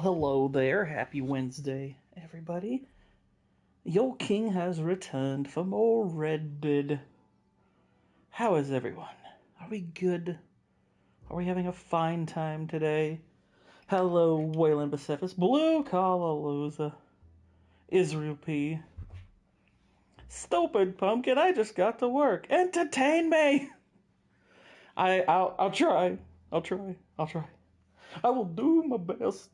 Well, hello there. Happy Wednesday, everybody. Your king has returned for more Red Dead. How is everyone? Are we good? Are we having a fine time today? Hello, Waylon Bacefus, Blue Collar Israel P. Stupid pumpkin, I just got to work. Entertain me! I'll try. I'll try. I will do my best.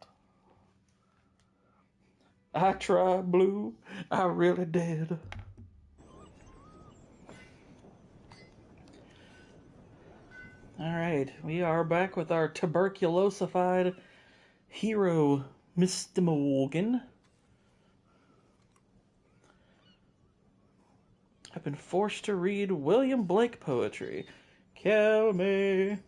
I tried, Blue. I really did. Alright, we are back with our tuberculosified hero, Mr. Morgan. I've been forced to read William Blake poetry. Kill me.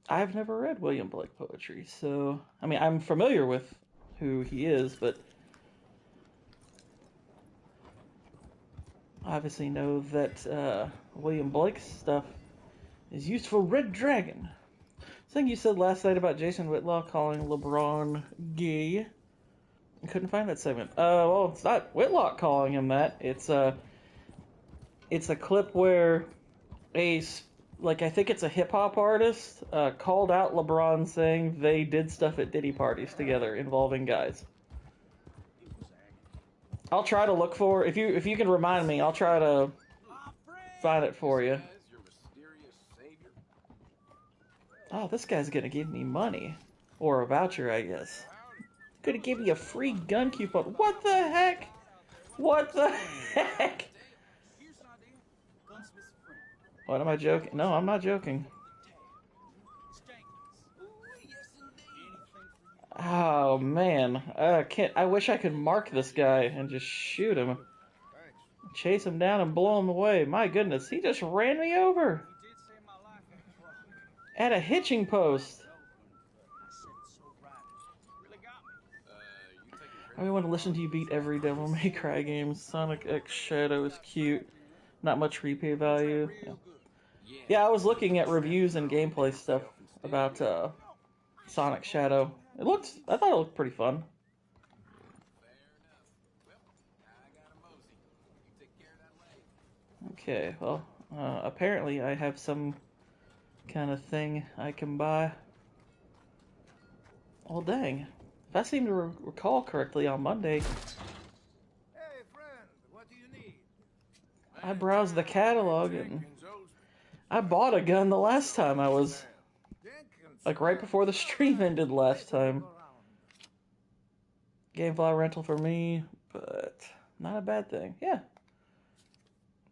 I've never read William Blake poetry, so... I mean, I'm familiar with who he is, but... I obviously know that William Blake's stuff is used for Red Dragon. Something you said last night about Jason Whitlaw calling LeBron gay. I couldn't find that segment. Well, it's not Whitlock calling him that. It's a clip where I think it's a hip hop artist called out LeBron saying they did stuff at Diddy parties together involving guys. I'll try to look for if you can remind me. I'll try to find it for you. Oh, this guy's gonna give me money or a voucher, I guess. Gonna give me a free gun coupon. What the heck? What the heck? What, am I joking? No, I'm not joking. Oh man, I wish I could mark this guy and just shoot him, chase him down and blow him away. My goodness, he just ran me over at a hitching post. I want to listen to you beat every Devil May Cry game. Sonic X Shadow is cute. Not much replay value. Yeah, I was looking at reviews and gameplay stuff about Sonic Shadow. I thought it looked pretty fun. Okay, well, apparently I have some kind of thing I can buy. Well, dang. If I seem to recall correctly on Monday, hey friend, what do you need? I browsed the catalog and I bought a gun the last time I was, like right before the stream ended last time. Gamefly rental for me, but not a bad thing. Yeah.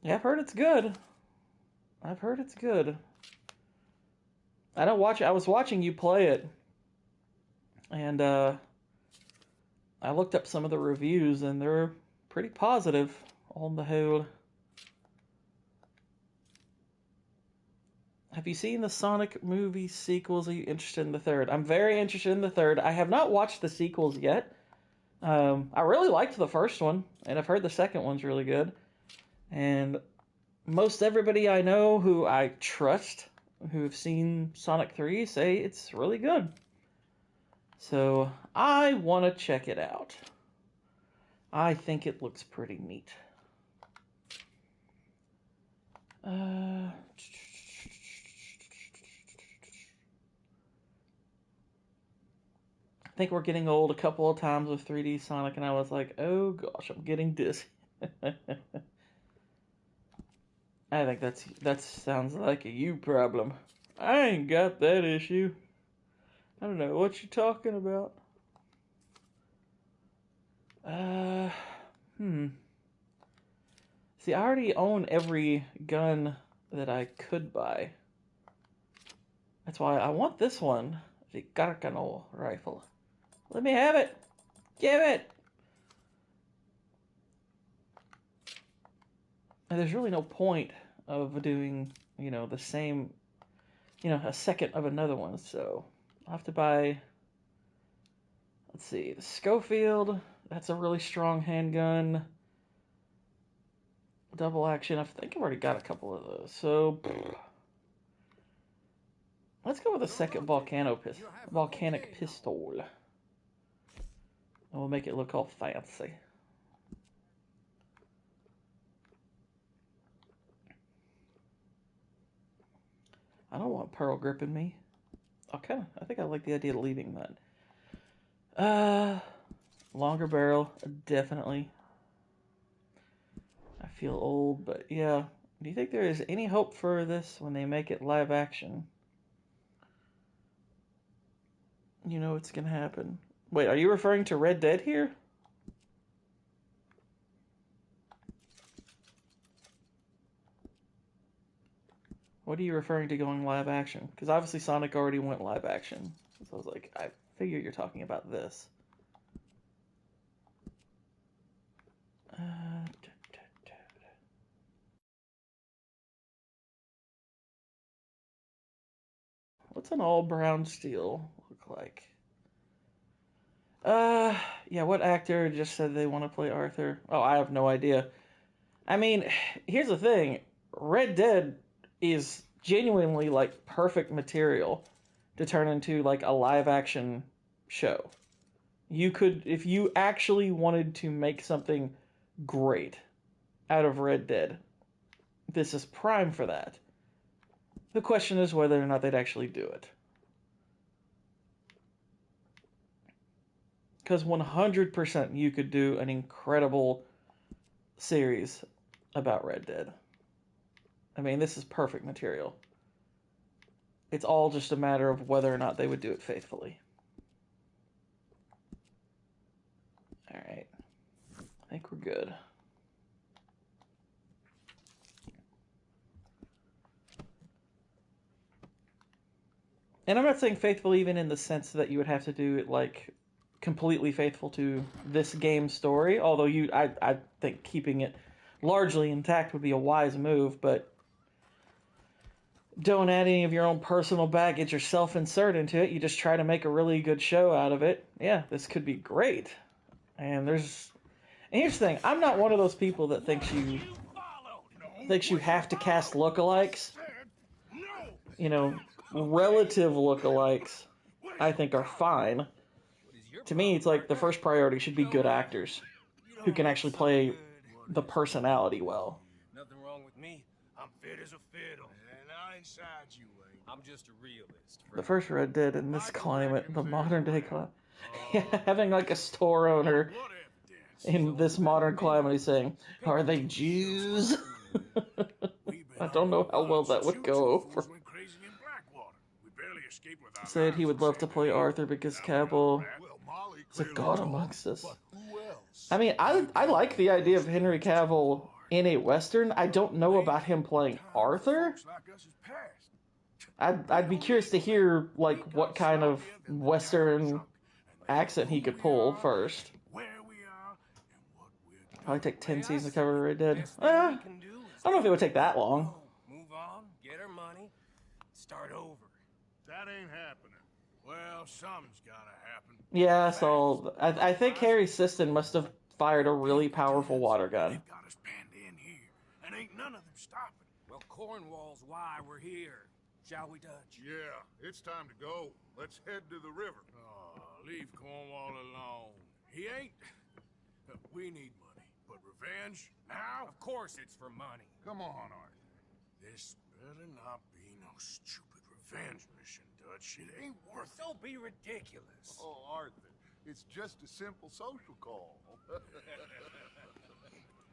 Yeah, I've heard it's good. I don't watch it. I was watching you play it, and I looked up some of the reviews, and they're pretty positive on the whole. Have you seen the Sonic movie sequels? Are you interested in the third? I'm very interested in the third. I have not watched the sequels yet. I really liked the first one, and I've heard the second one's really good. And most everybody I know who I trust, who've seen Sonic 3, say it's really good. So, I want to check it out. I think it looks pretty neat. I think we're getting old a couple of times with 3D Sonic, and I was like, oh gosh, I'm getting dizzy. I think that sounds like a you problem. I ain't got that issue. I don't know what you're talking about. See, I already own every gun that I could buy. That's why I want this one, the Gargano rifle. Let me have it. Give it. And there's really no point of doing, the same, a second of another one. So I'll have to buy, let's see, the Schofield. That's a really strong handgun. Double action. I think I've already got a couple of those. So let's go with a second volcanic pistol. And we'll make it look all fancy. I don't want pearl gripping me. I think I like the idea of leaving that. Longer barrel, definitely. I feel old, but yeah. Do you think there is any hope for this when they make it live action? You know what's gonna happen. Wait, are you referring to Red Dead here? What are you referring to going live action? Because obviously Sonic already went live action. So I was like, I figure you're talking about this. What's an all brown steel look like? Yeah, what actor just said they want to play Arthur? Oh, I have no idea. I mean, here's the thing. Red Dead is genuinely like perfect material to turn into like a live action show. You could, if you actually wanted to make something great out of Red Dead, this is prime for that. The question is whether or not they'd actually do it. Because 100% you could do an incredible series about Red Dead. I mean, this is perfect material. It's all just a matter of whether or not they would do it faithfully. Alright. I think we're good. And I'm not saying faithful even in the sense that you would have to do it like completely faithful to this game's story, although I think keeping it largely intact would be a wise move, but don't add any of your own personal baggage or self-insert into it. You just try to make a really good show out of it. Yeah, this could be great. And here's the thing, I'm not one of those people that thinks you have to cast lookalikes. You know, relative lookalikes I think are fine. To me, it's like the first priority should be good actors who can actually play the personality well. Nothing wrong with me. I'm fit as a fiddle. And I inside you, ain't. I'm just a realist. The first Red Dead in this climate, the modern day climate. Having like a store owner in this modern climate, he's saying, "Are they Jews?" I don't know how well that would go over. Said he would love to play Arthur because Cavill is a god amongst us. I mean, I like the idea of Henry Cavill in a Western. I don't know about him playing Arthur. I'd be curious to hear like what kind of Western accent he could pull first. Probably take 10 seasons to cover Red Dead. I don't know if it would take that long. Move on, get her money, start over. That ain't happening. Well, something's gotta happen. Yeah, so I think Harry Siston must have fired a really powerful water gun. They've got us penned in here, and ain't none of them stopping. Well, Cornwall's why we're here. Shall we, Dutch? Yeah, it's time to go. Let's head to the river. Oh, leave Cornwall alone. He ain't... We need money, but revenge? Now? Of course it's for money. Come on, Arthur. This better not be no stupid revenge mission, Dutch. It ain't worth it. Don't be ridiculous. Oh, Arthur, it's just a simple social call.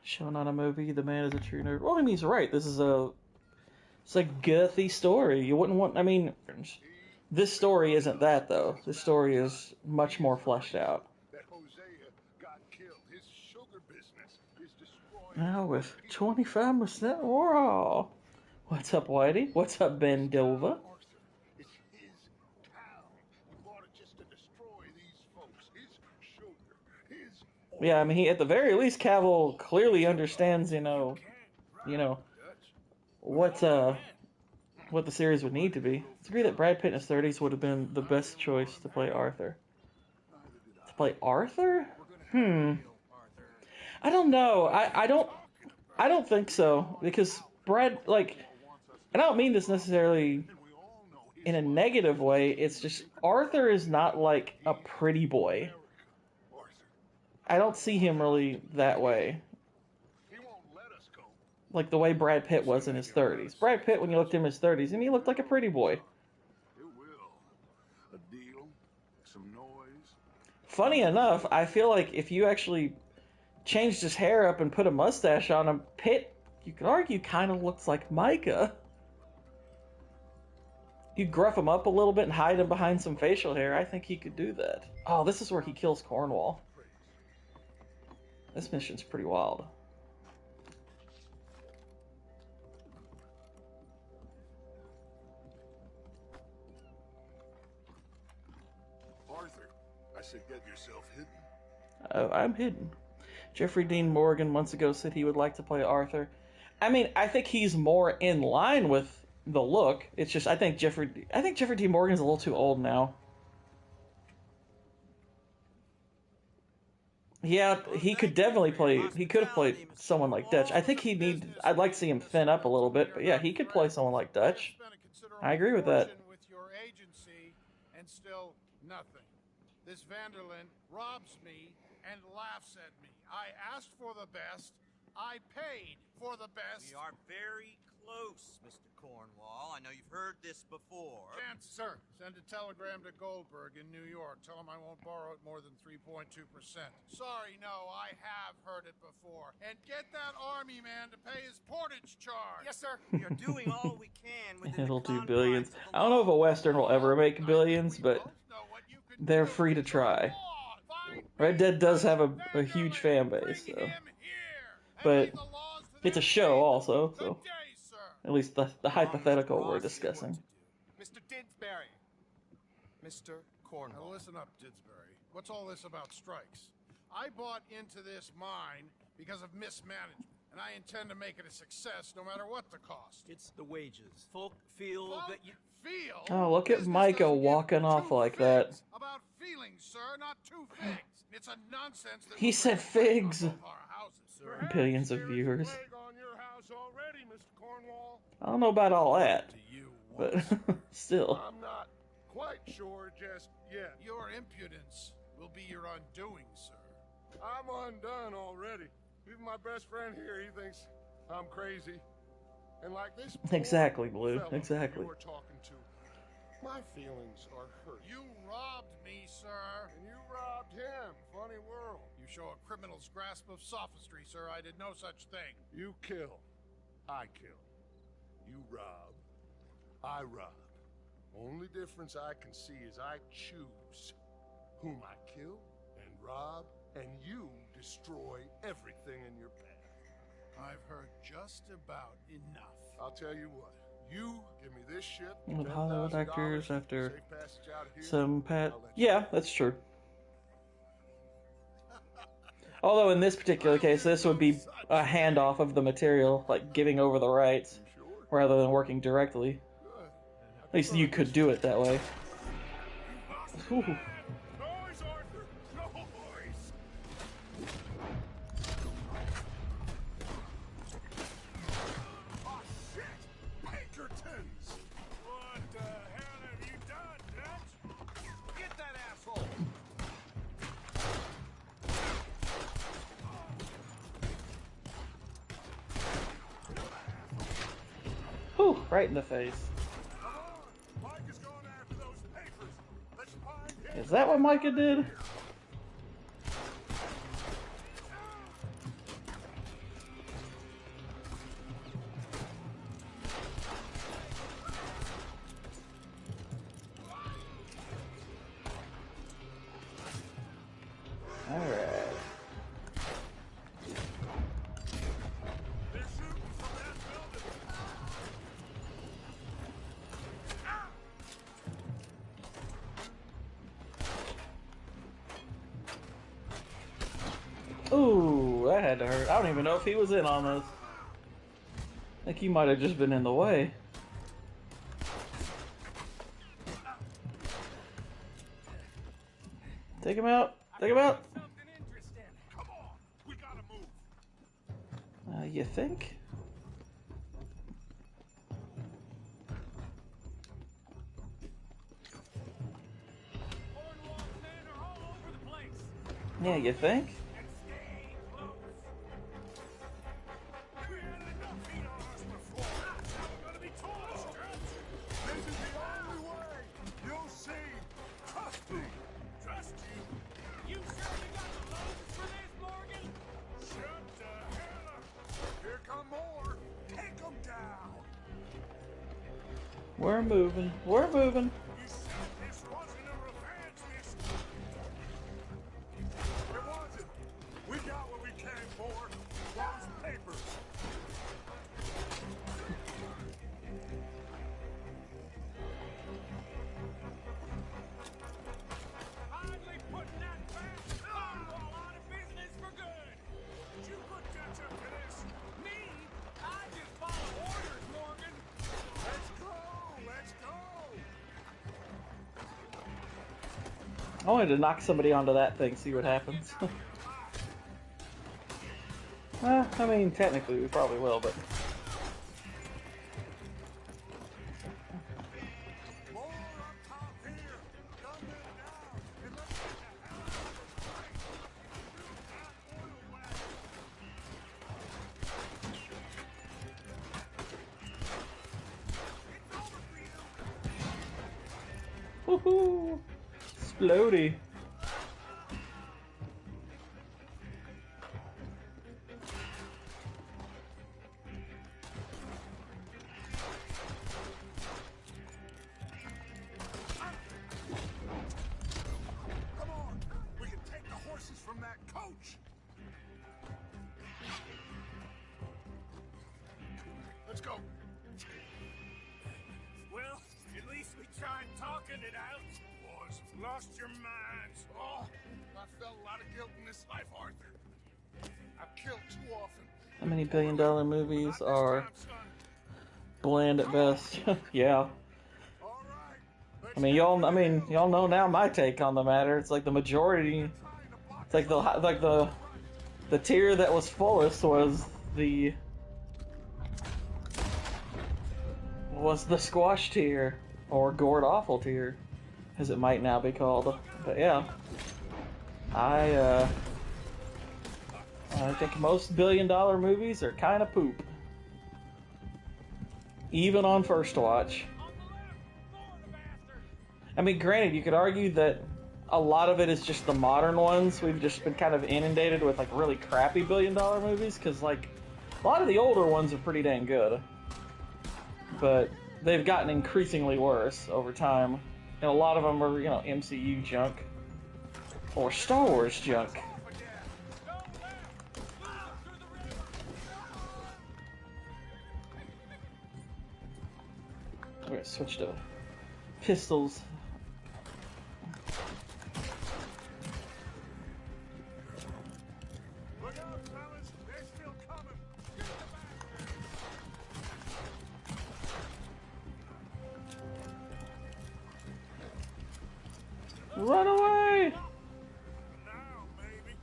Shown on a movie, the man is a true nerd. Well, I mean, he's right. It's a girthy story. You wouldn't want, I mean, this story isn't that, though. This story is much more fleshed out. Now with 25% raw. What's up, Whitey? What's up, Ben Dova? It's his town. He bought it just to destroy these folks. His sugar. His... Yeah, I mean, at the very least, Cavill clearly understands, you know, what the series would need to be. It's agree that Brad Pitt in his 30s would have been the best choice to play Arthur. To play Arthur? I don't know. I don't... I don't think so, because Brad, like, and I don't mean this necessarily in a negative way, it's just Arthur is not like a pretty boy. I don't see him really that way. Like the way Brad Pitt was in his 30s. Brad Pitt, when you looked at him in his 30s, and he looked like a pretty boy. Funny enough, I feel like if you actually changed his hair up and put a mustache on him, Pitt, you could argue, kind of looks like Micah. You gruff him up a little bit and hide him behind some facial hair. I think he could do that. Oh, this is where he kills Cornwall. This mission's pretty wild. Arthur, I said get yourself hidden. I'm hidden. Jeffrey Dean Morgan months ago said he would like to play Arthur. I mean, I think he's more in line with the look. It's just I think Jeffrey Dean Morgan's a little too old now. Yeah, he could definitely play. He could have played someone like Dutch. I think I'd like to see him thin up a little bit, but yeah, he could play someone like Dutch. I agree with that. With your agency and still nothing. This Vanderlyn robs me and laughs at me. I asked for the best. I paid for the best. We are very close, Mr. Cornwall. I know you've heard this before. Chance, sir. Send a telegram to Goldberg in New York. Tell him I won't borrow it more than 3.2%. Sorry, no, I have heard it before. And get that army man to pay his portage charge. Yes, sir. We are doing all we can within It'll the do billions. confines of the I don't know if a law. Western will ever make billions, but they're free to try. Red Dead does have a huge fan base, so. But it's a show also, so at least the hypothetical we're discussing. Mr. Didsbury. Mr. Cornwall. Now listen up, Didsbury. What's all this about strikes? I bought into this mine because of mismanagement, and I intend to make it a success no matter what the cost. It's the wages. Folk feel that you feel. Oh, look at Micah walking off like that. About feelings, sir, not two figs. It's a nonsense that He said figs. Perhaps Billions of there is a viewers. plague on your house already, Mr. Cornwall. I don't know about all that, To you, but still. I'm not quite sure just yet. Your impudence will be your undoing, sir. I'm undone already. Even my best friend here, he thinks I'm crazy. And like this poor Exactly, Blue. fellow Exactly. you were talking to, my feelings are hurt. You robbed me, sir. And you robbed him. Funny world. You show a criminal's grasp of sophistry, sir. I did no such thing. You kill. I kill. You rob. I rob. Only difference I can see is I choose whom I kill and rob, and you destroy everything in your path. I've heard just about enough. I'll tell you what. You give me this ship. With Hollywood $10,000, actors after safe passage out of here, some pat. I'll let you Yeah, that's true. Although in this particular case, this would be a handoff of the material, like giving over the rights, rather than working directly. At least you could do it that way. Ooh. Noise, Arthur! Noise! Oh, shit! Pinkertons! What the hell have you done, Dutch? get that asshole. Whew, right in the face. Come on! Mike is going after those papers. Let's find him. Is that what Micah did? Alright. They're shooting from that building. Ooh, that had to hurt. I don't even know if he was in on this. I think he might have just been in the way. Take him out. Take him out. Come on! We gotta move. You think? Cornwall's men are all over the place. Yeah, you think? And stay close. We had enough heat on us before. Now we're gonna be torched, Dutch. This is the only way. You'll see. Trust me. Trust you. You surely got the lungs for this, Morgan. Shut the hell up. Here come more. Take them down. We're moving. We're moving. You said this wasn't a revenge mission. It wasn't. We got what we came for. Those papers. Hardly putting that fast Cornwall out of business for good. You put Dutch up to this. Me? I just follow orders, Morgan. Let's go. Let's go. I wanted to knock somebody onto that thing, see what happens. I mean, technically we probably will, but... More up top here. Gunmen down. It looks like a hell of a fight. That oil wagon. It's over for you. Woohoo! Explodey. Come on. We can take the horses from that coach. Let's go. Well, at least we tried talking it out. Boys have lost your minds. Oh, I felt a lot of guilt in this life, Arthur. I've killed too often. How many billion-dollar movies Not this are time, son. bland at best? Yeah. All right. Let's I mean, y'all know now my take on the matter. It's like the majority. It's like the tier that was fullest was the squash tier, or gourd awful tier, as it might now be called. But yeah, I think most billion-dollar movies are kind of poop, even on first watch. I mean, granted, you could argue that a lot of it is just the modern ones. We've just been kind of inundated with like really crappy billion-dollar movies, because like a lot of the older ones are pretty dang good, but they've gotten increasingly worse over time, and a lot of them are, you know, MCU junk or Star Wars junk. We're gonna switch to pistols. Look out, fellas. They're still coming. Run away! Now, baby.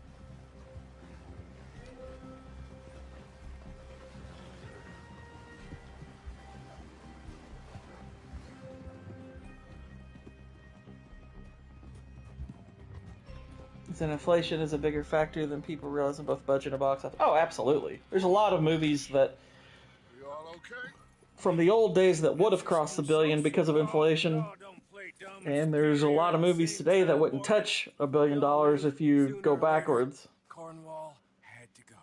Then inflation is a bigger factor than people realize in both budget and box office. Oh, absolutely. There's a lot of movies that We all okay? from the old days that would have crossed the billion because of inflation, Oh, don't play dumb and there's a lot of movies today that wouldn't touch $1 billion if you go backwards. Cornwall had to go.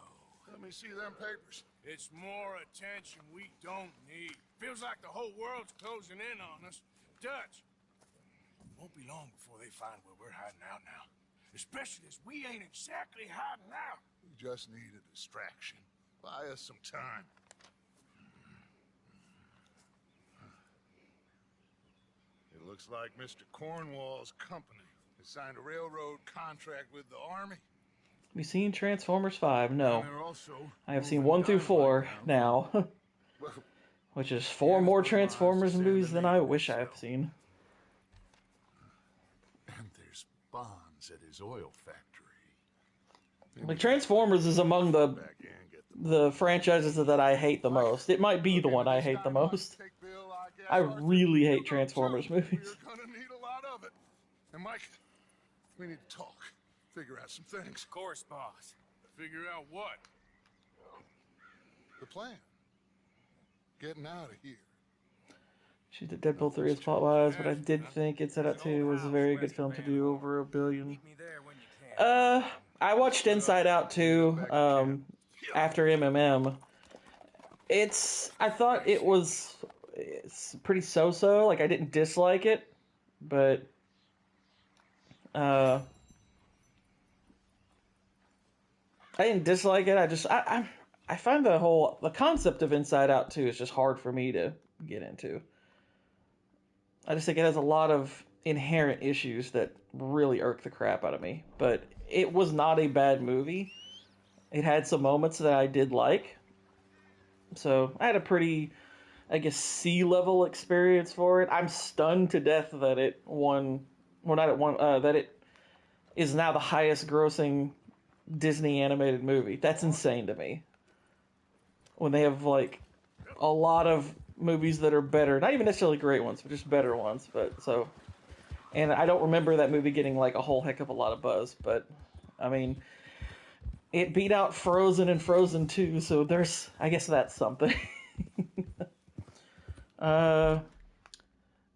Let me see them papers. It's more attention we don't need. Feels like the whole world's closing in on us. Dutch, won't be long before they find where we're hiding out now. Especially as we ain't exactly hiding out. We just need a distraction. Buy us some time. It looks like Mr. Cornwall's company has signed a railroad contract with the Army. Have you seen Transformers 5? No. And they're also I have seen moving 1 through dynamite 4 now. now, Well, which is 4 more Transformers movies than I wish I've seen. and there's bonds at his oil factory. Like, Transformers is among the franchises that I hate the most. It might be the one I hate the most. I really hate Transformers movies. We're gonna need a lot of it. And Mike, we need to talk. Figure out some things. Of course, boss. Figure out what? The plan. Getting out of here. She did Deadpool 3 as plot-wise, but I did think Inside Out 2 was a very good film to do over $1 billion. Meet me there when you can. I watched Inside Out 2 after MMM. I thought it's pretty so-so. Like, I didn't dislike it, but I didn't dislike it. I find the concept of Inside Out 2 is just hard for me to get into. I just think it has a lot of inherent issues that really irk the crap out of me. But it was not a bad movie. It had some moments that I did like. So I had a pretty, I guess, C-level experience for it. I'm stunned to death that it won, well, not it won, that it is now the highest grossing Disney animated movie. That's insane to me. When they have, like, a lot of movies that are better, not even necessarily great ones, but just better ones. And I don't remember that movie getting, like, a whole heck of a lot of buzz, but, I mean, it beat out Frozen and Frozen 2, so I guess that's something. You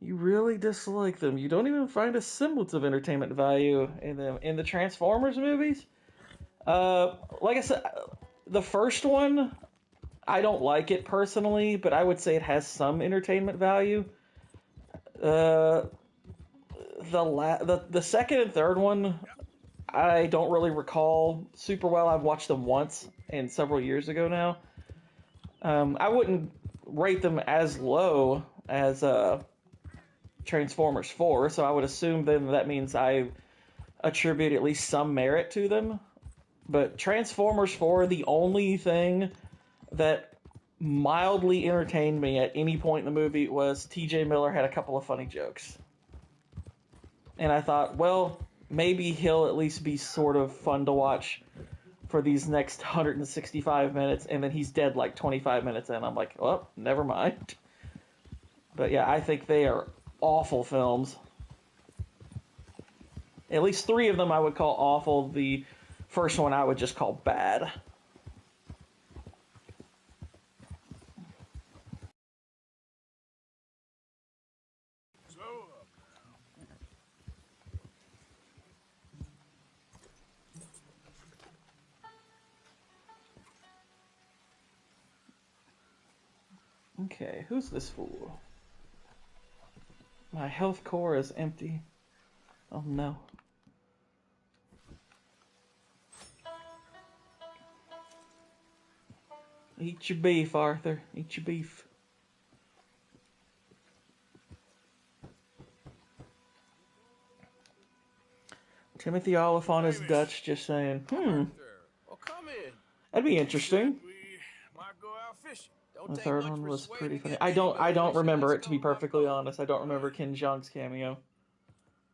really dislike them. You don't even find a semblance of entertainment value in them. In the Transformers movies, like I said, the first one, I don't like it personally, but I would say it has some entertainment value. The second and third one, I don't really recall super well. I've watched them once and several years ago now. I wouldn't rate them as low as Transformers 4, so I would assume then that means I attribute at least some merit to them. But Transformers 4, the only thing that mildly entertained me at any point in the movie was TJ Miller had a couple of funny jokes. And I thought, well, maybe he'll at least be sort of fun to watch for these next 165 minutes, and then he's dead like 25 minutes in. I'm like, well, never mind. But yeah, I think they are awful films. At least 3 of them I would call awful. The first one I would just call bad. Okay, who's this fool? My health core is empty. Oh no. Eat your beef, Arthur. Eat your beef. Timothy Oliphant is Dutch, just saying. Well, come in. That'd be interesting. We might go out fishing. The third one was pretty funny. I don't remember it, to be perfectly honest. I don't remember Ken Jeong's cameo.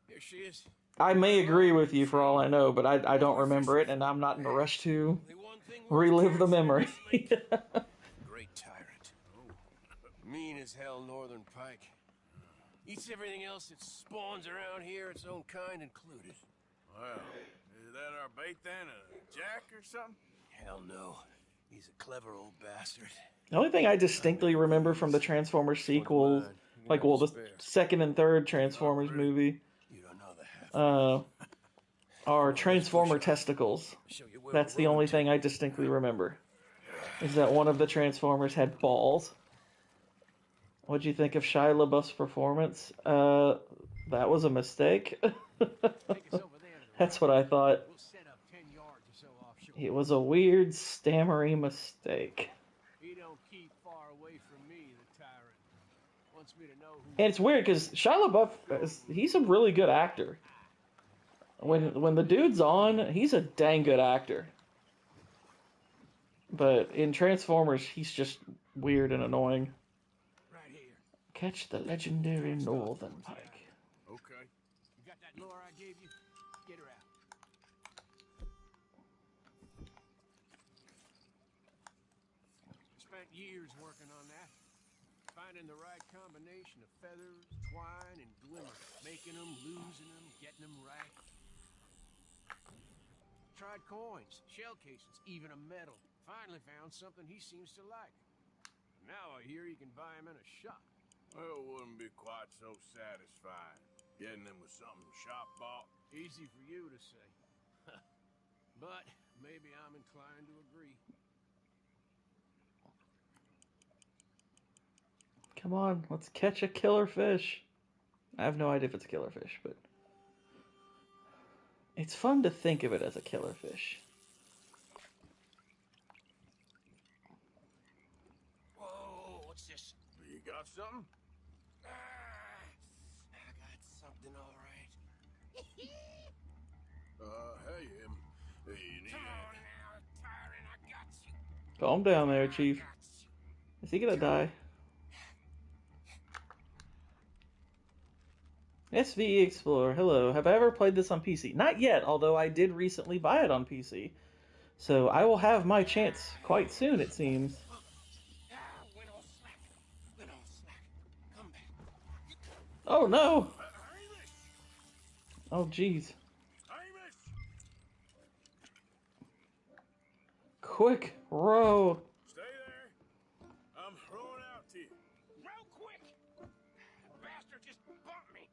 Here she is. I may agree with you for all I know, but I don't remember it, and I'm not in a rush to relive the memory. Great tyrant. Mean as hell northern pike. Eats everything else that spawns around here, its own kind included. Well, is that our bait then? A jack or something? Hell no. He's a clever old bastard. The only thing I distinctly remember from the Transformers sequels, like, well, the second and third Transformers movie, You don't know the half. are Transformer testicles. That's the only thing I distinctly remember. Is that one of the Transformers had balls. What'd you think of Shia LaBeouf's performance? That was a mistake. That's what I thought. It was a weird, stammery mistake. He don't keep far away from me, the tyrant. Wants me to know who. And it's weird because Shia LaBeouf, he's a really good actor. When the dude's on, he's a dang good actor. But in Transformers, he's just weird and annoying. Right here. Catch the legendary Northern Pike. Okay. You got that lure I gave you? Get her out. spent years working on that. Finding the right combination of feathers, twine, and glimmer. Making them, losing them, getting them right. Tried coins, shell cases, even a medal. Finally found something he seems to like. Now I hear you can buy them in a shop. Well, it wouldn't be quite so satisfying. Getting them with something shop bought. Easy for you to say. But maybe I'm inclined to agree. Come on, let's catch a killer fish. I have no idea if it's a killer fish, but it's fun to think of it as a killer fish. Whoa, what's this? You got something? I got something all right. Hey, you need Come on now, Tyrant, I got you. Calm down there, Chief. Is he gonna die? SVE Explorer, hello. Have I ever played this on PC? Not yet, although I did recently buy it on PC. So I will have my chance quite soon, it seems. Went all slack. Went all slack. Come back. Oh no! Hamish! Oh jeez. Hamish! Quick, row! Stay there. I'm throwing out to you. Real quick. The bastard just bumped me.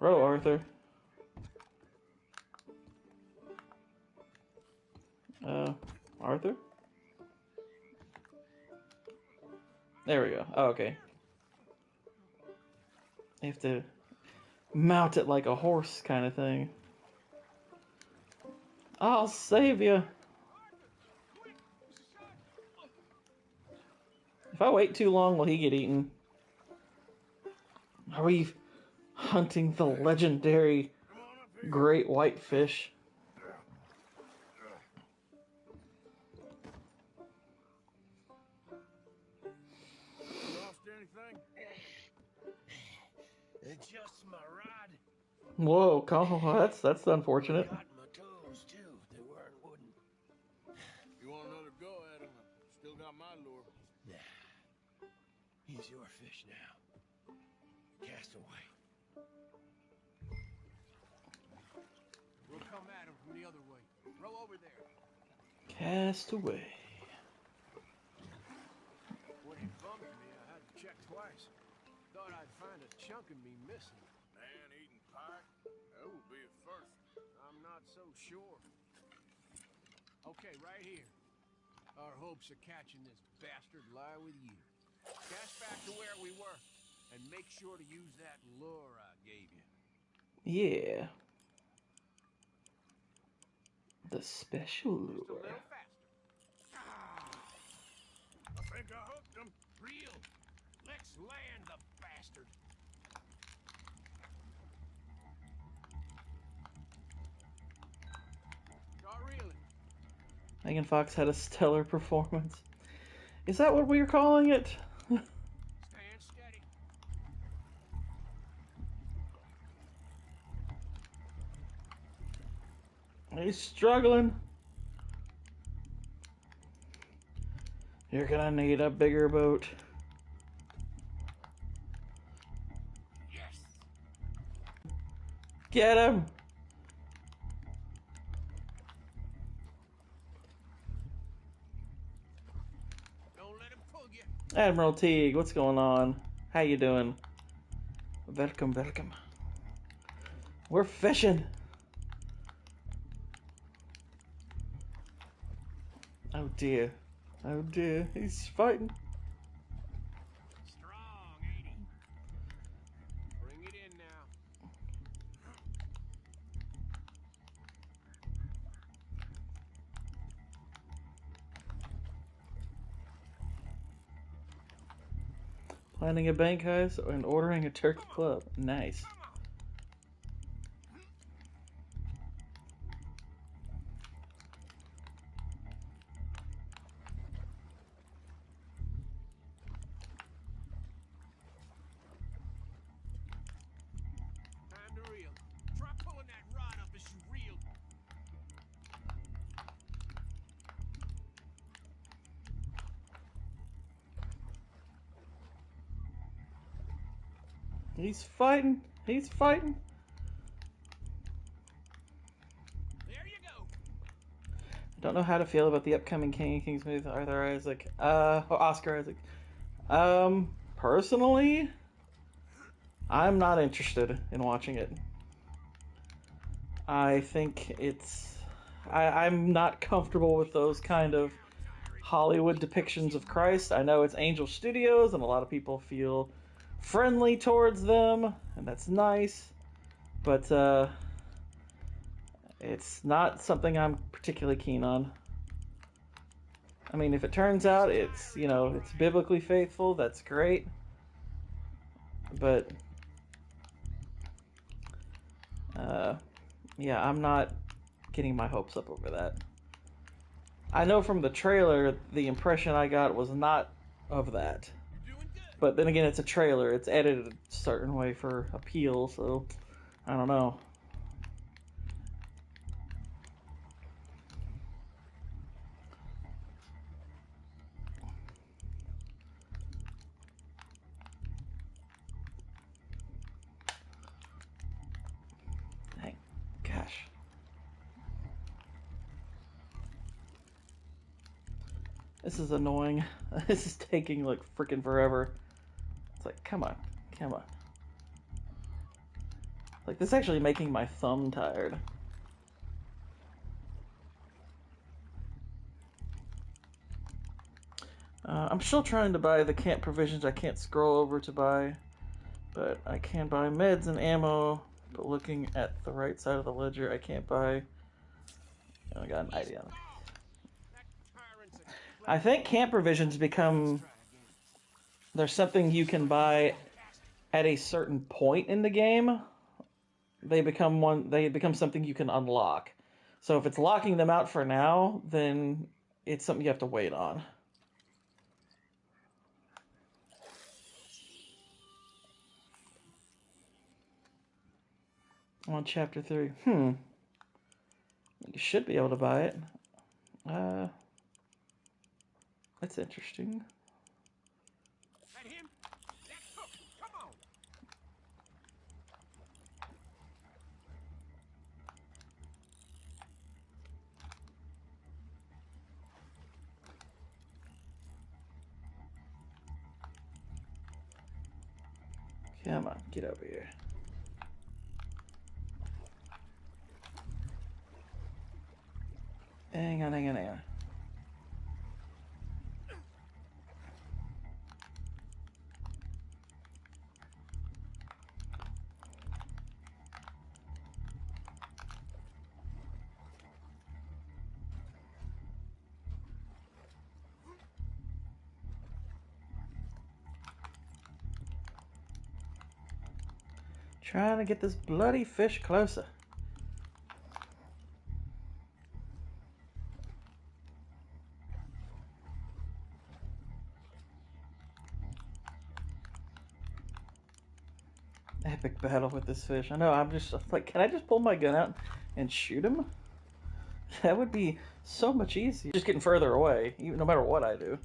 Row, Arthur. Arthur? There we go. Oh, okay. You have to mount it like a horse kind of thing. I'll save you. If I wait too long, will he get eaten? Are we hunting the legendary great white fish? Lost anything? Just my rod. Whoa, that's unfortunate. Got my toes too. They weren't wooden. You want another go at him? Still got my lure. Nah. He's your fish now. Cast away. We'll come at him from the other way. Row over there. Cast away. When he bumped me, I had to check twice. Thought I'd find a chunk of me missing. Man-eating pike? That would be a first. I'm not so sure. Okay, right here. Our hopes of catching this bastard lie with you. Cast back to where we were, and make sure to use that lure I gave you. Yeah. The special Just a lure. little faster. I think I hooked him. Reel. Let's land the bastard. Start reeling. Megan Fox had a stellar performance. Is that what we were calling it? Stand steady. He's struggling. You're gonna need a bigger boat. Yes. Get him! Don't let him pull you. Admiral Teague, what's going on? How you doing? Welcome, welcome. We're fishing. Oh dear. Oh dear. He's fighting. Strong, ain't he? Bring it in now. Planning a bank heist and ordering a turkey club. Nice. Time to reel. Try pulling that rod up as you reel. He's fighting. He's fighting. There you go. I don't know how to feel about the upcoming King of Kings movie with Arthur Isaac. Oscar Isaac. Personally, I'm not interested in watching it. I think I'm not comfortable with those kind of Hollywood depictions of Christ. I know it's Angel Studios, and a lot of people feel friendly towards them, and that's nice. But, it's not something I'm particularly keen on. I mean, if it turns out it's, it's biblically faithful, that's great. But, yeah, I'm not getting my hopes up over that. I know from the trailer, the impression I got was not of that. But then again, it's a trailer. It's edited a certain way for appeal, so I don't know. Dang. Gosh. This is annoying. This is taking like freaking forever. It's like, come on. Come on. Like, this is actually making my thumb tired. I'm still trying to buy the camp provisions. I can't scroll over to buy, but I can buy meds and ammo. But looking at the right side of the ledger, I can't buy. I got an idea. I think camp provisions become. There's something you can buy at a certain point in the game. They become something you can unlock. So if it's locking them out for now, then it's something you have to wait on. On chapter 3. You should be able to buy it. That's interesting. That him? Let's cook. Come on. Come on, get over here. Hang on. Trying to get this bloody fish closer. Epic battle with this fish. I know, I'm just like, can I just pull my gun out and shoot him? That would be so much easier. Just getting further away, even no matter what I do.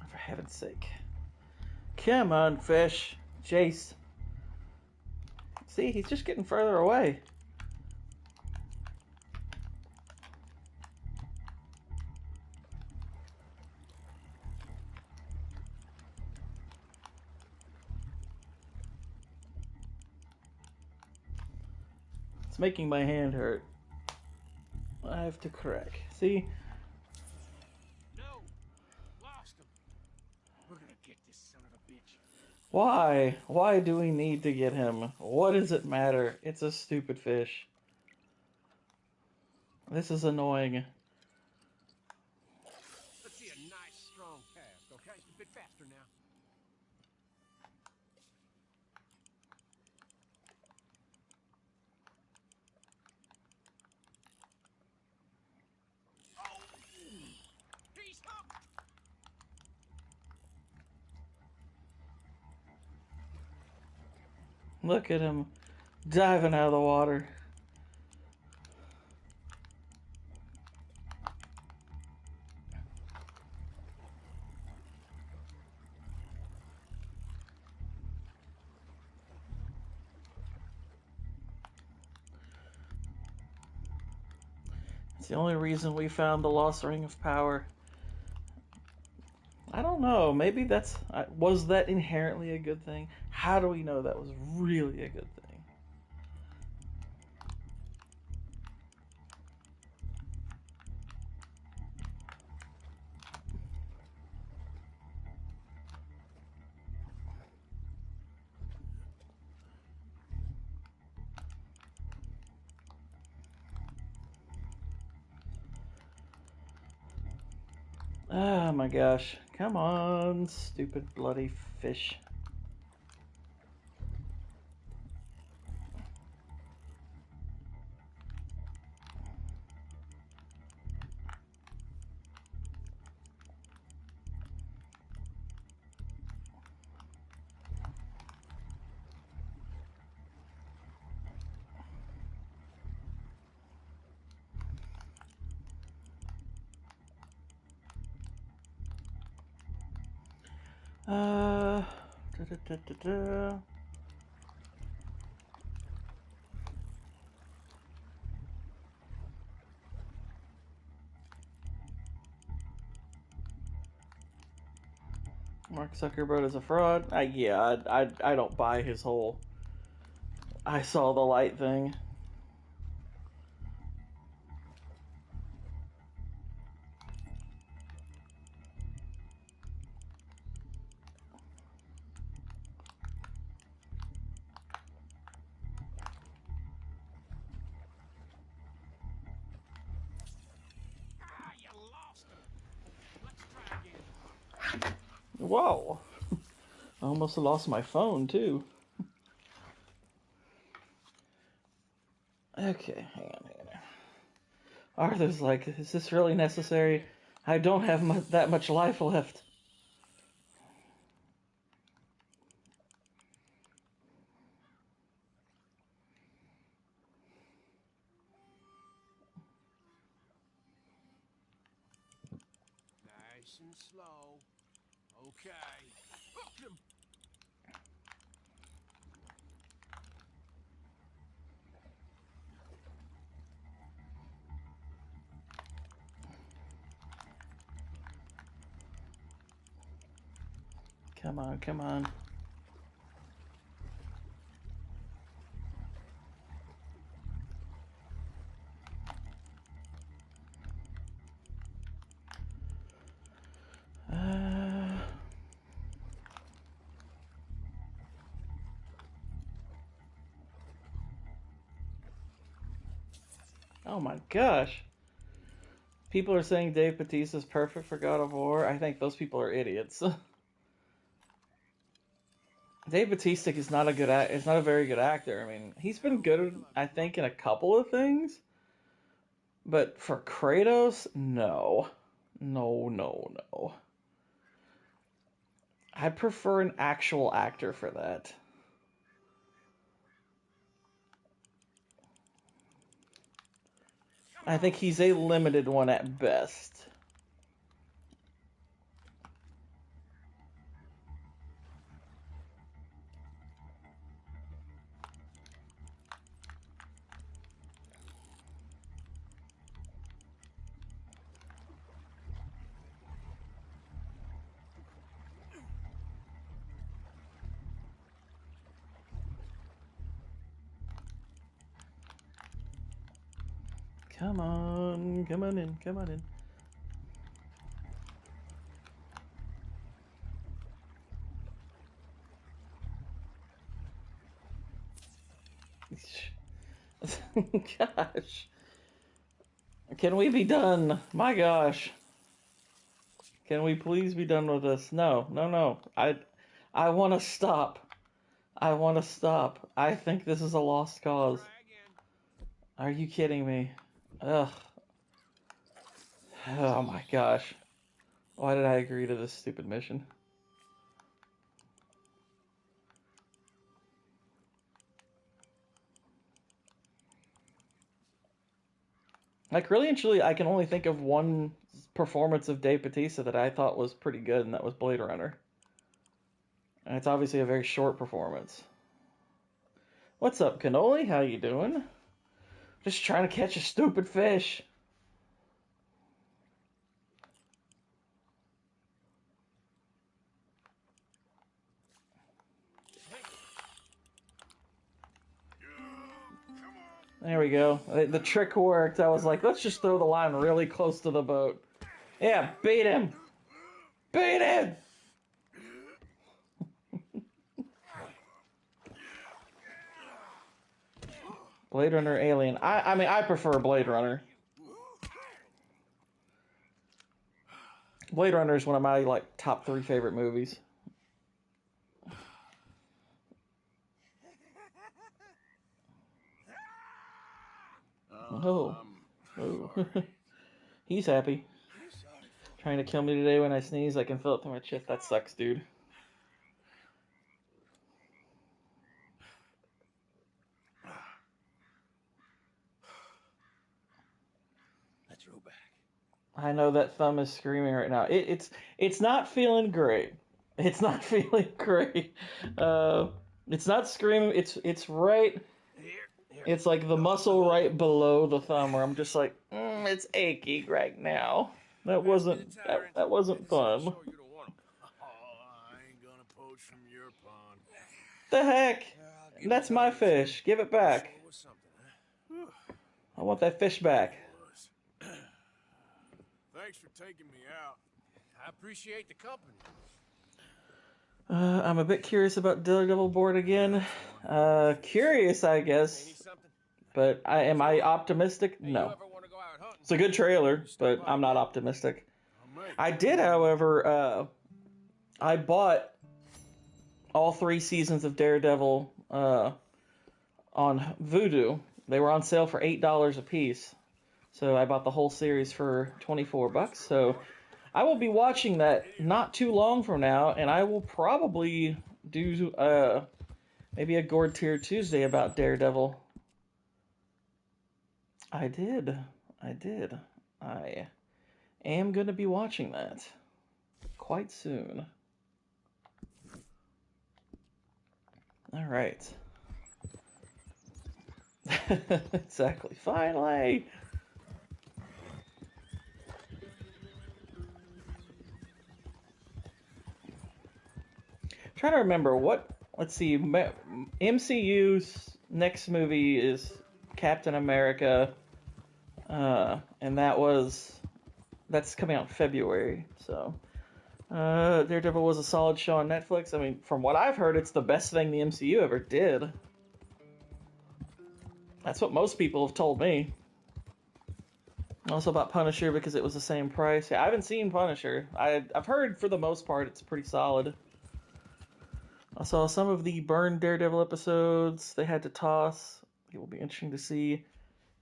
For heaven's sake. Come on, fish. Jace. See, he's just getting further away. It's making my hand hurt. I have to crack. See? No. Lost him. We're gonna get this son of a bitch. Why? Why do we need to get him? What does it matter? It's a stupid fish. This is annoying. Look at him diving out of the water. It's the only reason we found the lost ring of power. I don't know. Maybe that's... Was that inherently a good thing? How do we know that was really a good thing? Oh my gosh. Come on, stupid bloody fish. Da, da, da, da, da. Mark Zuckerberg is a fraud. Yeah, I don't buy his whole I saw the light thing. You lost him. Let's try again. Whoa. I almost lost my phone, too. Okay, hang on. Arthur's like, is this really necessary? I don't have that much life left. Nice and slow. Okay. Hooked him. Come on, come on. Oh my gosh. People are saying Dave Bautista's perfect for God of War. I think those people are idiots. Dave Bautista is not is not a very good actor. I mean, he's been good, I think, in a couple of things. But for Kratos, no. No, no, no. I prefer an actual actor for that. I think he's a limited one at best. Come on, come on in, come on in. Gosh. Can we be done? My gosh. Can we please be done with this? No, no, no. I want to stop. I want to stop. I think this is a lost cause. Are you kidding me? Ugh. Oh my gosh. Why did I agree to this stupid mission? Like, really and truly, I can only think of one performance of Dave Bautista that I thought was pretty good, and that was Blade Runner. And it's obviously a very short performance. What's up, Cannoli? How you doing? Just trying to catch a stupid fish. There we go. The trick worked. I was like, let's just throw the line really close to the boat. Yeah, beat him! Beat him! Blade Runner, Alien. I mean, I prefer Blade Runner. Blade Runner is one of my, like, top 3 favorite movies. Oh. Oh. He's happy. Trying to kill me today when I sneeze. I can feel it through my chest. That sucks, dude. Let's roll back. I know that thumb is screaming right now. It's not feeling great. It's not feeling great. It's not screaming. It's right. It's like the muscle right below the thumb where I'm just like, it's achy right now. That wasn't fun. The heck? That's my fish. Give it back. I want that fish back. Thanks for taking me out. I appreciate the company. I'm a bit curious about Daredevil board again. Curious, I guess. But am I optimistic? No. It's a good trailer, but I'm not optimistic. I did, however, I bought all 3 seasons of Daredevil on Vudu. They were on sale for $8 a piece. So I bought the whole series for $24. So I will be watching that not too long from now, and I will probably do maybe a Gourd Tier Tuesday about Daredevil. I did. I am going to be watching that quite soon. All right. Exactly. Finally. Trying to remember what. Let's see. MCU's next movie is Captain America, and that's coming out in February. So, Daredevil was a solid show on Netflix. I mean, from what I've heard, it's the best thing the MCU ever did. That's what most people have told me. Also about Punisher because it was the same price. Yeah, I haven't seen Punisher. I've heard for the most part it's pretty solid. I saw some of the burned Daredevil episodes they had to toss. It will be interesting to see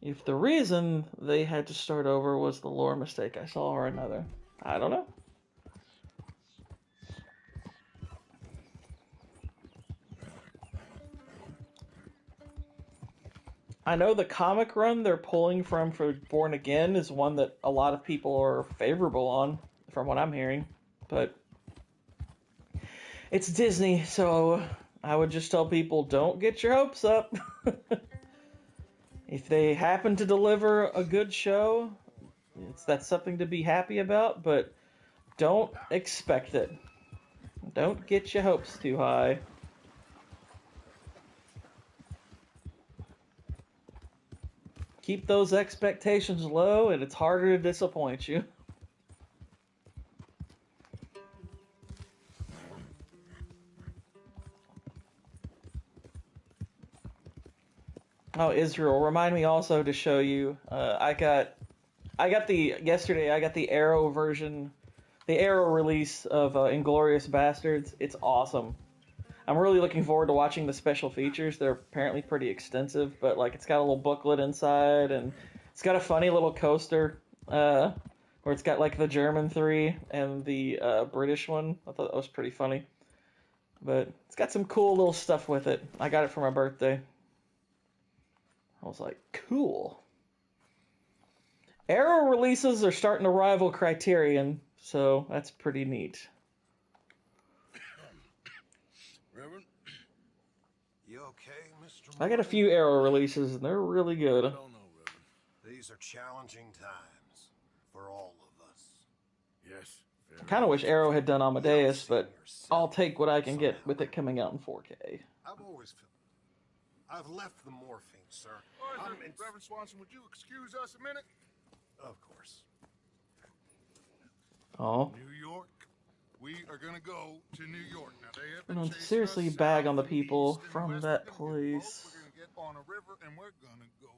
if the reason they had to start over was the lore mistake I saw or another. I don't know. I know the comic run they're pulling from for Born Again is one that a lot of people are favorable on, from what I'm hearing. But it's Disney, so I would just tell people, don't get your hopes up. If they happen to deliver a good show, that's something to be happy about, but don't expect it. Don't get your hopes too high. Keep those expectations low, and it's harder to disappoint you. Oh, Israel, remind me also to show you. I got the Arrow version, the Arrow release of Inglourious Bastards. It's awesome. I'm really looking forward to watching the special features. They're apparently pretty extensive, but like it's got a little booklet inside, and it's got a funny little coaster where it's got like the German 3 and the British one. I thought that was pretty funny. But it's got some cool little stuff with it. I got it for my birthday. I was like, cool. Arrow releases are starting to rival Criterion, so that's pretty neat. Reverend? You okay, Mr. I got a few Arrow releases, and they're really I good. don't know, Reverend. These are challenging times for all of us. Yes. I kind of wish Arrow had done Amadeus, but Yourself I'll take what I can get somehow. with it coming out in 4K. I've always felt. I've left the morphine, sir. Reverend Swanson, would you excuse us a minute? Of course. Oh, New York. We are gonna go to New York. Now they have I been don't chasing seriously us bag south on the and people east and from west. that We're gonna get a boat, place. We're gonna get on a river and we're gonna go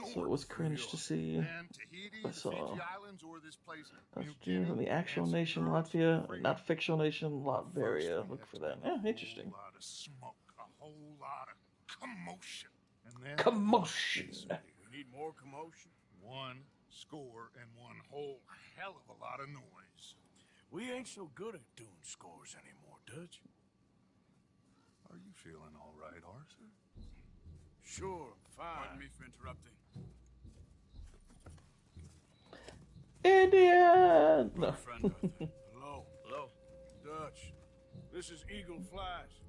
north. So it was cringe to see. And Tahiti, I the saw Fiji Islands, or this place, New That's Guinea, from the actual and some nation girls Latvia, free. not fictional nation First, Latveria. we Look have for to that. make Yeah, a interesting. whole lot of smoke, a whole lot of commotion. And then Commotion. We need more commotion. one score and one whole hell of a lot of noise. We ain't so good at doing scores anymore, Dutch. Are you feeling all right, Arthur? Sure, fine. Pardon me for interrupting. Indian! No. Friend Arthur. Hello. Hello. Dutch. This is Eagle Flies.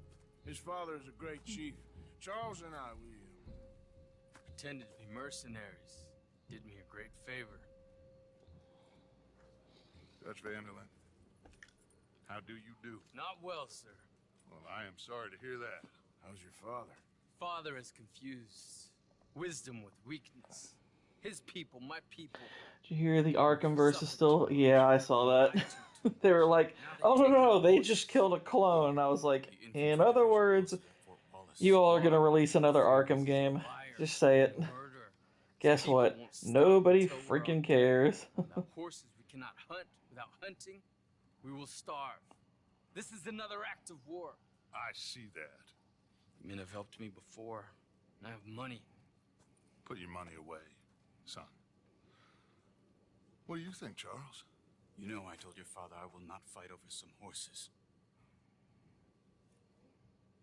His father is a great chief. Charles and I, we pretended to be mercenaries. Did me a great favor. Dutch Vanderlyn, how do you do? Not well, sir. Well, I am sorry to hear that. How's your father? Father has confused wisdom with weakness. His people, my people. Did you hear the Arkham verse is still? Yeah, I saw that. They were like, oh no, they just killed a clone. I was like, in other words, you all are going to release another Arkham game. Just say it. Guess what? Nobody freaking cares. Without horses, we cannot hunt. Without hunting, we will starve. This is another act of war. I see that. Men have helped me before, and I have money. Put your money away, son. What do you think, Charles? You know I told your father I will not fight over some horses.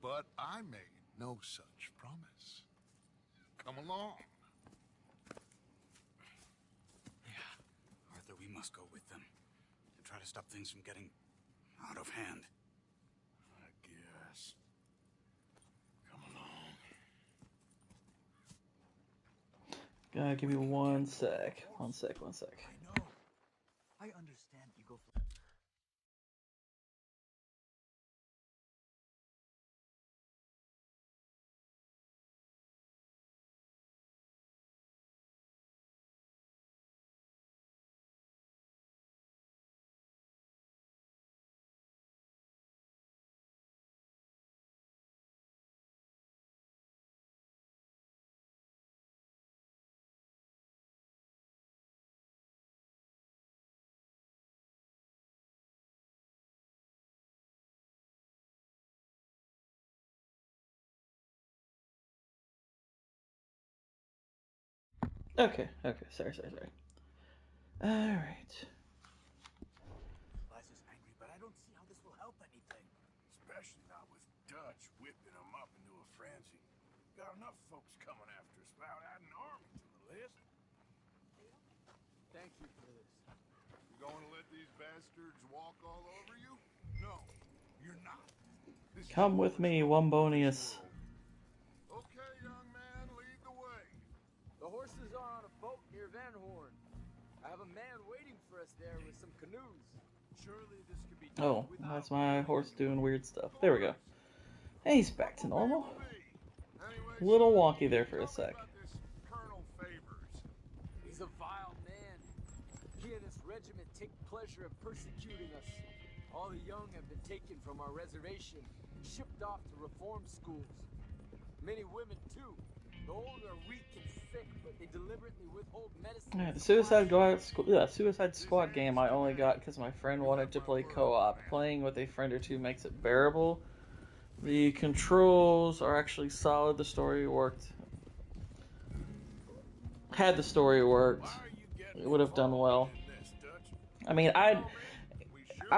But I made no such promise. Come along. Yeah, Arthur, we must go with them. And try to stop things from getting out of hand. I guess. Come along. Give me 1 sec. 1 sec, 1 sec. I know. I understand, Eagle. Okay, sorry. Alright. Liza's angry, but I don't see how this will help anything. Especially not with Dutch whipping him up into a frenzy. Got enough folks coming after us without adding an army to the list. Thank you for this. You going to let these bastards walk all over you? No, you're not. This is Come with me, Wombonius. Okay, young man, lead the way. The horses are on a boat near Van Horn. I have a man waiting for us there with some canoes. Surely this could be done Oh, without that's my horse doing weird stuff. There we go. Hey, he's back to normal. A little wonky there for a sec. Colonel Favors. He's a vile man. He and his regiment take pleasure in persecuting us. All the young have been taken from our reservation, shipped off to reform schools. Many women, too. The old are weak and sick, but they deliberately withhold medicine. Yeah, the Suicide Squad game I only got because my friend wanted to play co-op. Playing with a friend or two makes it bearable. The controls are actually solid. The story worked. Had the story worked, it would have done well. I mean, I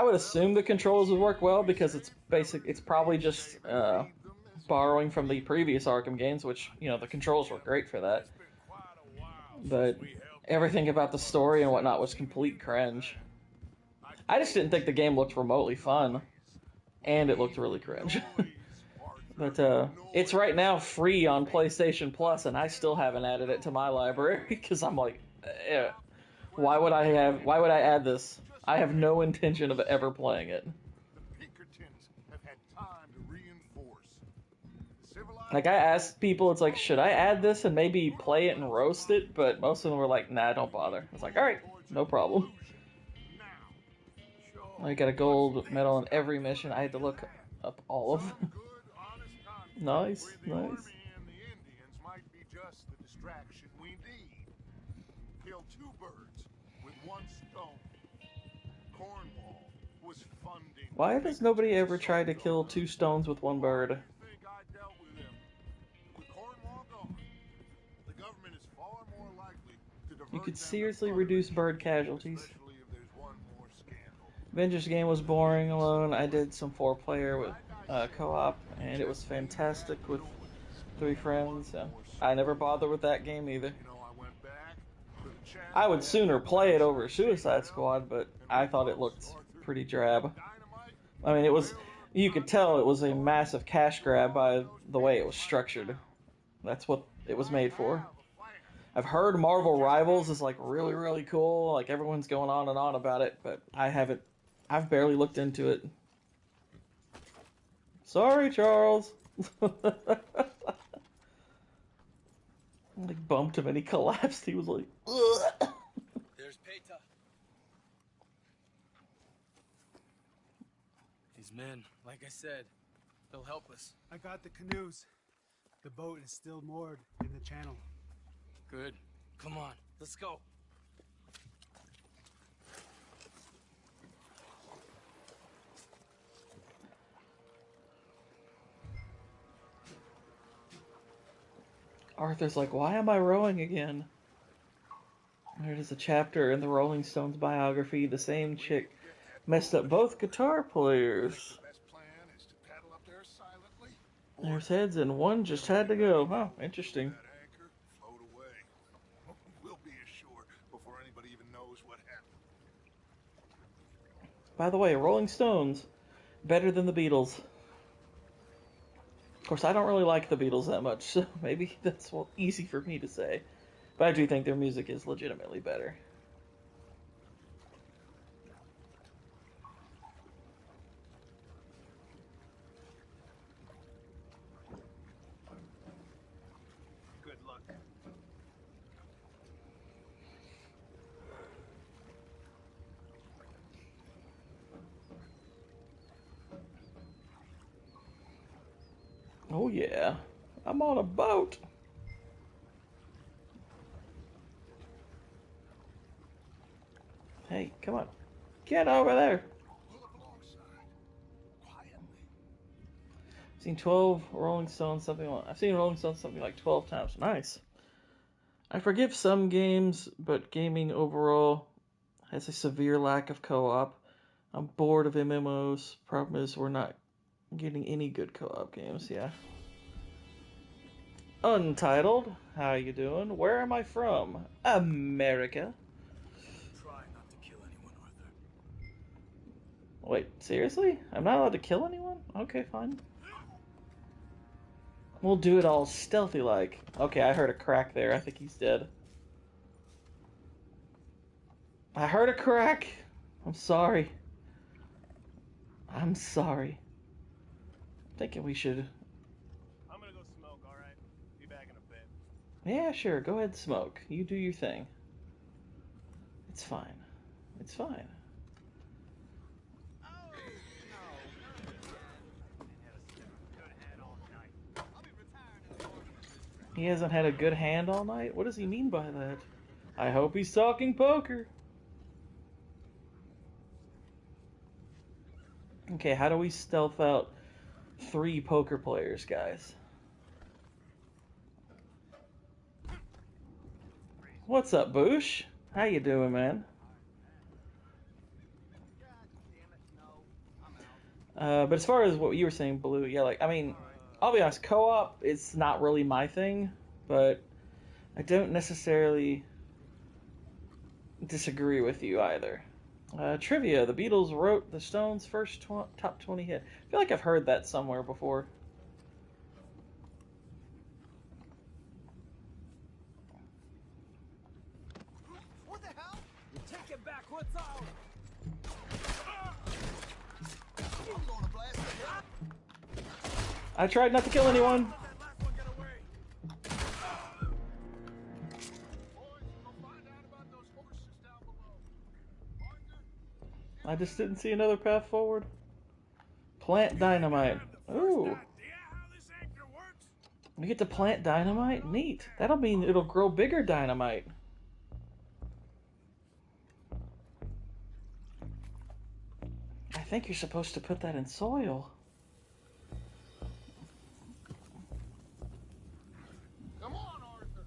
would assume the controls would work well because it's basic. It's probably just borrowing from the previous Arkham games, which, you know, the controls were great for that. But everything about the story and whatnot was complete cringe. I just didn't think the game looked remotely fun, and it looked really cringe. But it's right now free on PlayStation Plus, and I still haven't added it to my library because I'm like, why would I add this? I have no intention of ever playing it. The Pinkertons have had time to reinforce. Like, I asked people, it's like, should I add this and maybe play it and roast it? But most of them were like, nah, don't bother. I was like, alright, no problem. I got a gold medal in every mission. I had to look up all of them. Nice, nice. The Indians might be just the distraction we need. Kill two birds with one stone. Cornwall was funding. Why does nobody ever try to kill two stones with one bird? Think I dealt with them. With Cornwall gone, the government is far more likely to divert You could them to seriously others, reduce bird casualties. especially if there's one more scandal. Avengers game was boring alone. I did some 4-player with co-op, and it was fantastic with 3 friends. So I never bothered with that game either. You know, I went back to the channel. I would sooner play it over Suicide Squad, but I thought it looked pretty drab. I mean, it was, you could tell it was a massive cash grab by the way it was structured. That's what it was made for. I've heard Marvel Rivals is like really, really cool. Like everyone's going on and on about it, but I've barely looked into it. Sorry, Charles. Like bumped him and he collapsed. He was like, ugh. There's Peta. These men, like I said, they'll help us. I got the canoes. The boat is still moored in the channel. Good. Come on, let's go. Arthur's like, why am I rowing again? There is a chapter in the Rolling Stones biography. The same chick messed up both guitar players. Best plan is to paddle up there silently. There's heads and one just had to go. Oh, interesting. That anchor, float away. We'll be ashore before anybody even knows what happened. By the way, Rolling Stones, better than the Beatles. Of course, I don't really like the Beatles that much, so maybe that's easy for me to say. But I do think their music is legitimately better. Good luck. Oh yeah, I'm on a boat. Hey, come on. Get over there. Pull up alongside. Quietly. I've seen 12 Rolling Stones I've seen Rolling Stones something like 12 times. Nice. I forgive some games, but gaming overall has a severe lack of co-op. I'm bored of MMOs. Problem is we're not getting any good co-op games, yeah. Untitled, how you doing? Where am I from? America. Try not to kill anyone, Arthur. Wait, seriously? I'm not allowed to kill anyone? Okay, fine. We'll do it all stealthy-like. Okay, I heard a crack there. I think he's dead. I heard a crack. I'm sorry. I'm sorry. I'm thinking we should... I'm gonna go smoke, alright? Be back in a bit. Yeah, sure. Go ahead, smoke. You do your thing. It's fine. It's fine. He hasn't had a good hand all night? What does he mean by that? I hope he's talking poker. Okay, how do we stealth out 3 poker players, guys? What's up, Boosh? How you doing, man? But as far as what you were saying, Blue, yeah, like, I mean, I'll be honest, co-op, it's not really my thing, but I don't necessarily disagree with you either. Trivia: the Beatles wrote the Stones' first top 20 hit. I feel like I've heard that somewhere before. What the hell? Take it back. What's out? I'm gonna blast it. I tried not to kill anyone. I just didn't see another path forward. Plant dynamite. Ooh. We get to plant dynamite? Neat. That'll mean it'll grow bigger dynamite. I think you're supposed to put that in soil. Come on, Arthur.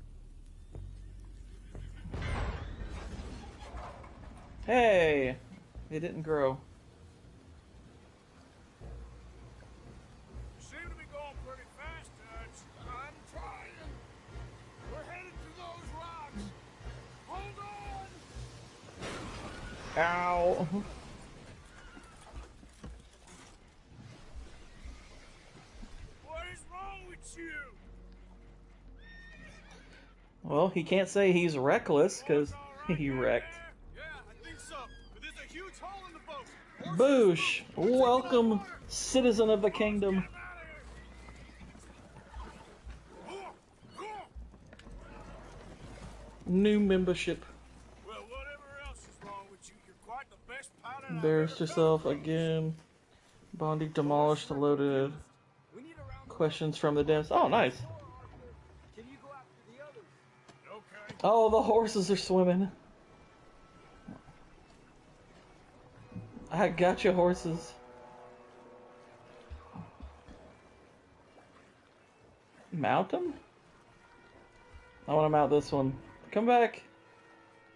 Hey! It didn't grow. You seem to be going pretty fast, Dutch. I'm trying. We're headed to those rocks. Hold on. Ow! What is wrong with you? Well, he can't say he's reckless because he wrecked. Yeah, I think so. But there's a huge hole in the boat. Boosh! Welcome, citizen of the kingdom. New membership. Well, whatever else is wrong with you, you're quite the best pilot I've Embarrassed ever yourself come across. again. Bondi demolished the loaded questions from the dens. Oh, nice. Can you go after the others? Okay. Oh, the horses are swimming. I got you, horses. Mount them? I want to mount this one. Come back.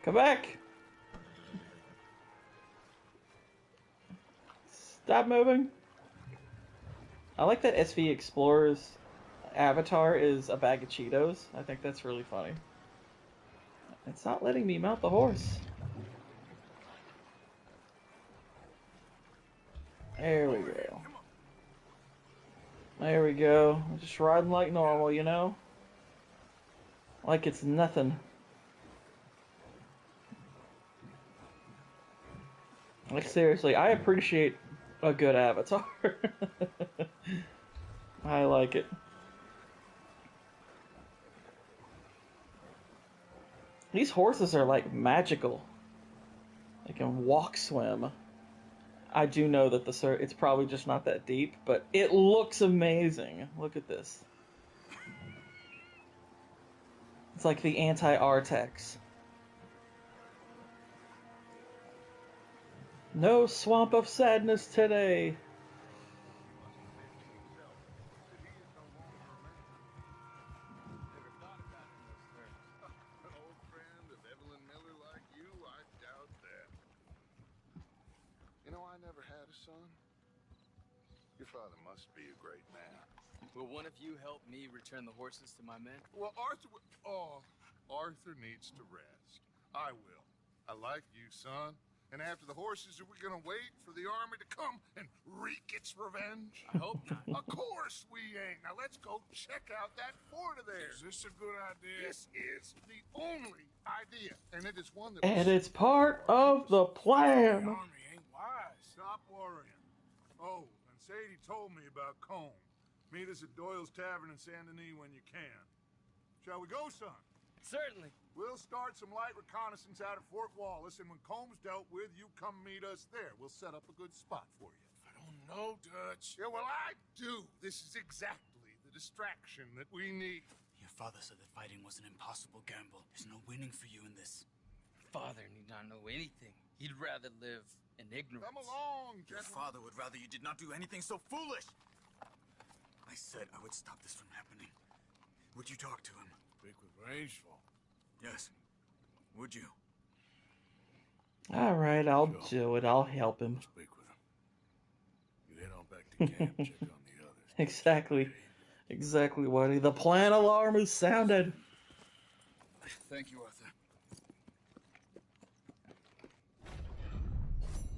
Come back. Stop moving. I like that SV Explorer's avatar is a bag of Cheetos. I think that's really funny. It's not letting me mount the horse. There we go. There we go. Just riding like normal, you know? Like it's nothing. Like seriously, I appreciate a good avatar. I like it. These horses are like magical. They can walk swim. I do know that it's probably just not that deep, but it looks amazing. Look at this. It's like the anti-Artex. No swamp of sadness today. An old friend of Evelyn Miller like you, I doubt that. You know, I never had a son. Your father must be a great man. Will one of you help me return the horses to my men? Well, Arthur needs to rest. I will. I like you, son. And after the horses, are we gonna wait for the army to come and wreak its revenge? I hope not. Of course we ain't. Now let's go check out that fort of theirs. Is this a good idea? This is the only idea, and it is one that. And it's part of the The plan. army ain't wise. Stop worrying. Oh, and Sadie told me about Combe. Meet us at Doyle's Tavern in Saint Denis when you can. Shall we go, son? Certainly. We'll start some light reconnaissance out of Fort Wallace, and when Combs dealt with, you come meet us there. We'll set up a good spot for you. I don't know, Dutch. Yeah, well, I do. This is exactly the distraction that we need. Your father said that fighting was an impossible gamble. There's no winning for you in this. Father need not know anything. He'd rather live in ignorance. Come along, Your gentlemen. father would rather you did not do anything so foolish. I said I would stop this from happening. Would you talk to him? Speak with Rangeful. Yes. Would you? Alright, I'll do it. I'll help him. Speak with him. You head on back to camp, check on the others. Exactly. Exactly, Whitey. The plan alarm is sounded. Thank you, Arthur.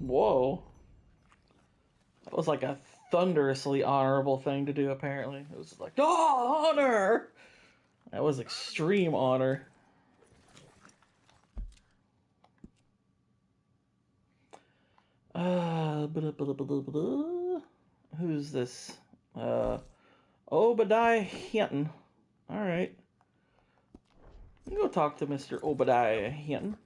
Whoa. That was like a thunderously honorable thing to do, apparently. It was like, oh, honor! That was extreme honor. Blah, blah, blah, blah. Who's this? Obadiah Hinton. Alright. Go talk to Mr. Obadiah Hinton.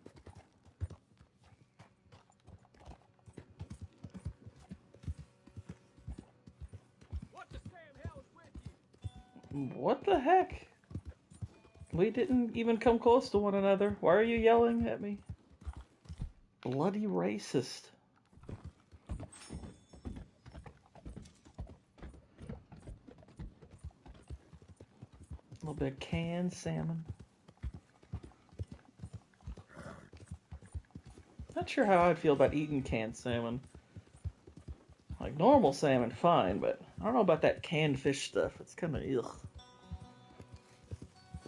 What the heck? We didn't even come close to one another. Why are you yelling at me? Bloody racist. A little bit of canned salmon. Not sure how I'd feel about eating canned salmon. Like normal salmon, fine, but I don't know about that canned fish stuff. It's kind of ugh.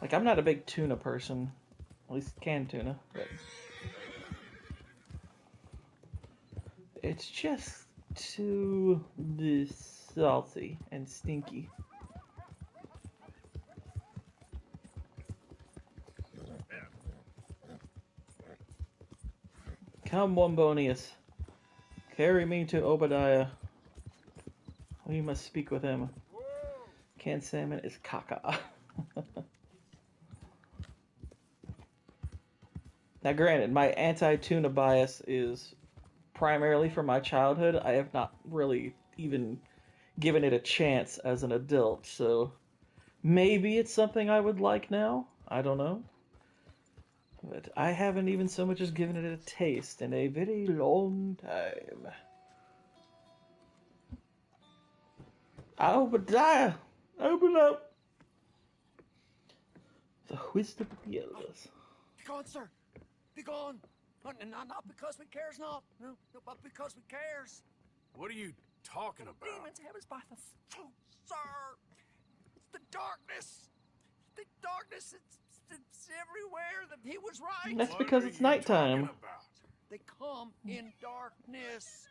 Like I'm not a big tuna person, at least canned tuna, but it's just too salty and stinky. Come, Wombonius. Carry me to Obadiah. We must speak with him. Canned salmon is caca. Now, granted, my anti-tuna bias is primarily from my childhood. I have not really even given it a chance as an adult, so maybe it's something I would like now. I don't know. But I haven't even so much as given it a taste in a very long time. Obadiah! Open up! The wisdom of the elders. Be gone, sir! Be gone! Not because we cares not. No, but because we cares. What are you talking about? Demons have us by the throat, sir! It's the darkness! The darkness, it's everywhere. He was right. That's because it's nighttime. They come in darkness.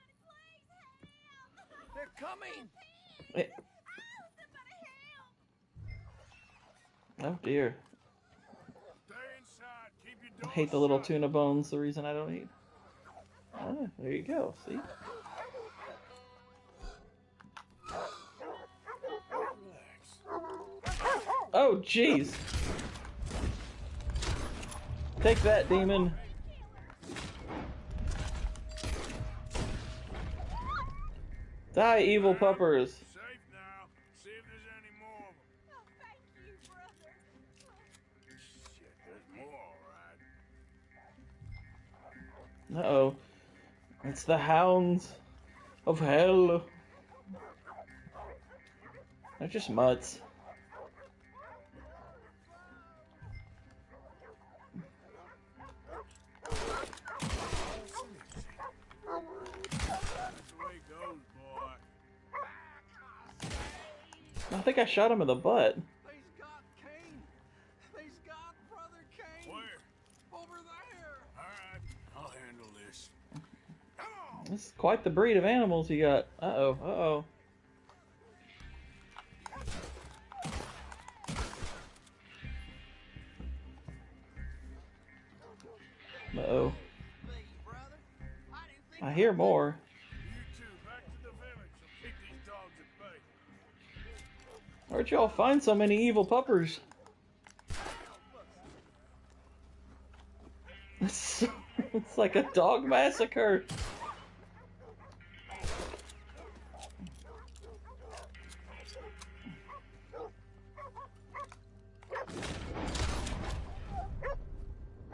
They're coming. Oh dear. Stay inside. Keep your I door hate the little shut. tuna bones, the reason I don't eat. Ah, there you go, see? Oh, jeez! Take that, demon! Die, evil puppers! Safe now. See if there's any more of them. Oh, thank you, brother. Shit, there's more, alright. Uh-oh. It's the hounds of hell. They're just mutts. I think I shot him in the butt. They's got Cain. They's got Brother Cain. Where? Over there. Alright, I'll handle this. This is quite the breed of animals you got. Uh-oh, uh-oh. Uh-oh. I hear more. You two, back to the village. I'll keep these dogs at bay. Where'd y'all find so many evil puppers? It's like a dog massacre.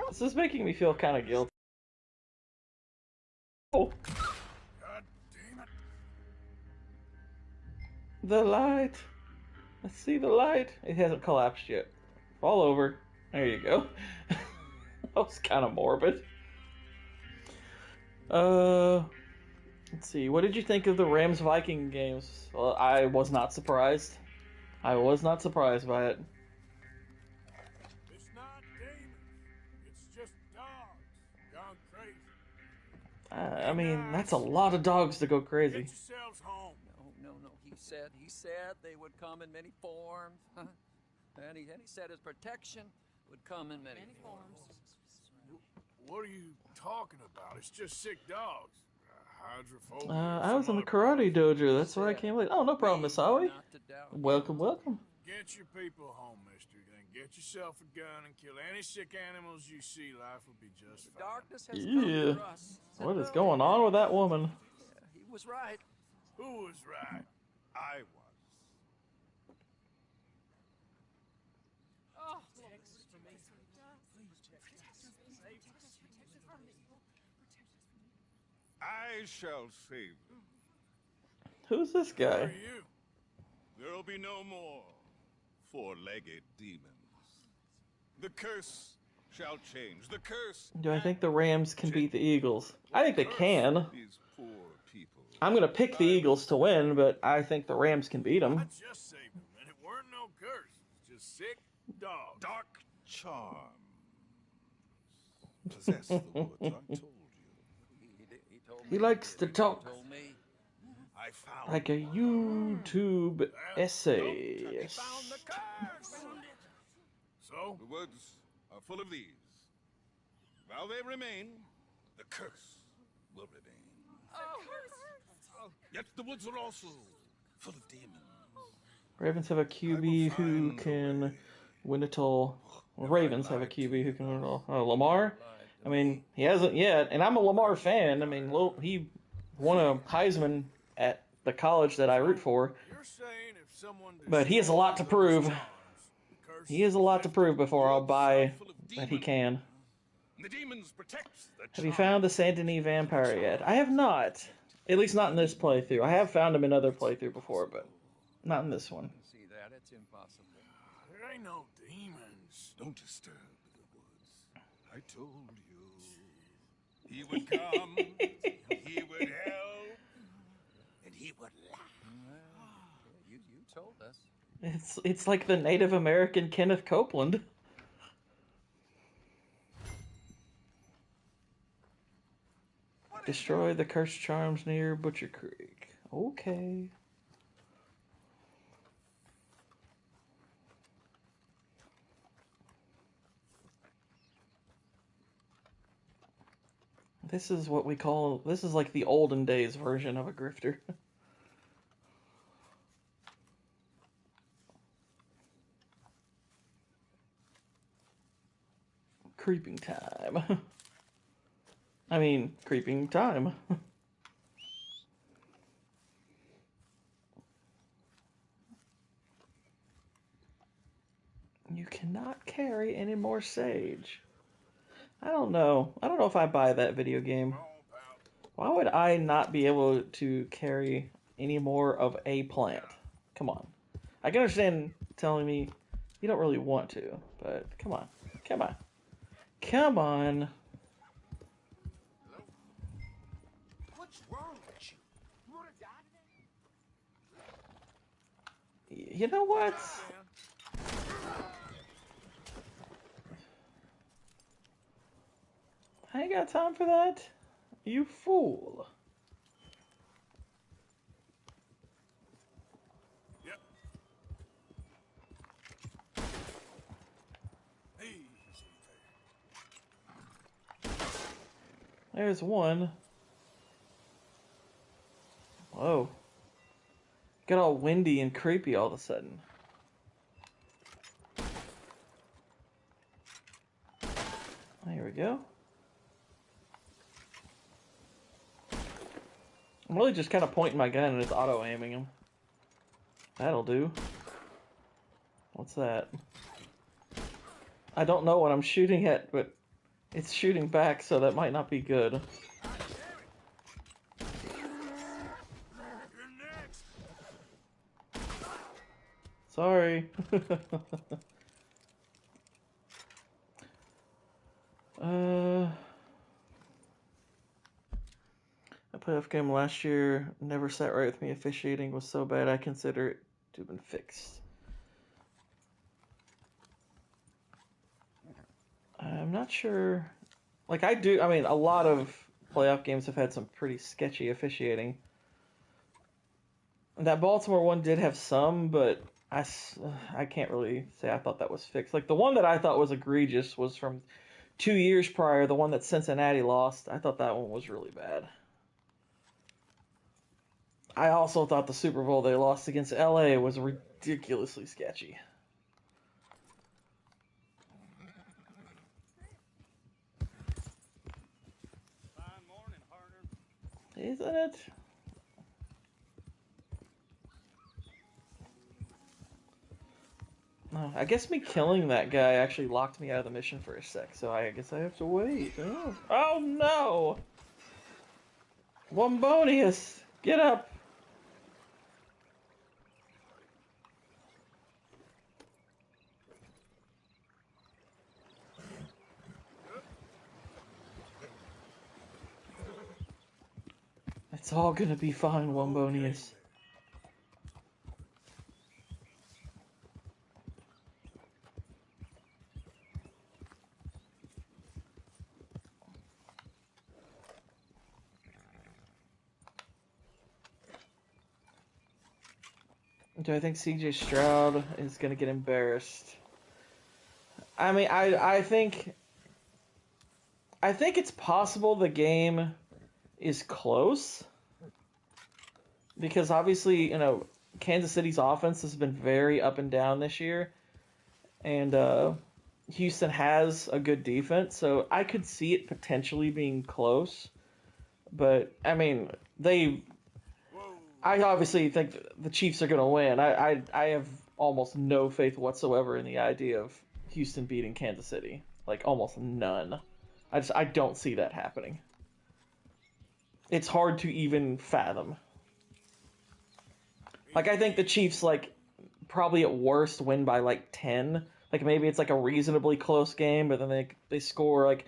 This is making me feel kind of guilty. Oh, God damn it. the light. Let's see the light. It hasn't collapsed yet. Fall over. There you go. That was kind of morbid. Let's see. What did you think of the Rams Viking games? Well, I was not surprised. I was not surprised by it. It's not demons. It's just dogs gone crazy. I mean, that's a lot of dogs to go crazy. Get yourselves home. No. He said they would come in many forms. And he said his protection would come in many forms. What are you talking about? It's just sick dogs. Hydrophobia. I was in the karate dojo. That's why I came late. Oh, no problem, Misawi. Not to doubt. Welcome. Get your people home, mister. Then get yourself a gun and kill any sick animals you see. Life will be just fine. Darkness has come Yeah. for us. What is going on with that woman? Yeah, he was right. Who was right? I was. I shall save them. Who's this Who are guy? you? There'll be no more four-legged demons. The curse shall change. The curse. Do I think the Rams can beat the Eagles? I think they can. These poor people. I'm going to pick the Eagles to win, but I think the Rams can beat I them. just saved him, and it weren't no curse. It's just sick dogs. Dark charms possess the woods. I told you. He told me. He likes to talk Told me. I found like a YouTube essayist. Found the curse. So? the woods are full of these. While they remain, the curse will remain. Yet the woods are also full of demons. Ravens have a QB who can win it all. Well, Ravens have a QB who can win it all. Oh, Lamar? I mean, he hasn't yet, and I'm a Lamar fan. I mean, he won a Heisman at the college that I root for, You're saying if someone but he has a lot to prove. destroys the curse He has a lot to prove before I'll buy that he can. The demons protect the Have you found the Saint Denis vampire yet? I have not. At least not in this playthrough. I have found him in other playthrough before, but not in this one. See that? It's impossible. There ain't no demons. Don't disturb the woods. I told you. He would come, he would help, and he would laugh. You told us. It's like the Native American Kenneth Copeland. Destroy the cursed charms near Butcher Creek. Okay. This is what we call, this is like the olden days version of a grifter. Creeping time. I mean, creeping time. You cannot carry any more sage. I don't know. I don't know if I buy that video game. Why would I not be able to carry any more of a plant? Come on. I can understand telling me you don't really want to, but come on. Come on. Come on. What's wrong with you? You want to die today? You know what? I ain't got time for that. You fool. Yep. Easy there. There's one. Whoa. Got all windy and creepy all of a sudden. There we go. I'm really just kind of pointing my gun and it's auto-aiming him. That'll do. What's that? I don't know what I'm shooting at, but it's shooting back, so that might not be good. You're next. Sorry. I played off game last year. Never sat right with me. Officiating was so bad I consider it to have been fixed. I'm not sure. Like I mean, a lot of playoff games have had some pretty sketchy officiating. That Baltimore one did have some, but I can't really say I thought that was fixed. Like, the one that I thought was egregious was from 2 years prior, the one that Cincinnati lost. I thought that one was really bad. I also thought the Super Bowl they lost against LA was ridiculously sketchy. Fine morning, partner. Isn't it? No, I guess me killing that guy actually locked me out of the mission for a sec, so I guess I have to wait. Oh no! Wombonius! Get up! It's all gonna be fine, Wombonius. Do I think CJ Stroud is gonna get embarrassed? I mean, I think it's possible the game is close because obviously, Kansas City's offense has been very up and down this year, and Houston has a good defense, so I could see it potentially being close. But I mean, I obviously think the Chiefs are going to win. I have almost no faith whatsoever in the idea of Houston beating Kansas City. Like, almost none. I don't see that happening. It's hard to even fathom. Like, I think the Chiefs, like, probably at worst win by, like, 10. Like, maybe it's, like, a reasonably close game, but then they score, like,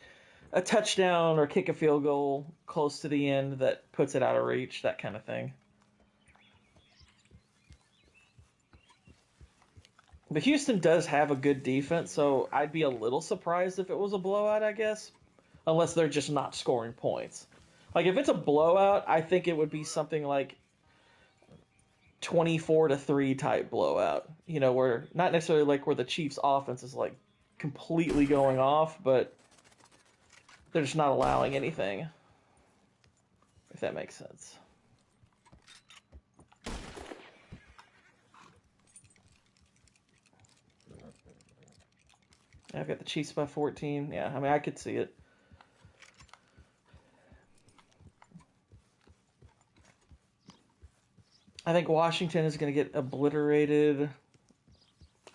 a touchdown or kick a field goal close to the end that puts it out of reach, that kind of thing. But Houston does have a good defense, so I'd be a little surprised if it was a blowout, I guess. Unless they're just not scoring points. Like, if it's a blowout, I think it would be something like 24-3 type blowout. Where not necessarily like where the Chiefs' offense is like completely going off, but they're just not allowing anything. If that makes sense. I've got the Chiefs by 14. Yeah, I mean, I could see it. I think Washington is going to get obliterated.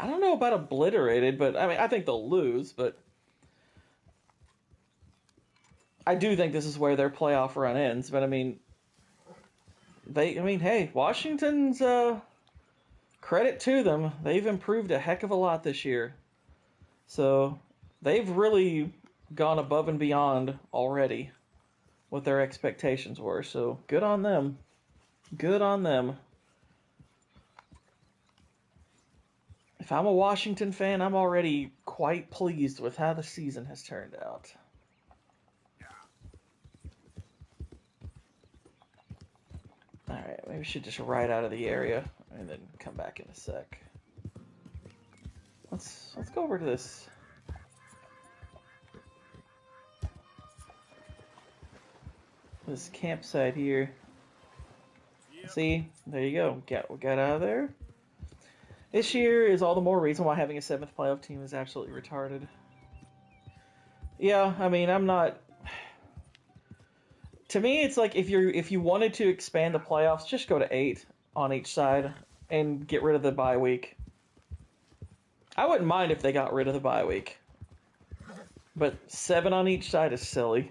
I don't know about obliterated, but I mean, I think they'll lose, but I do think this is where their playoff run ends. But I mean, hey, Washington's credit to them. They've improved a heck of a lot this year. So they've really gone above and beyond already what their expectations were. So good on them. Good on them. If I'm a Washington fan, I'm already quite pleased with how the season has turned out. Alright, maybe we should just ride out of the area and then come back in a sec. Let's go over to this campsite here. See, there you go. We got out of there. This year is all the more reason why having a 7th playoff team is absolutely retarded. Yeah, I mean, I'm not. To me, it's like if you wanted to expand the playoffs, just go to 8 on each side and get rid of the bye week. I wouldn't mind if they got rid of the bye week, but 7 on each side is silly.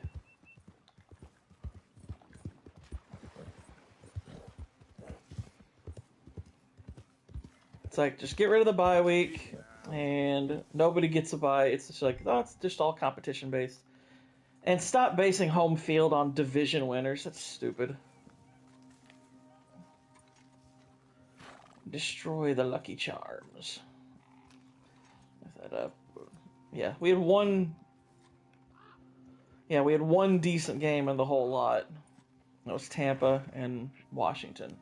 It's like, just get rid of the bye week, and nobody gets a bye. It's just like, oh, it's just all competition based. And stop basing home field on division winners. That's stupid. Destroy the Lucky Charms. Is that up? Yeah, we had one Yeah, we had one decent game in the whole lot. That was Tampa and Washington.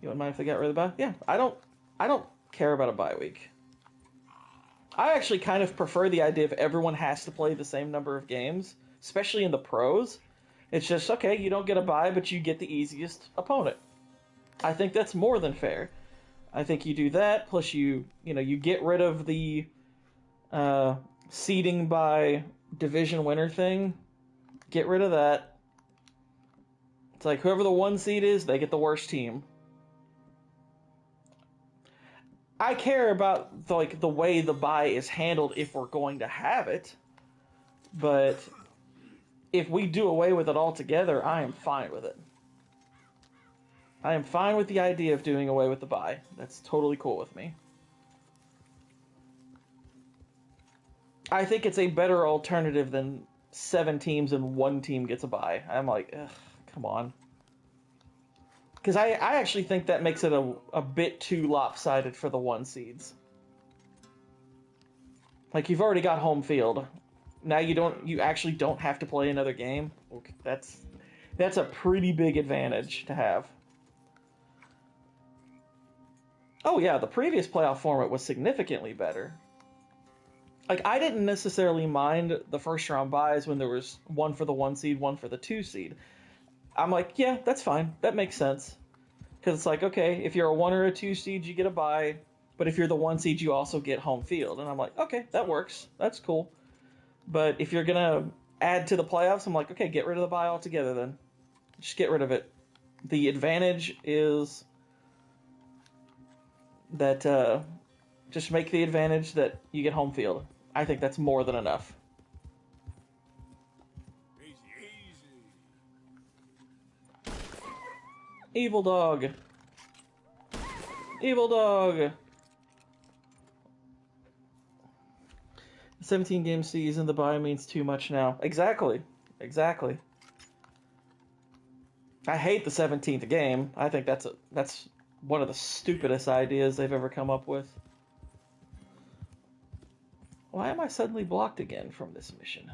You wouldn't mind if they got rid of the bye? Yeah, I don't care about a bye week. I actually kind of prefer the idea if everyone has to play the same number of games, especially in the pros. It's just, okay, you don't get a bye, but you get the easiest opponent. I think that's more than fair. I think you do that, plus you get rid of the seeding by division winner thing. Get rid of that. It's like whoever the 1 seed is, they get the worst team. I care about the way the bye is handled if we're going to have it, but if we do away with it altogether, I am fine with it. I am fine with the idea of doing away with the bye. That's totally cool with me. I think it's a better alternative than 7 teams and 1 team gets a bye. I'm like, ugh, come on. Because I actually think that makes it a bit too lopsided for the 1 seeds. Like, you've already got home field. Now you actually don't have to play another game. Okay, that's a pretty big advantage to have. Oh yeah, the previous playoff format was significantly better. Like, I didn't necessarily mind the first round byes when there was 1 for the 1 seed, 1 for the 2 seed. I'm like, yeah, that's fine. That makes sense. Because it's like, okay, if you're a 1 or a 2 seed, you get a bye. But if you're the 1 seed, you also get home field. And I'm like, okay, that works. That's cool. But if you're going to add to the playoffs, I'm like, okay, get rid of the bye altogether then. Just get rid of it. The advantage is that, just make the advantage that you get home field. I think that's more than enough. Evil dog. Evil dog. 17 game season, the bye means too much now. Exactly. Exactly. I hate the 17th game. I think that's one of the stupidest ideas they've ever come up with. Why am I suddenly blocked again from this mission?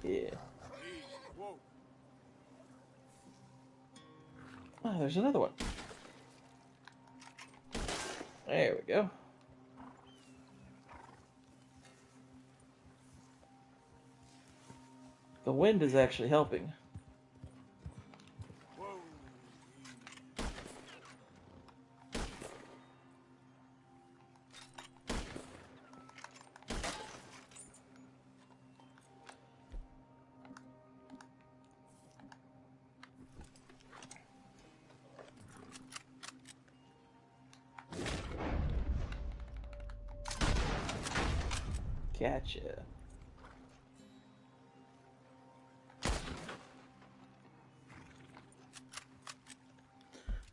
Yeah. Oh, there's another one. There we go. The wind is actually helping. Gotcha.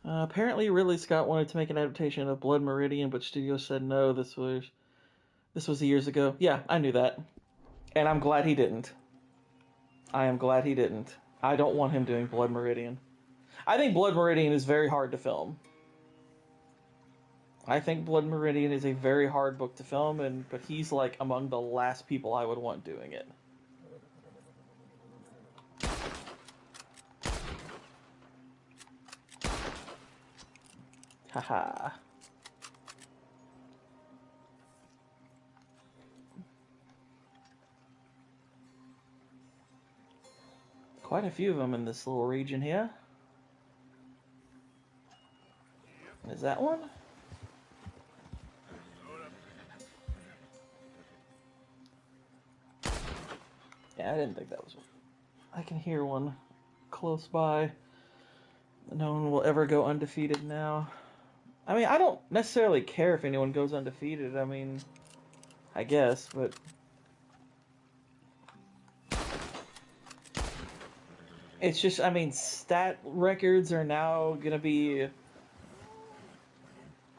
Apparently, Ridley Scott wanted to make an adaptation of Blood Meridian, but studios said no. This was years ago. Yeah, I knew that, and I'm glad he didn't. I am glad he didn't. I don't want him doing Blood Meridian. I think Blood Meridian is very hard to film. I think Blood Meridian is a very hard book to film, but he's like among the last people I would want doing it. Haha. Quite a few of them in this little region here. Is that one? Yeah, I didn't think that was one. I can hear one close by. No one will ever go undefeated now. I mean, I don't necessarily care if anyone goes undefeated. I mean, I guess, but... It's just, I mean, stat records are now gonna be...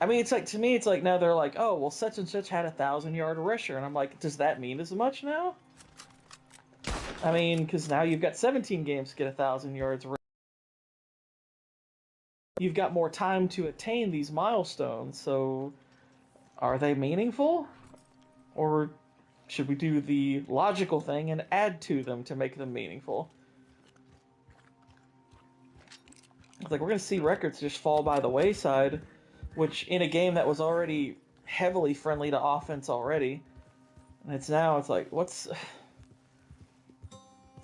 I mean, it's like, to me, it's like, now they're like, oh, well, such and such had a 1,000-yard rusher, and I'm like, does that mean as much now? I mean, because now you've got 17 games to get 1,000 yards. you've got more time to attain these milestones. So, are they meaningful? Or should we do the logical thing and add to them to make them meaningful? It's like we're going to see records just fall by the wayside, which in a game that was already heavily friendly to offense already. And it's like, it's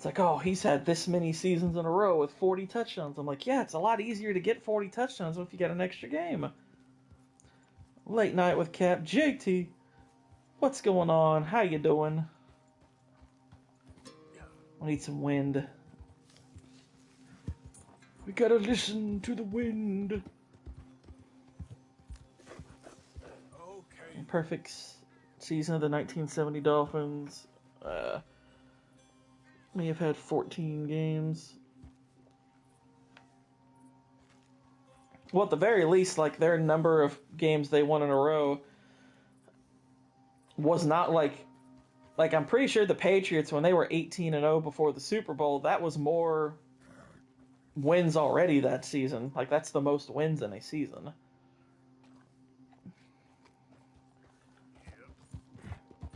like, oh, he's had this many seasons in a row with 40 touchdowns. I'm like, yeah, it's a lot easier to get 40 touchdowns if you get an extra game. Late night with Cap. JT, what's going on? How you doing? I need some wind. We gotta listen to the wind. Okay. Perfect season of the 1970 Dolphins. May have had 14 games. Well, at the very least, like, their number of games they won in a row was not like I'm pretty sure the Patriots, when they were 18-0 before the Super Bowl, that was more wins already that season. Like, that's the most wins in a season.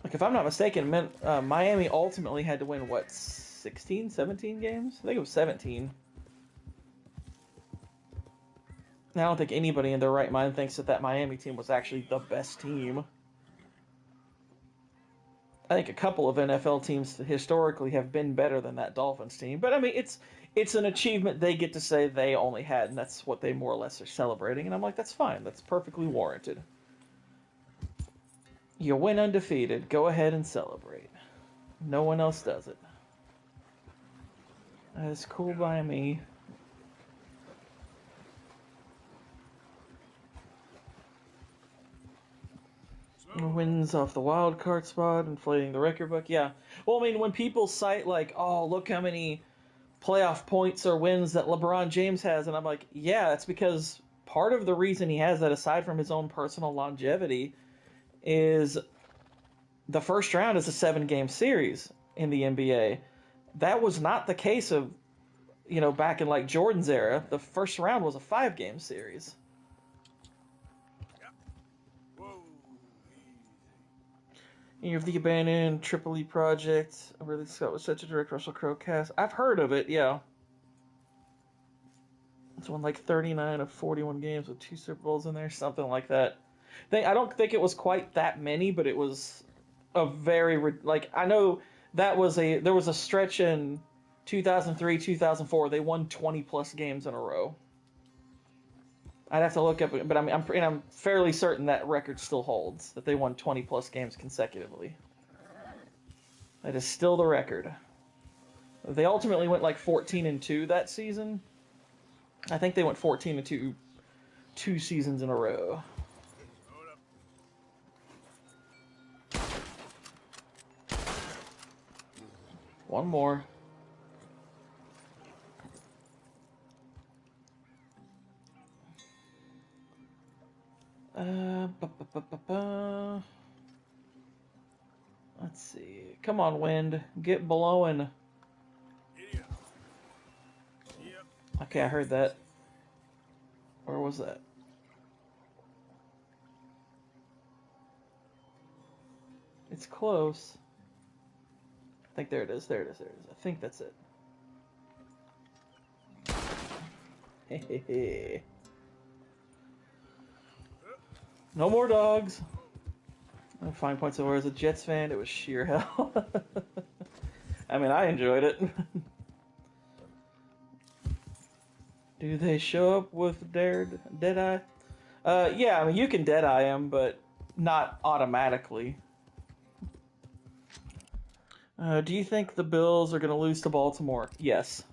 Like, if I'm not mistaken, Miami ultimately had to win, 16, 17 games? I think it was 17. I don't think anybody in their right mind thinks that Miami team was actually the best team. I think a couple of NFL teams historically have been better than that Dolphins team. But, I mean, it's an achievement they get to say they only had, and that's what they more or less are celebrating. And I'm like, that's fine. That's perfectly warranted. You win undefeated. Go ahead and celebrate. No one else does it. That's cool by me. Wins off the wild card spot, inflating the record book. Yeah. Well, I mean, when people cite, like, oh, look how many playoff points or wins that LeBron James has, and I'm like, yeah, that's because part of the reason he has that, aside from his own personal longevity, is the first round is a 7-game series in the NBA. That was not the case of, back in, like, Jordan's era. The first round was a 5-game series. You have the abandoned Tripoli project. Ridley Scott was such a direct Russell Crowe cast. I've heard of it, yeah. It's won like 39 of 41 games with 2 Super Bowls in there, something like that. I don't think it was quite that many, but it was a very, like, I know there was a stretch in 2003, 2004. They won 20 plus games in a row. I'd have to look up it, but I'm fairly certain that record still holds, that they won 20 plus games consecutively. That is still the record. They ultimately went like 14-2 that season. I think they went 14-2 2 seasons in a row. One more. Let's see. Come on, wind. Get blowing. Okay, I heard that. Where was that? It's close. I think there it is. There it is. There it is. I think that's it. Hey. No more dogs. Fine points over as a Jets fan. It was sheer hell. I mean, I enjoyed it. Do they show up with Deadeye? Yeah, I mean, you can Deadeye them, but not automatically. Do you think the Bills are going to lose to Baltimore? Yes.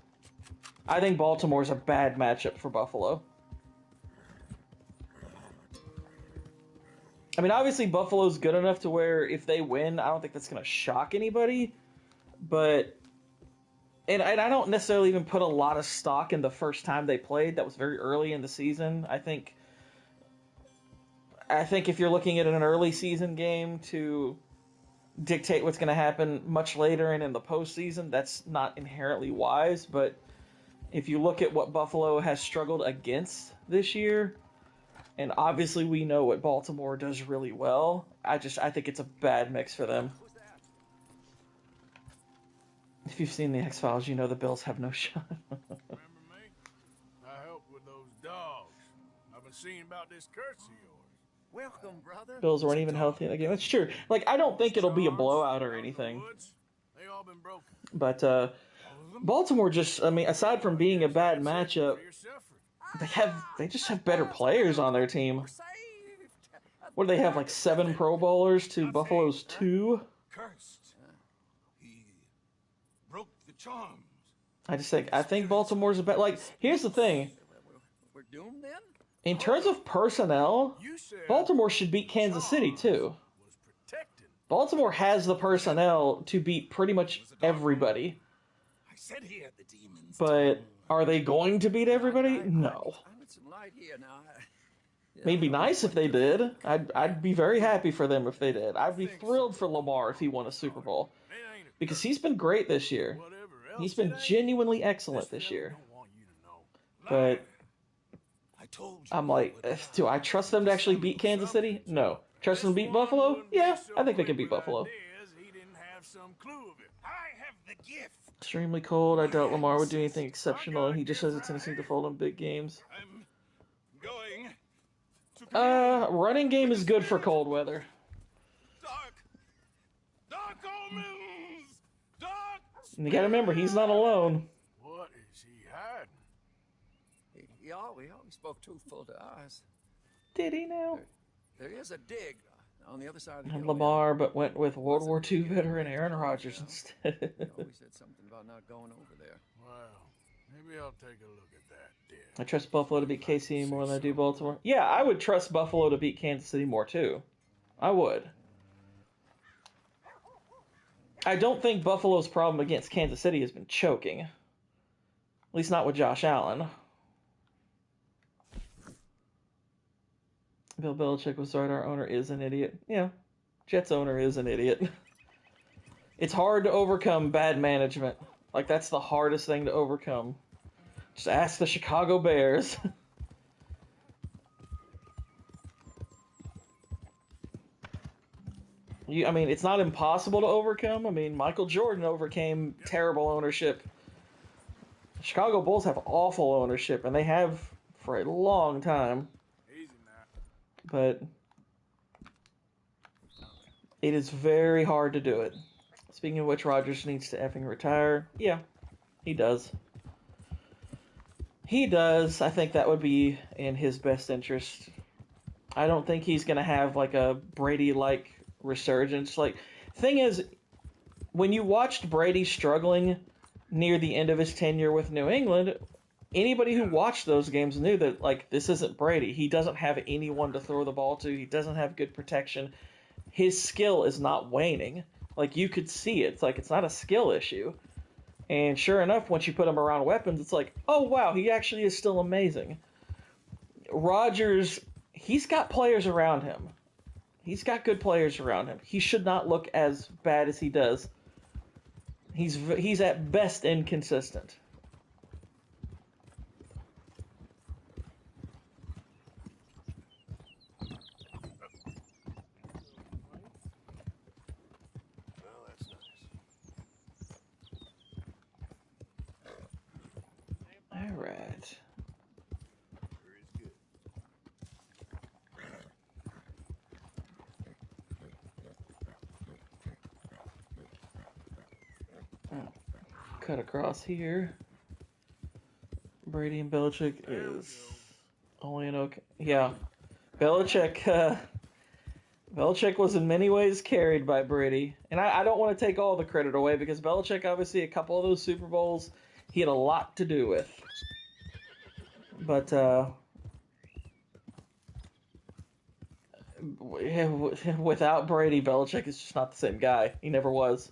I think Baltimore's a bad matchup for Buffalo. I mean, obviously Buffalo's good enough to where if they win, I don't think that's going to shock anybody. But, and I don't necessarily even put a lot of stock in the first time they played. That was very early in the season. I think if you're looking at an early season game to dictate what's going to happen much later and in the postseason, that's not inherently wise. But if you look at what Buffalo has struggled against this year, and obviously we know what Baltimore does really well, I think it's a bad mix for them. If you've seen the X-Files, you know the Bills have no shot. Remember me? I helped with those dogs. I've been seeing about this curse of yours. Welcome, brother. Bills weren't even healthy in the game. That's true. Like, I don't think it'll be a blowout or anything. They all been broken. But Baltimore just, I mean, aside from being a bad matchup, they just have better players on their team. What do they have, like 7 Pro Bowlers to Buffalo's 2? Cursed. He broke the charms. I think Baltimore's a better. Like, here's the thing. We're doomed then? In terms of personnel, Baltimore should beat Kansas City too. Baltimore has the personnel to beat pretty much everybody. I said he had the demons. But are they going to beat everybody? No. I'm at some light here now. It'd be nice if they did. I'd be very happy for them if they did. I'd be thrilled for Lamar if he won a Super Bowl. Because he's been great this year. He's been genuinely excellent this year. But I'm like, do I trust them to actually beat Kansas City? No. Trust them to beat Buffalo? Yeah, I think they can beat Buffalo. Extremely cold. I doubt Lamar would do anything exceptional. He just has a tendency to fold in big games. Running game is good for cold weather. Dark omens! Dark! And you gotta remember, he's not alone. What is he hiding? He always spoke truthful to us. Did he now? There is a dig on the other side of the hill. Lamar, but went with World War II veteran Aaron Rodgers instead. He always said something about not going over there. Well, maybe I'll take a look at that, dear. I trust Buffalo to beat KC more than I do Baltimore. Yeah, I would trust Buffalo to beat Kansas City more too. I would. I don't think Buffalo's problem against Kansas City has been choking. At least not with Josh Allen. Bill Belichick was right, our owner is an idiot. Yeah, Jets owner is an idiot. It's hard to overcome bad management. Like, that's the hardest thing to overcome. Just ask the Chicago Bears. I mean, it's not impossible to overcome. I mean, Michael Jordan overcame terrible ownership. The Chicago Bulls have awful ownership, and they have for a long time. But it is very hard to do it. Speaking of which, Rodgers needs to effing retire. Yeah, he does. He does. I think that would be in his best interest. I don't think he's going to have like a Brady-like resurgence. Like, thing is, when you watched Brady struggling near the end of his tenure with New England, anybody who watched those games knew that, like, this isn't Brady. He doesn't have anyone to throw the ball to. He doesn't have good protection. His skill is not waning. Like, you could see it. It's like, it's not a skill issue. And sure enough, once you put him around weapons, it's like, oh, wow, he actually is still amazing. Rodgers, he's got players around him. He's got good players around him. He should not look as bad as he does. He's at best inconsistent. Alright. Cut across here. Brady and Belichick is only an okay. Yeah. Belichick was in many ways carried by Brady. And I don't want to take all the credit away because Belichick, obviously, a couple of those Super Bowls, he had a lot to do with. But, without Brady, Belichick is just not the same guy. He never was.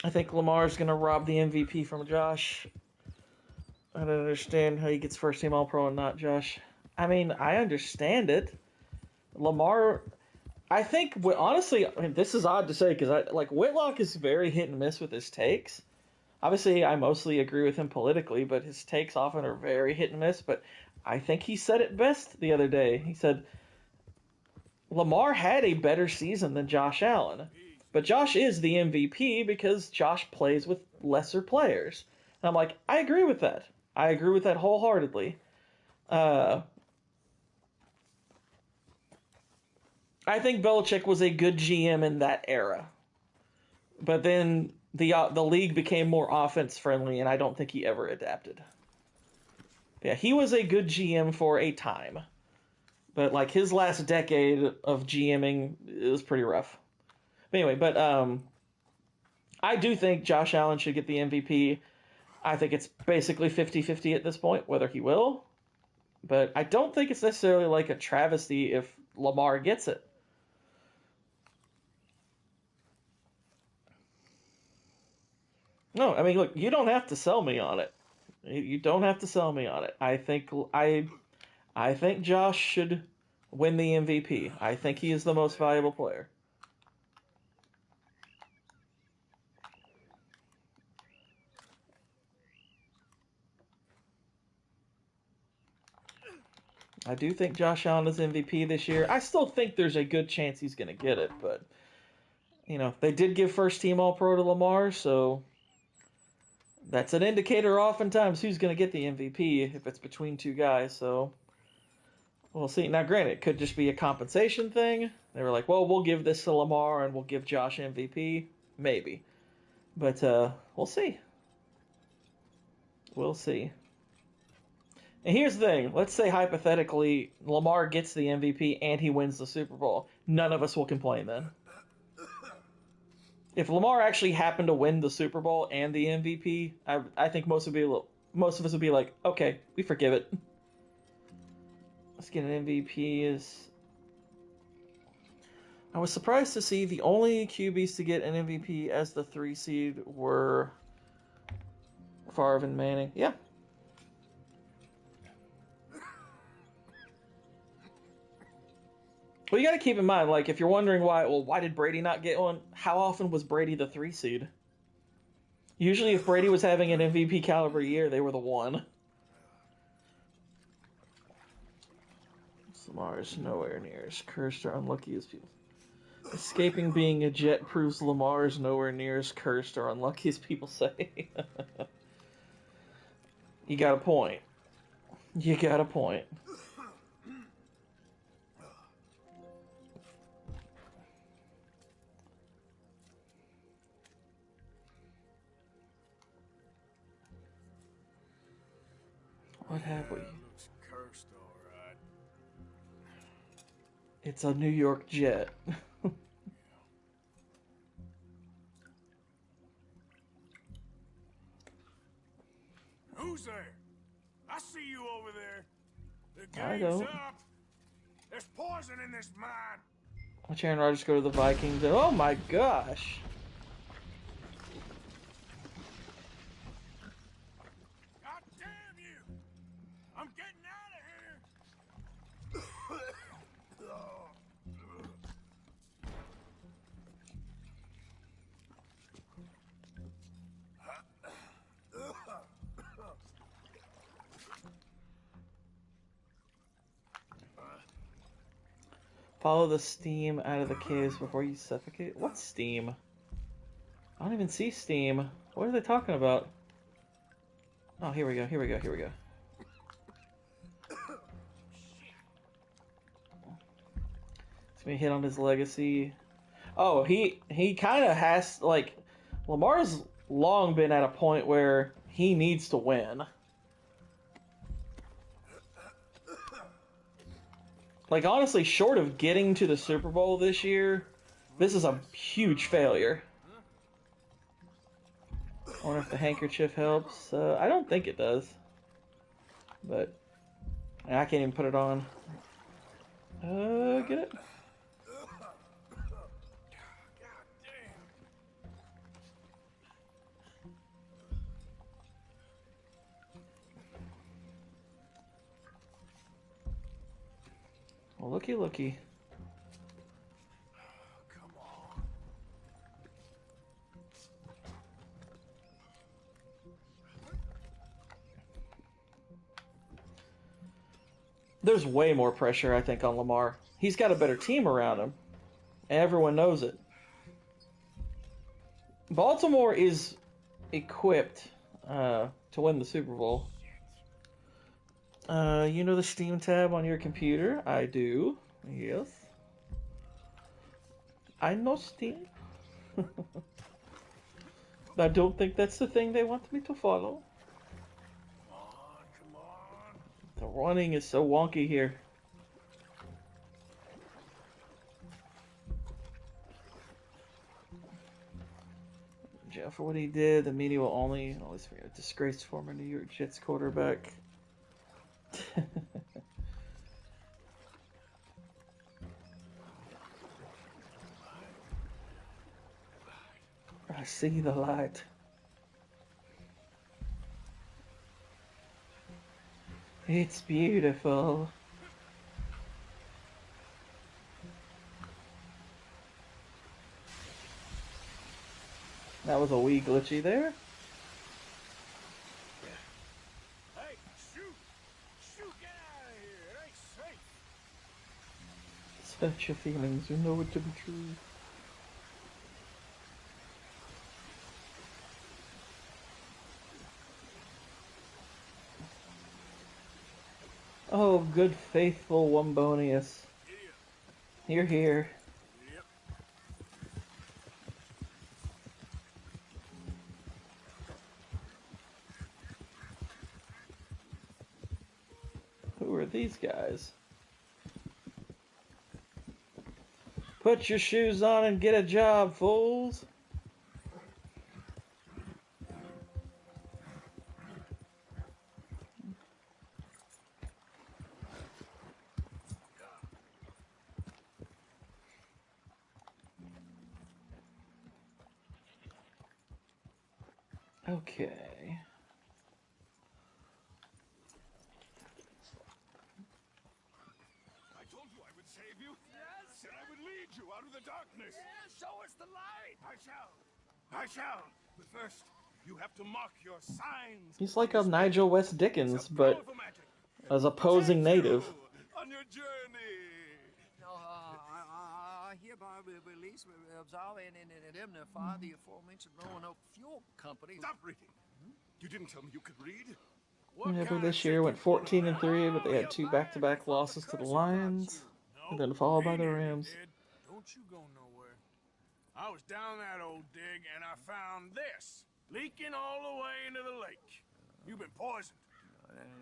I think Lamar's going to rob the MVP from Josh. I don't understand how he gets first team All-Pro and not Josh. I mean, I understand it. Lamar, I think, honestly, I mean, this is odd to say because Whitlock is very hit and miss with his takes. Obviously, I mostly agree with him politically, but his takes often are very hit and miss. But I think he said it best the other day. He said, Lamar had a better season than Josh Allen, but Josh is the MVP because Josh plays with lesser players. And I'm like, I agree with that. I agree with that wholeheartedly. I think Belichick was a good GM in that era, but then the league became more offense friendly, and I don't think he ever adapted. Yeah, he was a good GM for a time, but like his last decade of GMing is pretty rough. But anyway, I do think Josh Allen should get the MVP. I think it's basically 50-50 at this point, whether he will. But I don't think it's necessarily like a travesty if Lamar gets it. No, I mean, look, you don't have to sell me on it. You don't have to sell me on it. I think Josh should win the MVP. I think he is the most valuable player. I do think Josh Allen is MVP this year. I still think there's a good chance he's going to get it, but they did give first team All Pro to Lamar, so that's an indicator oftentimes who's going to get the MVP if it's between two guys. So we'll see. Now, granted, it could just be a compensation thing. They were like, well, we'll give this to Lamar and we'll give Josh MVP. Maybe. But we'll see. We'll see. And here's the thing. Let's say hypothetically Lamar gets the MVP and he wins the Super Bowl. None of us will complain then. If Lamar actually happened to win the Super Bowl and the MVP, I think most of us would be like, okay, we forgive it. Let's get an MVP. I was surprised to see the only QBs to get an MVP as the 3 seed were Favre and Manning. Yeah. Well, you got to keep in mind, like, if you're wondering why did Brady not get one? How often was Brady the 3 seed? Usually, if Brady was having an MVP caliber year, they were the 1. Lamar is nowhere near as cursed or unlucky as people. Escaping being a Jet proves Lamar is nowhere near as cursed or unlucky as people say. You got a point. You got a point. What have we? Looks cursed, all right. It's a New York Jet. Who's there? I see you over there. The I game's don't. up. There's poison in this mine. Watch Aaron Rodgers go to the Vikings. And, oh my gosh. God damn you! I'm getting out of here. Follow the steam out of the caves before you suffocate. What's steam? I don't even see steam. What are they talking about? Oh, here we go. Here we go. Here we go. It's gonna hit on his legacy. Oh, he kind of has, like, Lamar's long been at a point where he needs to win. Like, honestly, short of getting to the Super Bowl this year, this is a huge failure. I wonder if the handkerchief helps. I don't think it does. But I can't even put it on. Get it? Well, looky. Come on. there's way more pressure, I think, on Lamar. He's got a better team around him. Everyone knows it. Baltimore is equipped to win the Super Bowl. You know the Steam tab on your computer? I do. Yes. I know Steam. I don't think that's the thing they want me to follow. Come on. The running is so wonky here. Jail for what he did. The media will only always be a disgraced former New York Jets quarterback. I see the light. It's beautiful. That was a wee glitchy there. Hey, shoot! Shoot, get out of here! It ain't safe! Search your feelings, you know it to be true. Oh, good faithful Wombonius. You're here. Yep. Who are these guys? Put your shoes on and get a job, fools. Okay. I told you I would save you. Yes. Said I would lead you out of the darkness. Yeah, show us the light. I shall. I shall. But first, you have to mark your signs. He's like a Nigel West Dickens, but Powerful magic. as a posing native. On your journey. No, I hereby release, absolve, and indemnify the aforementioned Roanoke Fuel Company. Stop reading. You didn't tell me you could read. Never this year went 14-3, but they had 2 back-to-back losses to the Lions, and then followed by the Rams. Don't you go nowhere. I was down that old dig and I found this leaking all the way into the lake. You've been poisoned.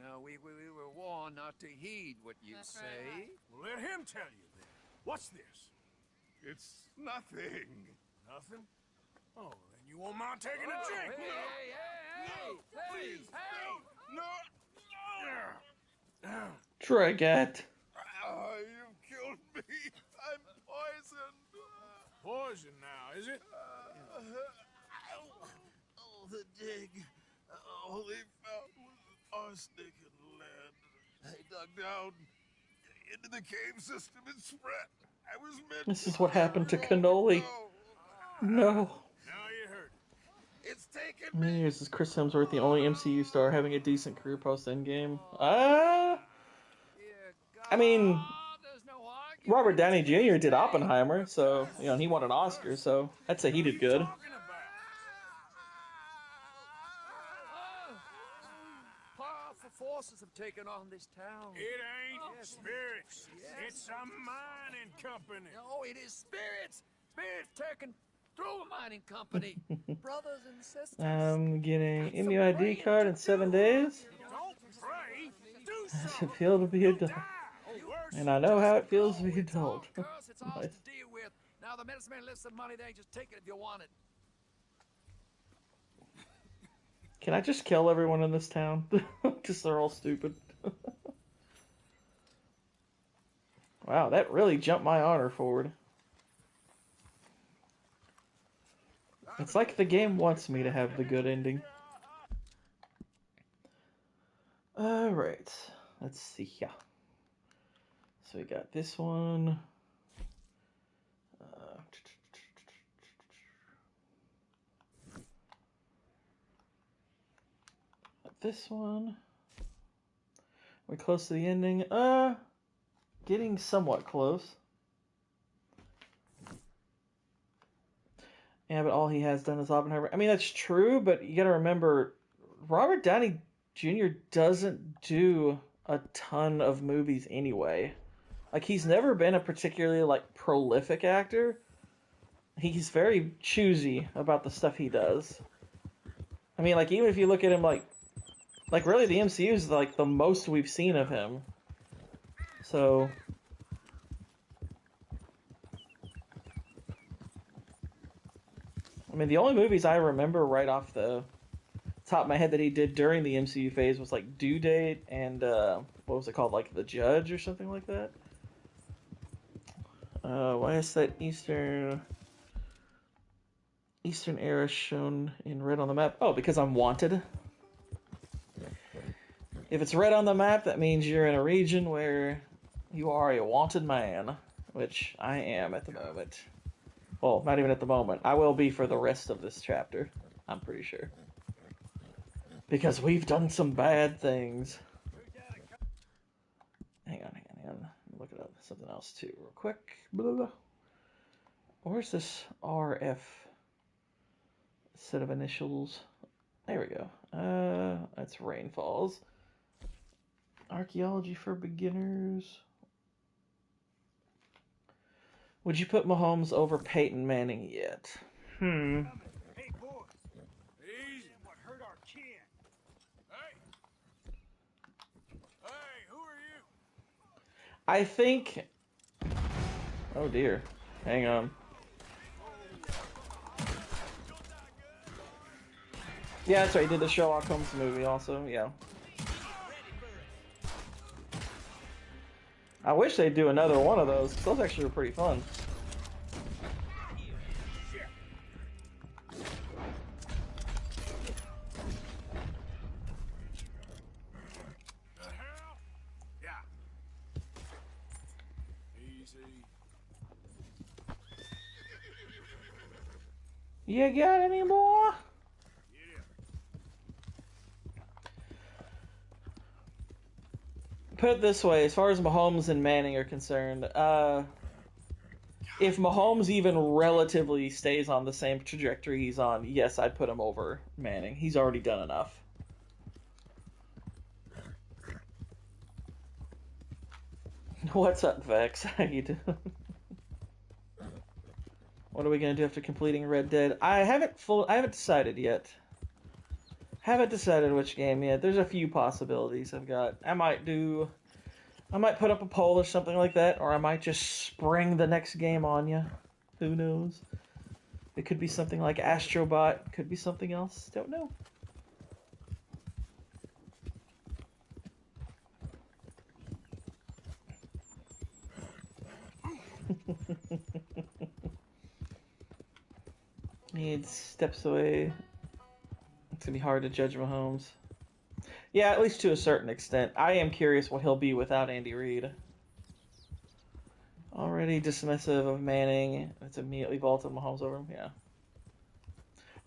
No, we were warned not to heed what you say. Well, let him tell you then. What's this? It's nothing. Nothing? Oh, then you won't mind taking a drink. Please, no. Drag it. You've killed me. I'm poisoned. Poison now, is it? The dig. All they found was arsenic and lead. They dug down into the cave system and spread. I was meant This is what happened to Cannoli. No. Now you heard it. It's taken me. This is Chris Hemsworth, the only MCU star having a decent career post-Endgame. I mean, Robert Downey Jr. did Oppenheimer, so, you know, he won an Oscar, so I'd say he did good. Powerful forces have taken on this town. It ain't spirits. It's a mining company. No, it is spirits. Spirits taken through a mining company. Brothers and sisters. I'm getting Indy ID card in 7 days. Don't pray. Do How does something. it feel to be adult? And I know how it feels to be It's all adult. curse, it's ours Nice. to deal with. Now the medicine man lifts some money there, just take it if you want it. Can I just kill everyone in this town? Because they're all stupid. Wow, that really jumped my honor forward. It's like the game wants me to have the good ending. Alright, let's see here. So we got this one. This one. We're close to the ending. Getting somewhat close. Yeah, but all he has done is Oppenheimer. I mean, that's true, but you gotta remember, Robert Downey Jr. doesn't do a ton of movies anyway. Like, he's never been a particularly, like, prolific actor. He's very choosy about the stuff he does. I mean, like, even if you look at him, like really the MCU is, like, the most we've seen of him. So... I mean, the only movies I remember right off the top of my head that he did during the MCU phase was like Due Date and what was it called, like The Judge or something like that. Why is that Eastern era shown in red on the map? Oh, because I'm wanted. If it's red on the map, that means you're in a region where you are a wanted man, which I am at the moment. Well, not even at the moment. I will be for the rest of this chapter, I'm pretty sure. Because we've done some bad things. Hang on. Look at something else too, real quick. Blah, blah. Where's this RF set of initials? There we go. That's Rainfalls. Archaeology for beginners. Would you put Mahomes over Peyton Manning yet? Hey, boys. Easy. What hurt our kid? Hey, who are you? I think... Oh dear. Hang on. Yeah, that's right. He did the Sherlock Holmes movie also. Yeah. I wish they'd do another one of those, because those actually were pretty fun. You got any more? Put it this way, as far as Mahomes and Manning are concerned, if Mahomes even relatively stays on the same trajectory he's on, yes, I'd put him over Manning. He's already done enough. What's up, Vex? How you doing? What are we gonna do after completing Red Dead? I haven't decided yet. Haven't decided which game yet. There's a few possibilities I've got. I might put up a poll or something like that, or I might just spring the next game on you. Who knows? It could be something like Astrobot. Could be something else. Don't know. He steps away. It's gonna be hard to judge Mahomes. Yeah, at least to a certain extent. I am curious what he'll be without Andy Reid. Already dismissive of Manning. It's immediately vaulted Mahomes over him. Yeah.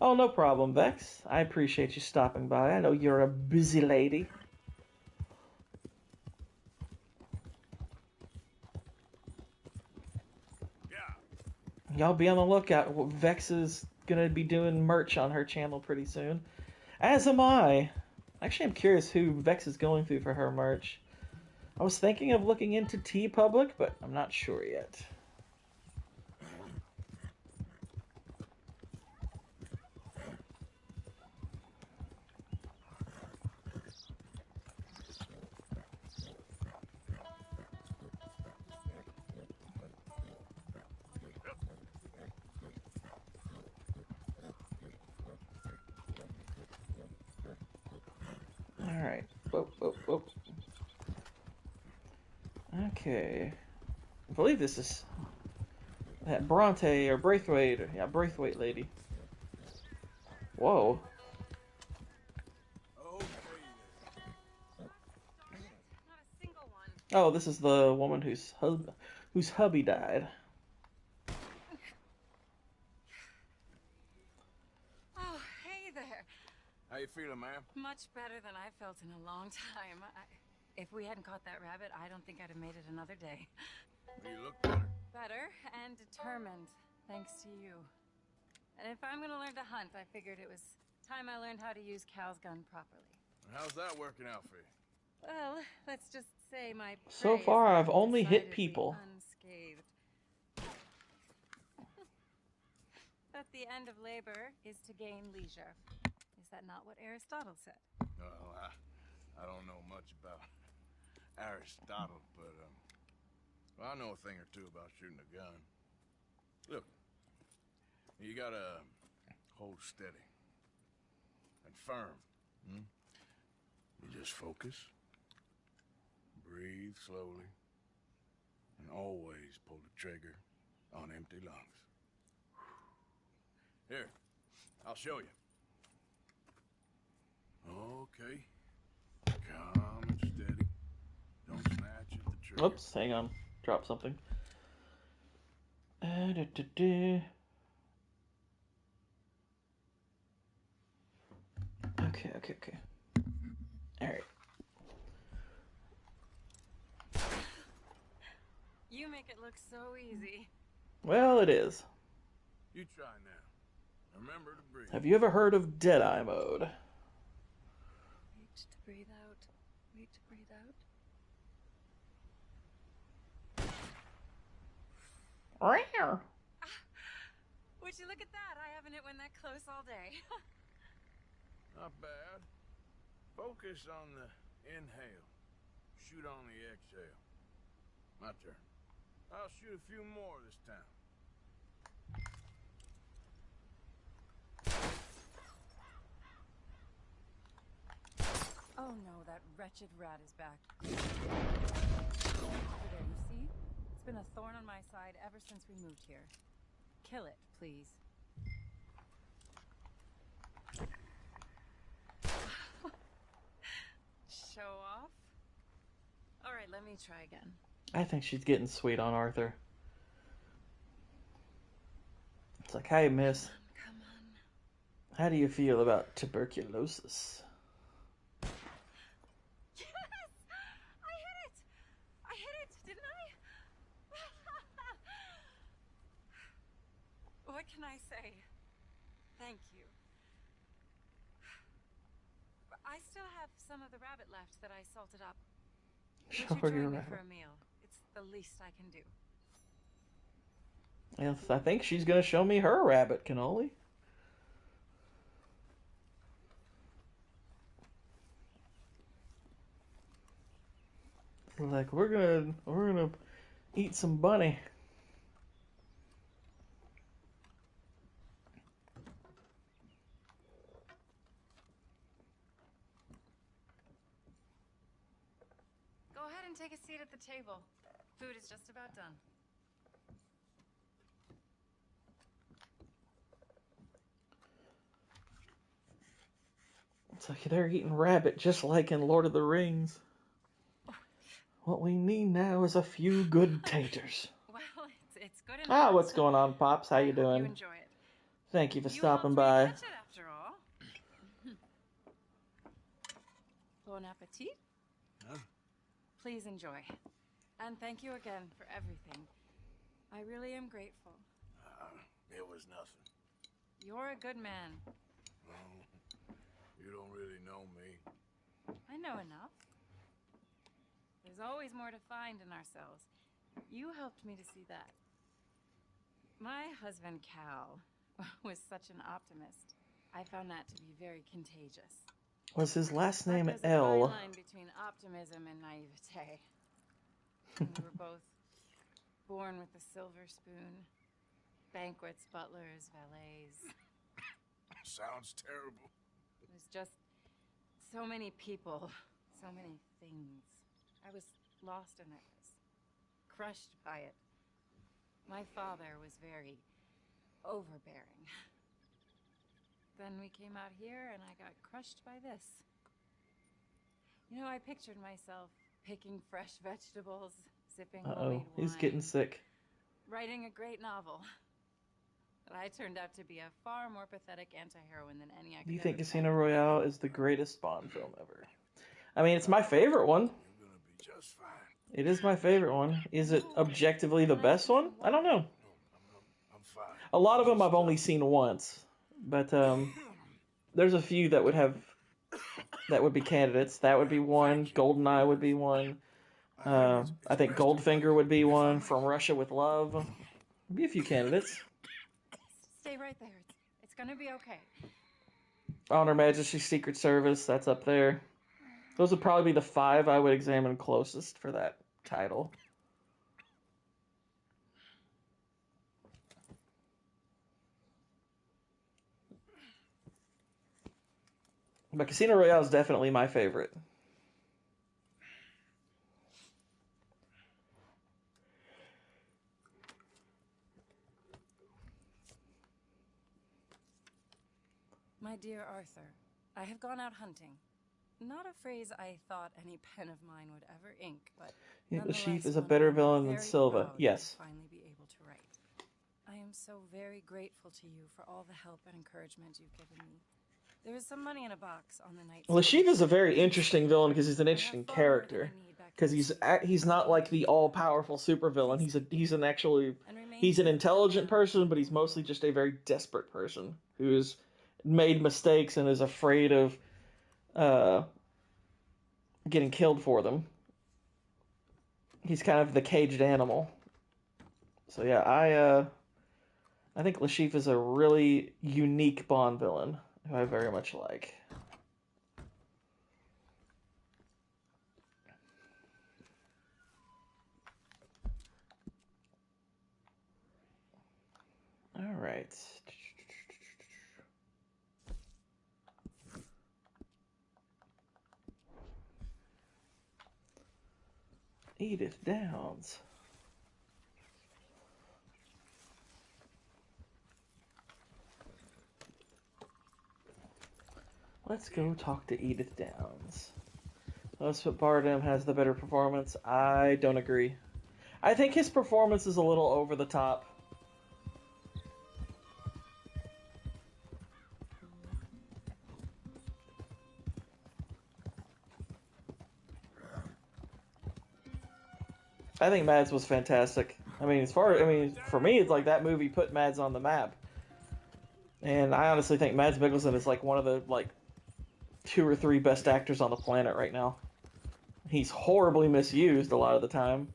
Oh, no problem, Vex. I appreciate you stopping by. I know you're a busy lady. Yeah. Y'all be on the lookout. Vex is gonna be doing merch on her channel pretty soon. As am I. Actually, I'm curious who Vex is going through for her merch. I was thinking of looking into TeePublic, but I'm not sure yet. Alright. Whoop. Okay. I believe this is that Bronte or Braithwaite. Yeah, Braithwaite lady. Whoa. Oh, this is the woman whose hubby died. Oh, hey there. How you feeling, ma'am? Much better than I felt in a long time. If we hadn't caught that rabbit, I don't think I'd have made it another day. You look better. Better and determined, thanks to you. And if I'm gonna learn to hunt, I figured it was time I learned how to use Cal's gun properly. How's that working out for you? Well, let's just say my So prey far, is I've only hit decidedly people. Unscathed. But the end of labor is to gain leisure. Is that not what Aristotle said? Well, I don't know much about Aristotle, but well, I know a thing or two about shooting a gun. Look, you gotta hold steady and firm. Hmm? You just focus, breathe slowly, and always pull the trigger on empty lungs. Here, I'll show you. Okay. Calm and steady. Don't snatch at the trigger. Oops, hang on. Drop something. Okay. Alright. You make it look so easy. Well, it is. You try now. Remember to breathe. Have you ever heard of Deadeye mode? Wait to breathe out. Wait to breathe out. Would you look at that? I haven't hit one that close all day. Not bad. Focus on the inhale. Shoot on the exhale. My turn. I'll shoot a few more this time. Oh no, that wretched rat is back. Over there, you see? It's been a thorn on my side ever since we moved here. Kill it, please. Show off? Alright, let me try again. I think she's getting sweet on Arthur. It's like, hey, miss. Come on. How do you feel about tuberculosis? Yes! I hit it! I hit it, didn't I? What can I say? Thank you. I still have some of the rabbit left that I salted up. Show Would you her join your me for rabbit. a meal? It's the least I can do. Yes, I think she's gonna show me her rabbit cannoli. Like we're gonna eat some bunny. Go ahead and take a seat at the table. Food is just about done. It's like they're eating rabbit just like in Lord of the Rings. What we need now is a few good taters. Well, it's good enough. Ah, what's going on, Pops? How you I hope doing? you enjoy it. Thank you for You stopping helped me by. catch it after all. Bon appetit. Huh? Please enjoy. And thank you again for everything. I really am grateful. It was nothing. You're a good man. Oh, you don't really know me. I know enough. There's always more to find in ourselves. You helped me to see that. My husband, Cal, was such an optimist. I found that to be very contagious. Was his last But name there's a L? fine line between optimism and naivete. We were both born with a silver spoon. Banquets, butlers, valets. Sounds terrible. It was just so many people, so many things. I was lost in it, crushed by it. My father was very overbearing. Then we came out here and I got crushed by this. You know, I pictured myself picking fresh vegetables, sipping homemade wine. He's getting sick. Writing a great novel. But I turned out to be a far more pathetic anti-heroine than any I could Do you think ever Casino fantasy. Royale is the greatest Bond film ever? I mean, it's my favorite one. You've been just fine. It is my favorite one. Is it objectively the best one? I don't know. I'm fine. A lot of them I've only seen once, but there's a few that would be candidates. That would be one. GoldenEye would be one. I think Goldfinger would be one. From Russia with Love. There'd be a few candidates. Stay right there. It's gonna be okay. On Her Majesty's Secret Service, that's up there. Those would probably be the 5 I would examine closest for that title. But Casino Royale is definitely my favorite. My dear Arthur, I have gone out hunting. Not a phrase I thought any pen of mine would ever ink, but Yeah, the Chief nonetheless is a one better I'm villain than very Silva. proud Yes. to finally be able to write. I am so very grateful to you for all the help and encouragement you've given me. There is some money in a box on the night. Lashif is a very interesting villain because he's an interesting character. Because he's not like the all-powerful supervillain. He's an intelligent person, but he's mostly just a very desperate person who's made mistakes and is afraid of getting killed for them. He's kind of the caged animal. So yeah, I think Lashif is a really unique Bond villain who I very much like. All right. Edith Downs. Let's go talk to Edith Downs. Elizabeth Bardem has the better performance. I don't agree. I think his performance is a little over the top. I think Mads was fantastic. I mean, for me, it's like that movie put Mads on the map. And I honestly think Mads Mikkelsen is like one of the 2 or 3 best actors on the planet right now. He's horribly misused a lot of the time.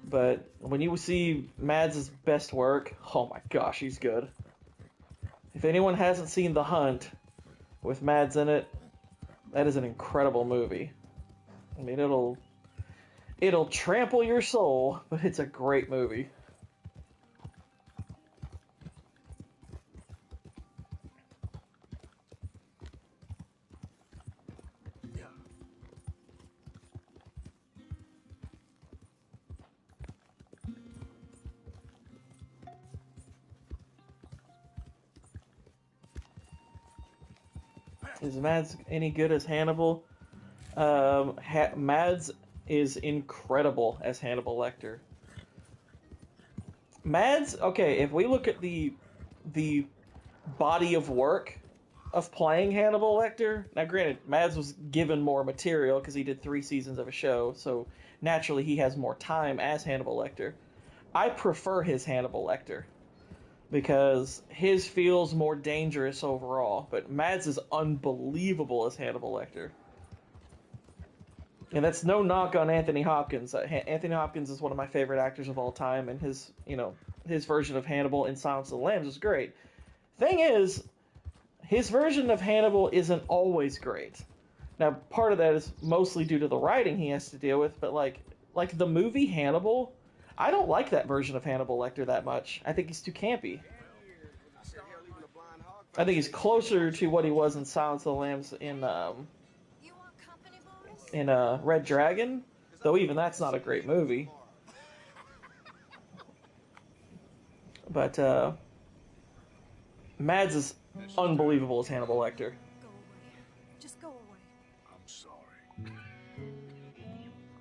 But when you see Mads' best work, oh my gosh, he's good. If anyone hasn't seen The Hunt with Mads in it, that is an incredible movie. I mean, it'll trample your soul, but it's a great movie. Is Mads any good as Hannibal? Mads is incredible as Hannibal Lecter. Mads, okay, if we look at the body of work of playing Hannibal Lecter, now granted, Mads was given more material because he did 3 seasons of a show, so naturally he has more time as Hannibal Lecter. I prefer his Hannibal Lecter because his feels more dangerous overall, but Mads is unbelievable as Hannibal Lecter. And that's no knock on Anthony Hopkins. Anthony Hopkins is one of my favorite actors of all time, and his version of Hannibal in Silence of the Lambs is great. Thing is, his version of Hannibal isn't always great. Now, part of that is mostly due to the writing he has to deal with, but like the movie Hannibal, I don't like that version of Hannibal Lecter that much. I think he's too campy. I think he's closer to what he was in Silence of the Lambs in Red Dragon, though even that's not a great movie. But Mads is unbelievable as Hannibal Lecter. Go away. Just go away. I'm sorry.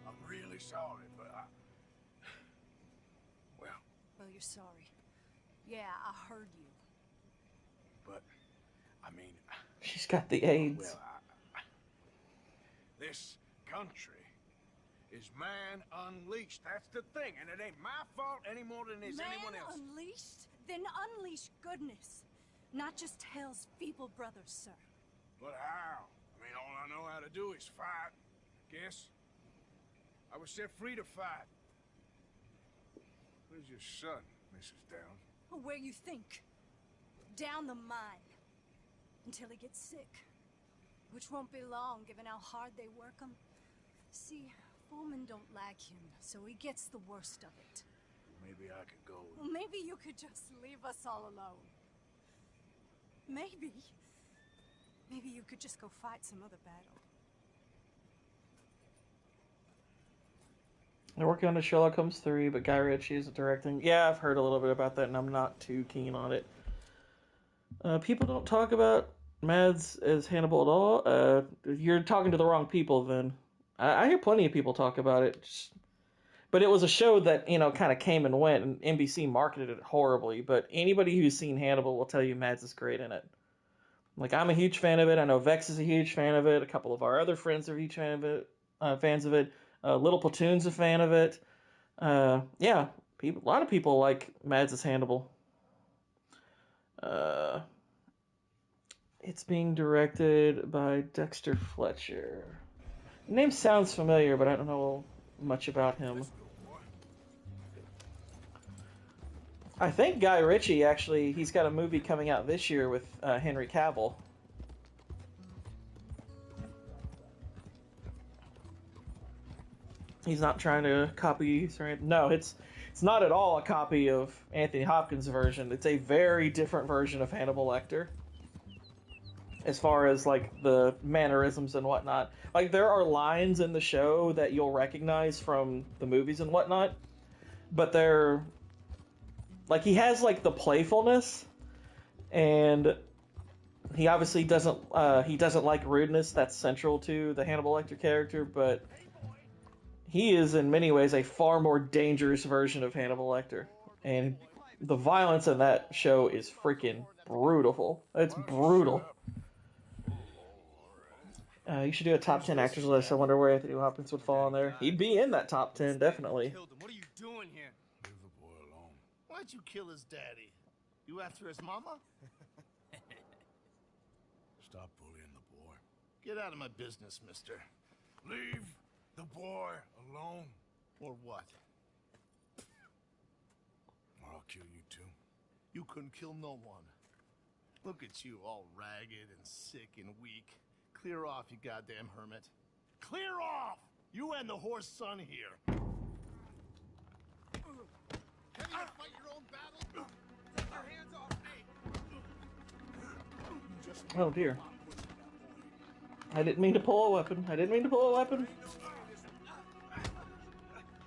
I'm really sorry, but Well, you're sorry. Yeah, I heard you. But, I mean... She's got the AIDS. Well, this country is man unleashed. That's the thing, and it ain't my fault any more than it's anyone else. Man unleashed? Then unleash goodness. Not just hell's feeble brothers, sir. But how? I mean, all I know how to do is fight. Guess. I was set free to fight. Where's your son, Mrs. Downs? Where you think? Down the mine. Until he gets sick. Which won't be long, given how hard they work him. See, foremen don't like him, so he gets the worst of it. Maybe I could go. Well, maybe you could just leave us all alone. Maybe. Maybe you could just go fight some other battle. They're working on the Sherlock Holmes 3, but Guy Ritchie is directing. Yeah, I've heard a little bit about that, and I'm not too keen on it. People don't talk about Mads as Hannibal at all. You're talking to the wrong people, then. I hear plenty of people talk about it. But it was a show that, you know, kind of came and went, and NBC marketed it horribly. But anybody who's seen Hannibal will tell you Mads is great in it. Like, I'm a huge fan of it. I know Vex is a huge fan of it. A couple of our other friends are huge fans of it. Little Platoon's a fan of it. Yeah, a lot of people like Mads as Hannibal. It's being directed by Dexter Fletcher. The name sounds familiar, but I don't know much about him. I think Guy Ritchie, actually, he's got a movie coming out this year with Henry Cavill. He's not trying to copy... No, it's not at all a copy of Anthony Hopkins' version. It's a very different version of Hannibal Lecter. As far as, like, the mannerisms and whatnot. Like, there are lines in the show that you'll recognize from the movies and whatnot. But they're... Like, he has, like, the playfulness. And he obviously doesn't like rudeness. That's central to the Hannibal Lecter character. But he is, in many ways, a far more dangerous version of Hannibal Lecter. And the violence in that show is freaking brutal. It's brutal. You should do a top 10 actors list. I wonder where Anthony Hopkins would fall on there. He'd be in that top 10, definitely. What are you doing here? Leave the boy alone. Why'd you kill his daddy? You after his mama? Stop bullying the boy. Get out of my business, mister. Leave the boy alone. Or what? Or I'll kill you too. You couldn't kill no one. Look at you, all ragged and sick and weak. Clear off, you goddamn hermit. Clear off! You and the horse son here. Can you fight your own battle? Take your hands off me! Oh dear. I didn't mean to pull a weapon.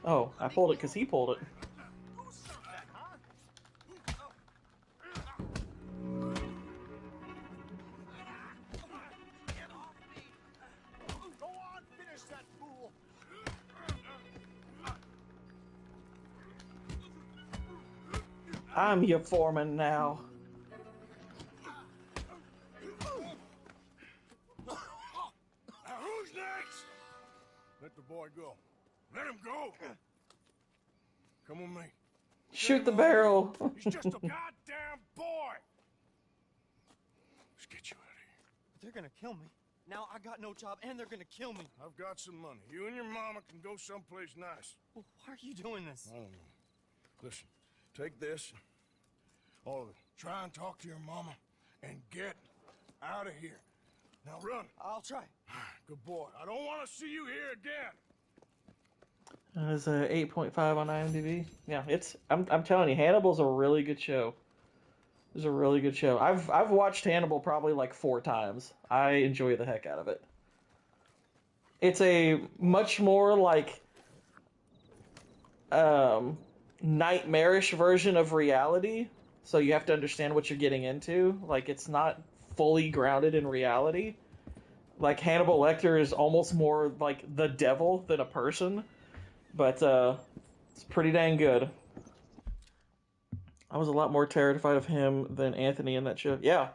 Oh, I pulled it because he pulled it. I'm your foreman now. Now who's next? Let the boy go. Let him go. Come with me. Shoot the barrel. He's just a goddamn boy. Let's get you out of here. They're gonna kill me. Now I got no job and they're gonna kill me. I've got some money. You and your mama can go someplace nice. Well, why are you doing this? I don't know. Listen, take this. All of it. Try and talk to your mama and get out of here. Now run. I'll try. Good boy. I don't want to see you here again. It's a 8.5 on IMDb. Yeah, I'm telling you, Hannibal's a really good show. It's a really good show. I've watched Hannibal probably like 4 times. I enjoy the heck out of it. It's a much more like nightmarish version of reality. So you have to understand what you're getting into. Like, it's not fully grounded in reality. Like, Hannibal Lecter is almost more like the devil than a person. But it's pretty dang good. I was a lot more terrified of him than Anthony in that show. Yeah,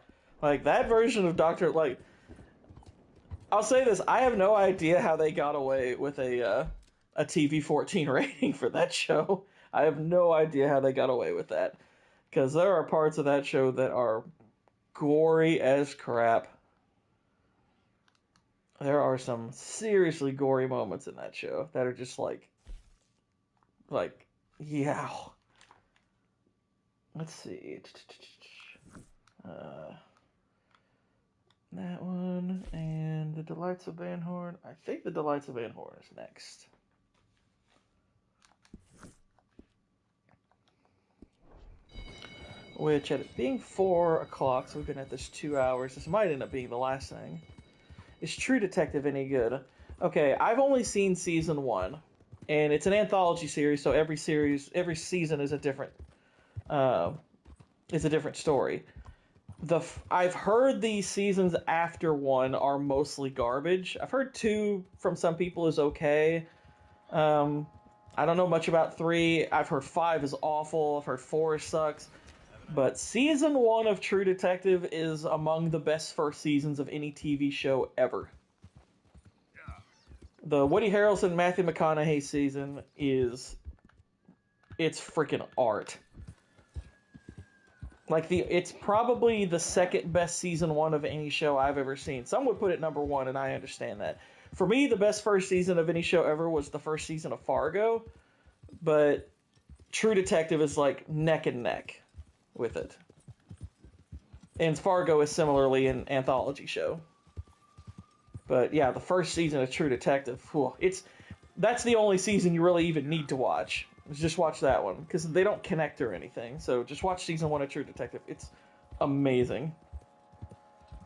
like, that version of Dr. Like, I'll say this. I have no idea how they got away with a a TV-14 rating for that show. I have no idea how they got away with that. Because there are parts of that show that are gory as crap. There are some seriously gory moments in that show that are just like, yeah. Let's see. That one, and The Delights of Van Horn. I think The Delights of Van Horn is next. Which, at it being 4 o'clock, so we've been at this 2 hours, this might end up being the last thing. Is True Detective any good? Okay, I've only seen season 1, and it's an anthology series, so every season is a different story. I've heard the seasons after 1 are mostly garbage. I've heard 2 from some people is okay. I don't know much about 3. I've heard 5 is awful. I've heard 4 sucks. But season 1 of True Detective is among the best first seasons of any TV show ever. The Woody Harrelson, Matthew McConaughey season it's freaking art. It's probably the second best season 1 of any show I've ever seen. Some would put it number 1, and I understand that. For me, the best first season of any show ever was the first season of Fargo, but True Detective is like neck and neck with it. And Fargo is similarly an anthology show. But yeah, the first season of True Detective, that's the only season you really even need to watch. Just watch that one, because they don't connect or anything. So just watch season 1 of True Detective. It's amazing.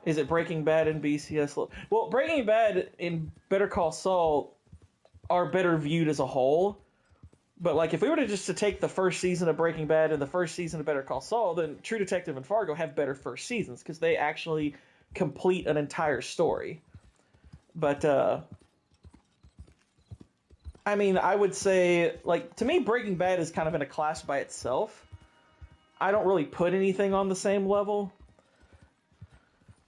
Is it Breaking Bad and BCS? Well, Breaking Bad and Better Call Saul are better viewed as a whole. But like, if we were to take the first season of Breaking Bad and the first season of Better Call Saul, then True Detective and Fargo have better first seasons because they actually complete an entire story. But I mean, I would say, like, to me, Breaking Bad is kind of in a class by itself. I don't really put anything on the same level.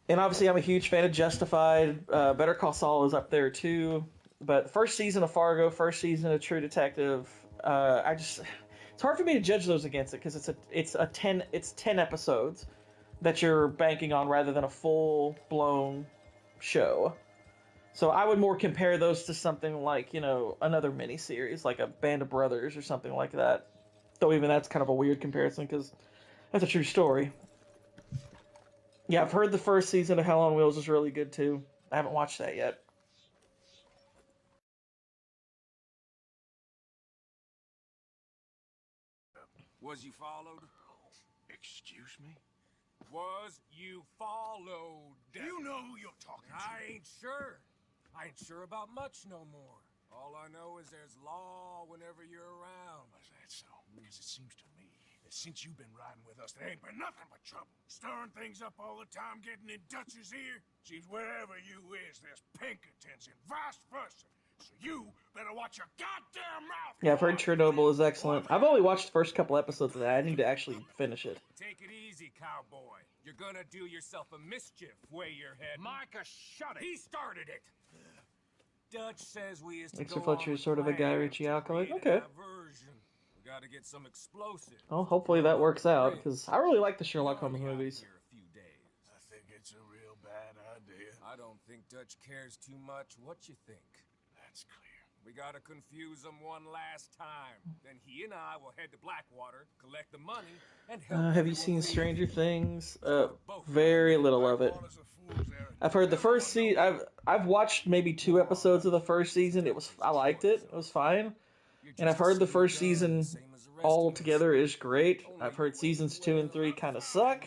And obviously, I'm a huge fan of Justified. Better Call Saul is up there too. But first season of Fargo, first season of True Detective, it's hard for me to judge those against it because it's 10 episodes that you're banking on rather than a full blown show. So I would more compare those to something like, another miniseries, like a Band of Brothers or something like that. Though even that's kind of a weird comparison because that's a true story. Yeah, I've heard the first season of Hell on Wheels is really good too. I haven't watched that yet. Was you followed? Excuse me? Was you followed? You know who you're talking to. I ain't sure. I ain't sure about much no more. All I know is there's law whenever you're around. Is that so? Because it seems to me that since you've been riding with us, there ain't been nothing but trouble. Stirring things up all the time, getting in Dutch's ear. Seems wherever you is, there's Pinkertons and vice versa. So you better watch your goddamn mouth. Yeah, I've heard Chernobyl is excellent. I've only watched the first couple episodes of that. I need to actually finish it. Take it easy, cowboy. You're gonna do yourself a mischief, way your head. Micah, shut it. He started it. Dutch says we is to Makes go me thought you were sort of a Guy Ritchie acolyte. Okay. We gotta get some explosives. Well, hopefully that works out, because I really like the Sherlock Holmes movies. I think it's a real bad idea. I don't think Dutch cares too much. What you think? That's clear. We gotta confuse him one last time. Then he and I will head to Blackwater, collect the money, and help. Have you seen Stranger Things? Very little of it. I've heard the first season. I've watched maybe 2 episodes of the first season. I liked it. It was fine. And I've heard the first season altogether is great. I've heard seasons 2 and 3 kind of suck.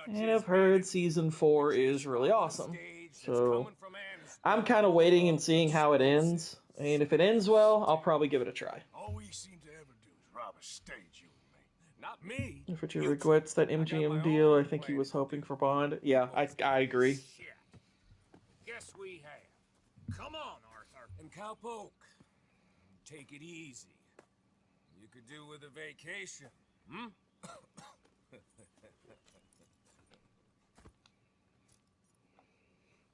And I've heard season 4 is really awesome. So I'm kind of waiting and seeing how it ends. And if it ends well, I'll probably give it a try. All we seem to ever do is rob a stage, you and me. Not me. If Richard regrets that MGM deal, I think he was hoping for Bond. Yeah, I agree. Guess we have. Come on, Arthur. And Cowpoke. Take it easy. You could do with a vacation.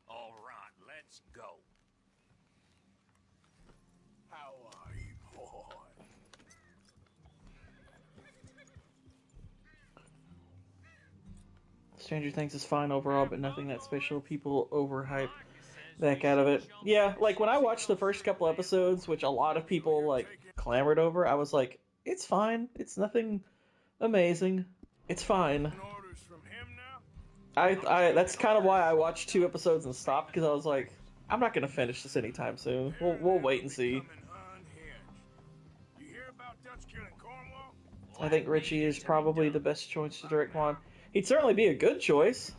All right, let's go. How are Stranger Things is fine overall, but nothing that special. People overhype the heck out of it. Yeah, like when I watched the first couple episodes, which a lot of people like clamored over, I was like, it's fine. It's nothing amazing. It's fine. I that's kind of why I watched 2 episodes and stopped, because I was like, I'm not gonna finish this anytime soon. We'll wait and see. I think Richie is probably the best choice to direct one. He'd certainly be a good choice.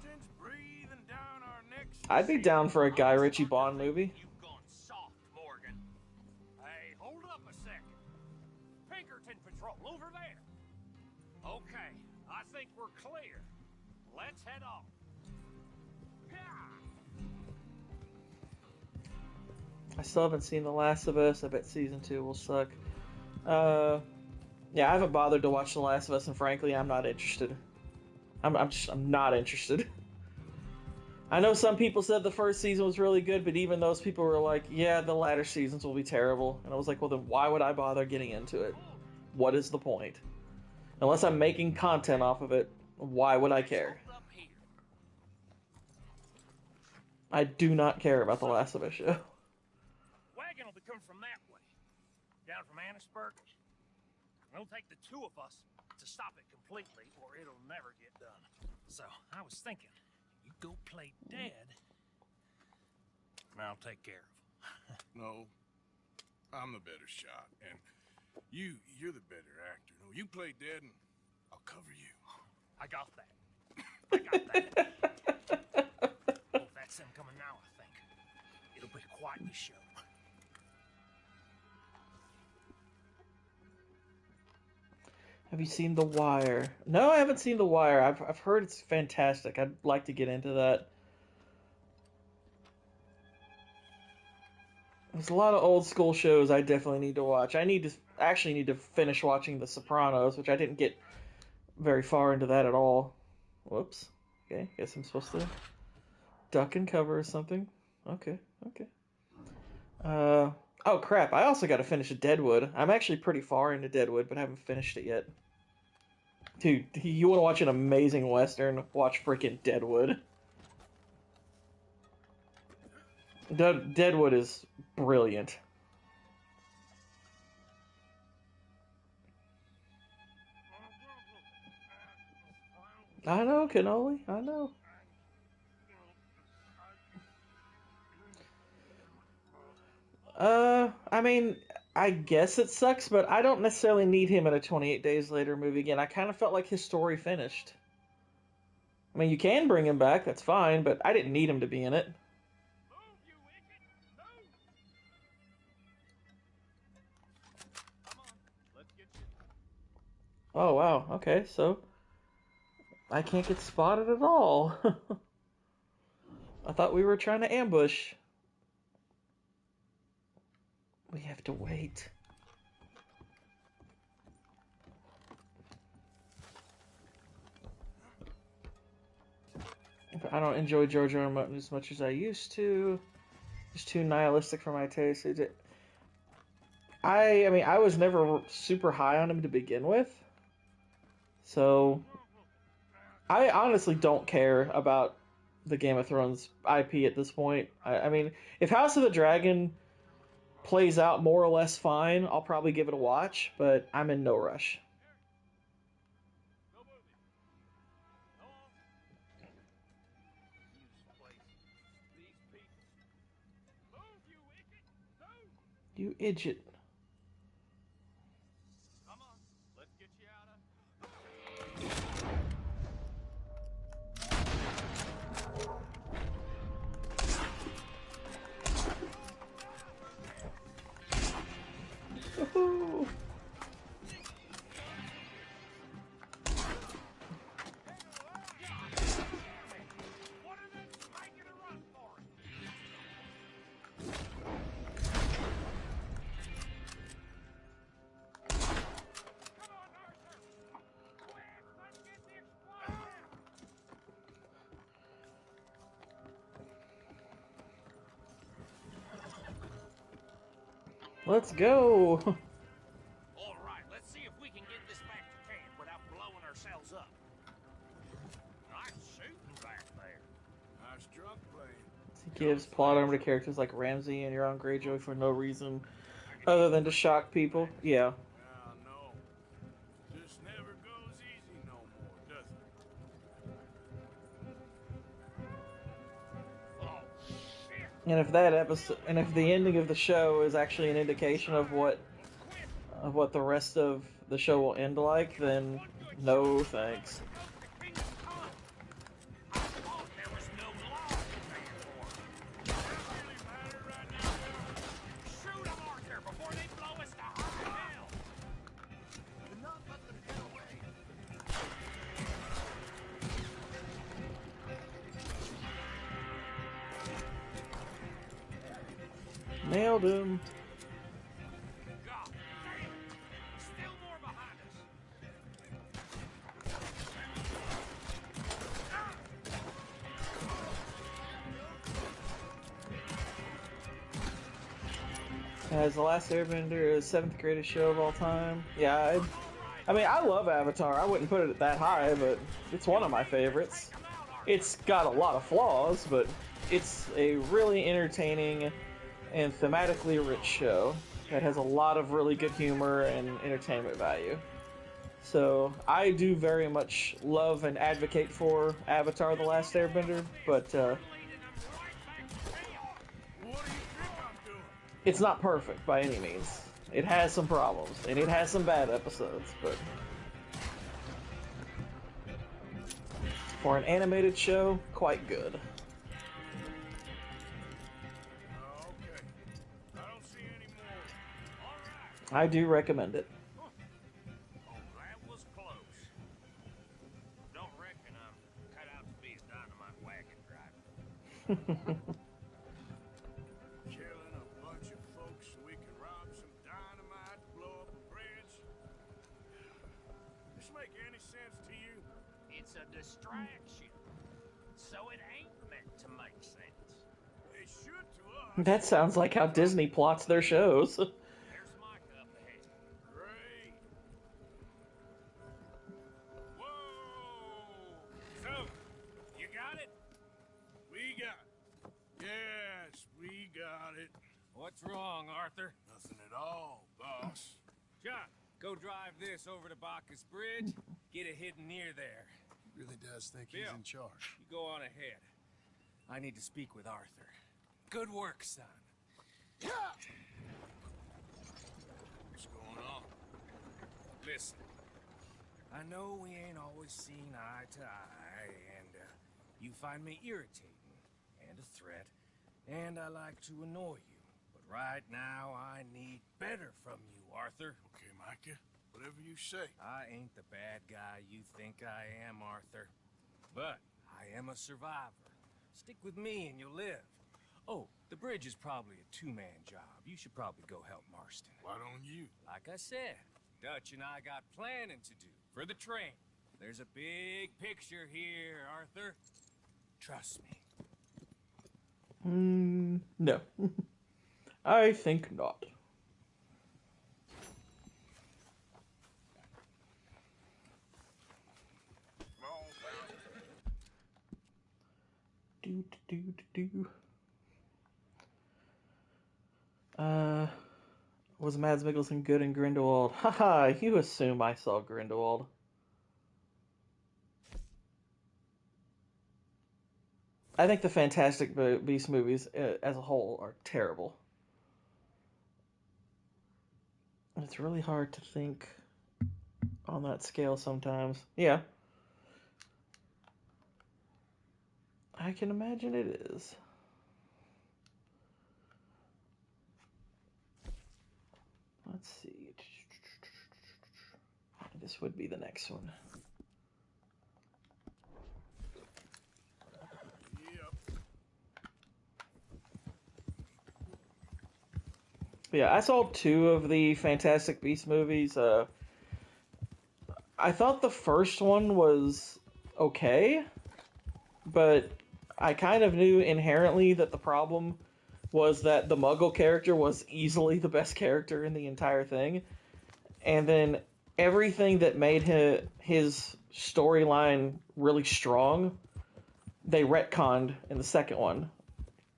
I'd be down for a Guy Ritchie Bond movie. Hey, hold up a second. Pinkerton Patrol, over there. Okay, I think we're clear. Let's head off. I still haven't seen The Last of Us. I bet season 2 will suck. Yeah, I haven't bothered to watch The Last of Us, and frankly, I'm not interested. I'm not interested. I know some people said the first season was really good, but even those people were like, yeah, the latter seasons will be terrible. And I was like, well, then why would I bother getting into it? What is the point? Unless I'm making content off of it, why would I care? I do not care about The Last of Us show. Wagon will be coming from that way. Down from Annisburg. It'll take the 2 of us to stop it completely, or it'll never get done. So, I was thinking, you go play dead, and I'll take care of him. No, I'm the better shot, and you're the better actor. No, you play dead, and I'll cover you. I got that. I got that. Oh, that's him coming now, I think. It'll be quite the show. Have you seen The Wire? No, I haven't seen The Wire. I've heard it's fantastic. I'd like to get into that. There's a lot of old school shows I definitely need to watch. I actually need to finish watching The Sopranos, which I didn't get very far into that at all. Whoops. Okay, guess I'm supposed to duck and cover or something. Okay. Oh crap, I also gotta finish Deadwood. I'm actually pretty far into Deadwood, but I haven't finished it yet. Dude, you wanna watch an amazing western? Watch freaking Deadwood. Deadwood is brilliant. I know, Cannoli, I know. I mean, I guess it sucks, but I don't necessarily need him in a 28 Days Later movie again. I kind of felt like his story finished. I mean, you can bring him back, that's fine, but I didn't need him to be in it. Oh, wow, okay, so I can't get spotted at all. I thought we were trying to ambush. We have to wait. I don't enjoy George R. R. Martin as much as I used to. It's too nihilistic for my taste. I mean, I was never super high on him to begin with. So, I honestly don't care about the Game of Thrones IP at this point. I mean, if House of the Dragon plays out more or less fine, I'll probably give it a watch, but I'm in no rush. You idiot. Woohoo! Let's go! Alright, let's see if we can get this back to camp without blowing ourselves up. Alright, shoot. He gives plot armor to characters like Ramsey and Euron Greyjoy for no reason other than to shock people. Yeah. This never goes easy no more, does it? Oh, shit! And if that episode, and if the ending of the show is actually an indication of what the rest of the show will end like, then no thanks. Nailed him. As The Last Airbender is 7th greatest show of all time. Yeah, I mean, I love Avatar. I wouldn't put it that high, but it's one of my favorites. It's got a lot of flaws, but it's a really entertaining and thematically rich show that has a lot of really good humor and entertainment value. So I do very much love and advocate for Avatar: The Last Airbender, but it's not perfect by any means. It has some problems, and it has some bad episodes, but for an animated show, quite good. I do recommend it. Oh, that was close. Don't reckon I'm cut out to be a dynamite wagon driver. Killing a bunch of folks so we can rob some dynamite, blow up a bridge. This make any sense to you? It's a distraction, so it ain't meant to make sense. It should to us. That sounds like how Disney plots their shows. What's wrong, Arthur? Nothing at all, boss. John, go drive this over to Bacchus Bridge. Get it hidden near there. He really does think Bill, he's in charge. You go on ahead. I need to speak with Arthur. Good work, son. What's going on? Listen, I know we ain't always seen eye to eye, and you find me irritating and a threat, and I like to annoy you. Right now, I need better from you, Arthur. Okay, Micah. Whatever you say. I ain't the bad guy you think I am, Arthur. But I am a survivor. Stick with me and you'll live. Oh, the bridge is probably a two-man job. You should probably go help Marston. Why don't you? Like I said, Dutch and I got planning to do for the train. There's a big picture here, Arthur. Trust me. No. I think not. Was Mads Mikkelsen good in Grindelwald? Haha, you assume I saw Grindelwald. I think the Fantastic Beasts movies as a whole are terrible. It's really hard to think on that scale sometimes. Yeah. I can imagine it is. Let's see. This would be the next one. Yeah, I saw 2 of the Fantastic Beasts movies. I thought the first one was okay, but I kind of knew inherently that the problem was that the Muggle character was easily the best character in the entire thing. And then everything that made his storyline really strong they retconned in the second one.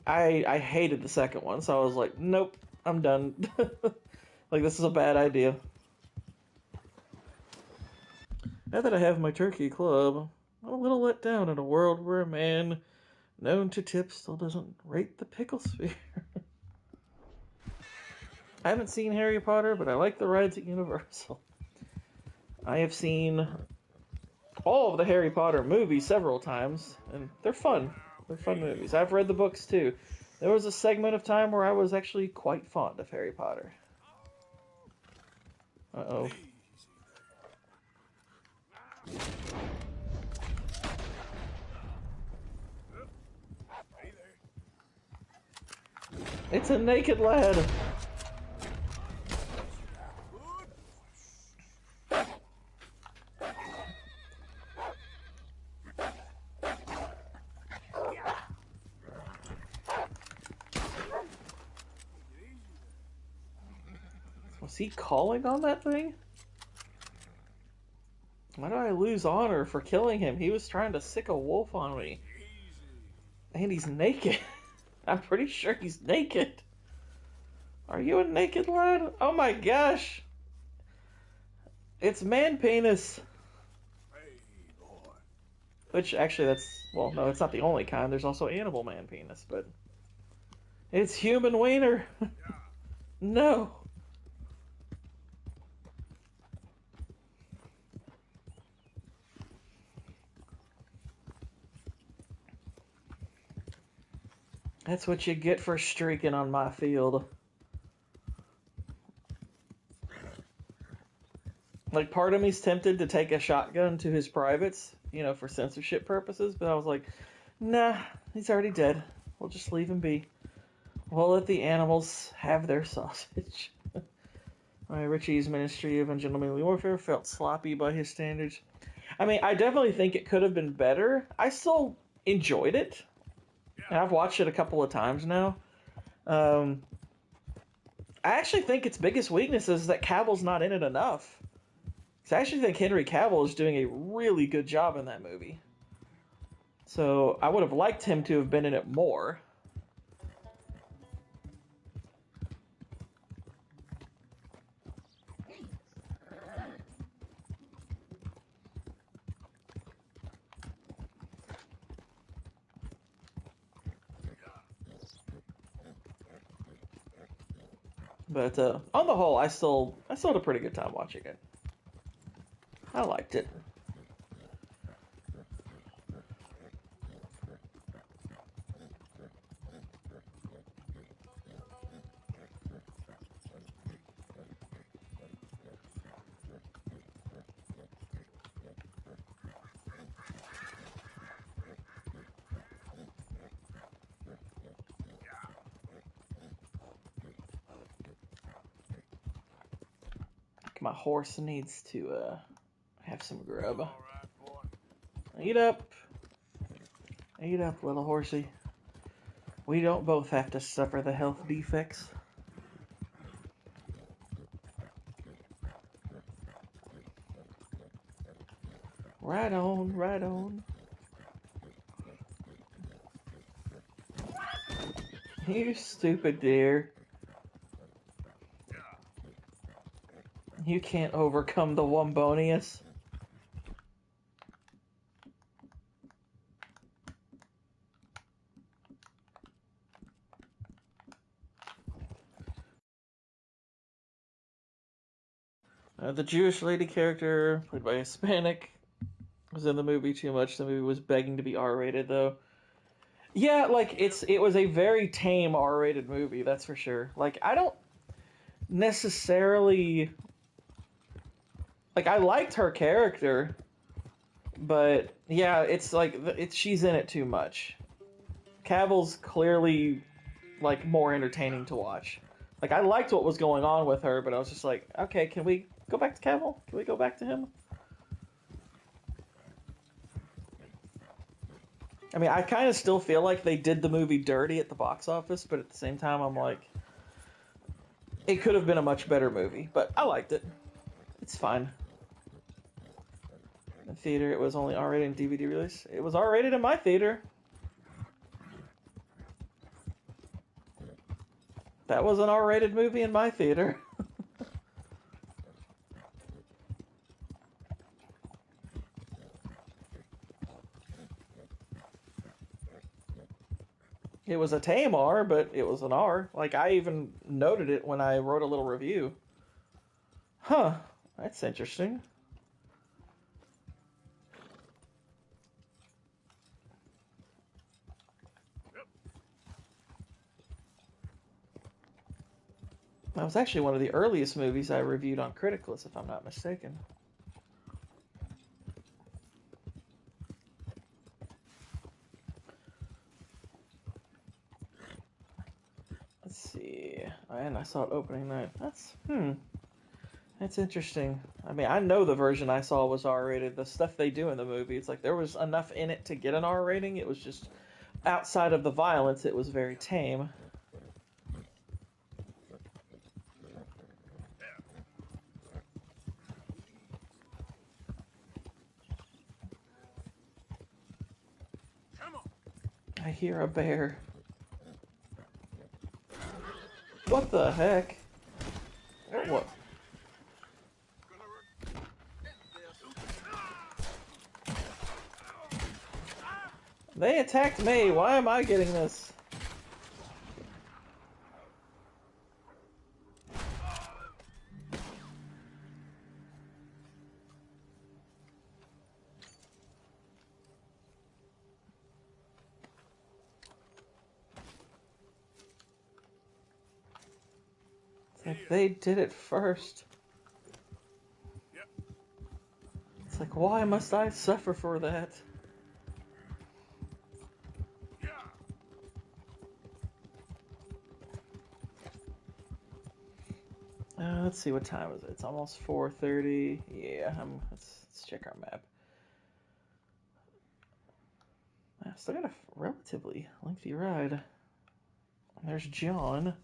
I hated the second one, so I was like, nope, I'm done. Like, this is a bad idea. Now that I have my turkey club, I'm a little let down in a world where a man known to tip still doesn't rate the pickle sphere. I haven't seen Harry Potter, but I like the rides at Universal. I have seen all of the Harry Potter movies several times, and they're fun. They're fun movies. I've read the books too. There was a segment of time where I was actually quite fond of Harry Potter. Uh-oh. It's a naked lad. Was he calling on that thing? Why do I lose honor for killing him? He was trying to sick a wolf on me. And he's naked. I'm pretty sure he's naked. Are you a naked lad? Oh my gosh. It's man penis. Which, actually, that's... Well, no, it's not the only kind. There's also animal man penis, but... It's human wiener. No. That's what you get for streaking on my field. Like, part of me's tempted to take a shotgun to his privates, you know, for censorship purposes, but I was like, nah, he's already dead. We'll just leave him be. We'll let the animals have their sausage. Richie's Ministry of Ungentlemanly Warfare felt sloppy by his standards. I mean, I definitely think it could have been better. I still enjoyed it. And I've watched it a couple of times now. I actually think its biggest weakness is that Cavill's not in it enough. I actually think Henry Cavill is doing a really good job in that movie. So I would have liked him to have been in it more. But on the whole, I still had a pretty good time watching it. I liked it. My horse needs to have some grub. Eat up. Eat up, little horsey. We don't both have to suffer the health defects. Right on, right on. You stupid deer. You can't overcome the Wombonius. The Jewish lady character, played by a Hispanic, was in the movie too much. The movie was begging to be R-rated, though. Yeah, like, it was a very tame R-rated movie, that's for sure. Like, I don't necessarily... Like, I liked her character, but, yeah, it's like, she's in it too much. Cavill's clearly, like, more entertaining to watch. Like, I liked what was going on with her, but I was just like, okay, can we go back to Cavill? Can we go back to him? I mean, I kind of still feel like they did the movie dirty at the box office, but at the same time, I'm like, it could have been a much better movie, but I liked it. It's fine. In theater, it was only R-rated in DVD release. It was R-rated in my theater. That was an R-rated movie in my theater. It was a tame R, but it was an R. Like, I even noted it when I wrote a little review. Huh, that's interesting. That was actually one of the earliest movies I reviewed on Criticalist, if I'm not mistaken. Let's see. And I saw it opening night. That's interesting. I mean, I know the version I saw was R-rated. The stuff they do in the movie, it's like there was enough in it to get an R rating. It was just outside of the violence, it was very tame. I hear a bear. What the heck? What? They attacked me. Why am I getting this? It's like they did it first. It's like, why must I suffer for that? Let's see, what time is it? It's almost 4:30. Yeah, let's check our map. I've still got a relatively lengthy ride. There's John.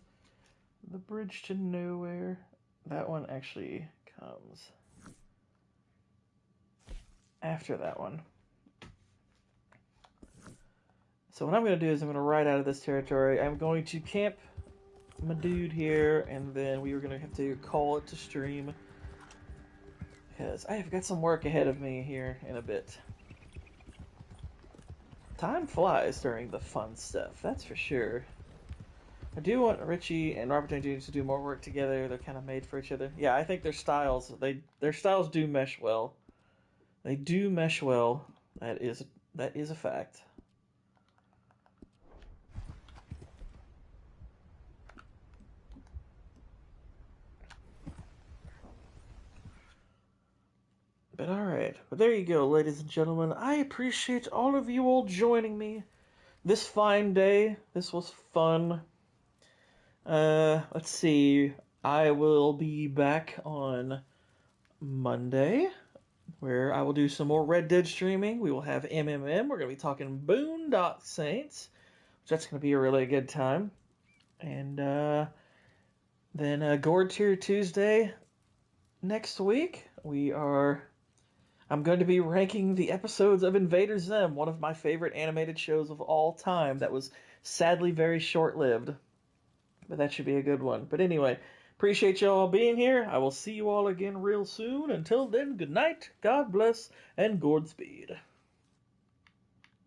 The bridge to nowhere. That one actually comes after that one. So what I'm going to do is I'm going to ride out of this territory. I'm going to camp my dude here, and then we were going to have to call it to stream, because I have got some work ahead of me here in a bit. Time flies during the fun stuff, that's for sure. I do want Richie and Robert Downey Jr. to do more work together. They're kind of made for each other. Yeah, I think their styles do mesh well. They do mesh well. That is a fact. But alright, but there you go, ladies and gentlemen. I appreciate all of you all joining me this fine day. This was fun. Let's see. I will be back on Monday, where I will do some more Red Dead streaming. We will have MMM. We're going to be talking Boondock Saints, which that's going to be a really good time. And then Gourd Tier Tuesday next week. I'm going to be ranking the episodes of Invader Zim, one of my favorite animated shows of all time that was sadly very short-lived. But that should be a good one. But anyway, appreciate you all being here. I will see you all again real soon. Until then, good night, God bless, and Godspeed.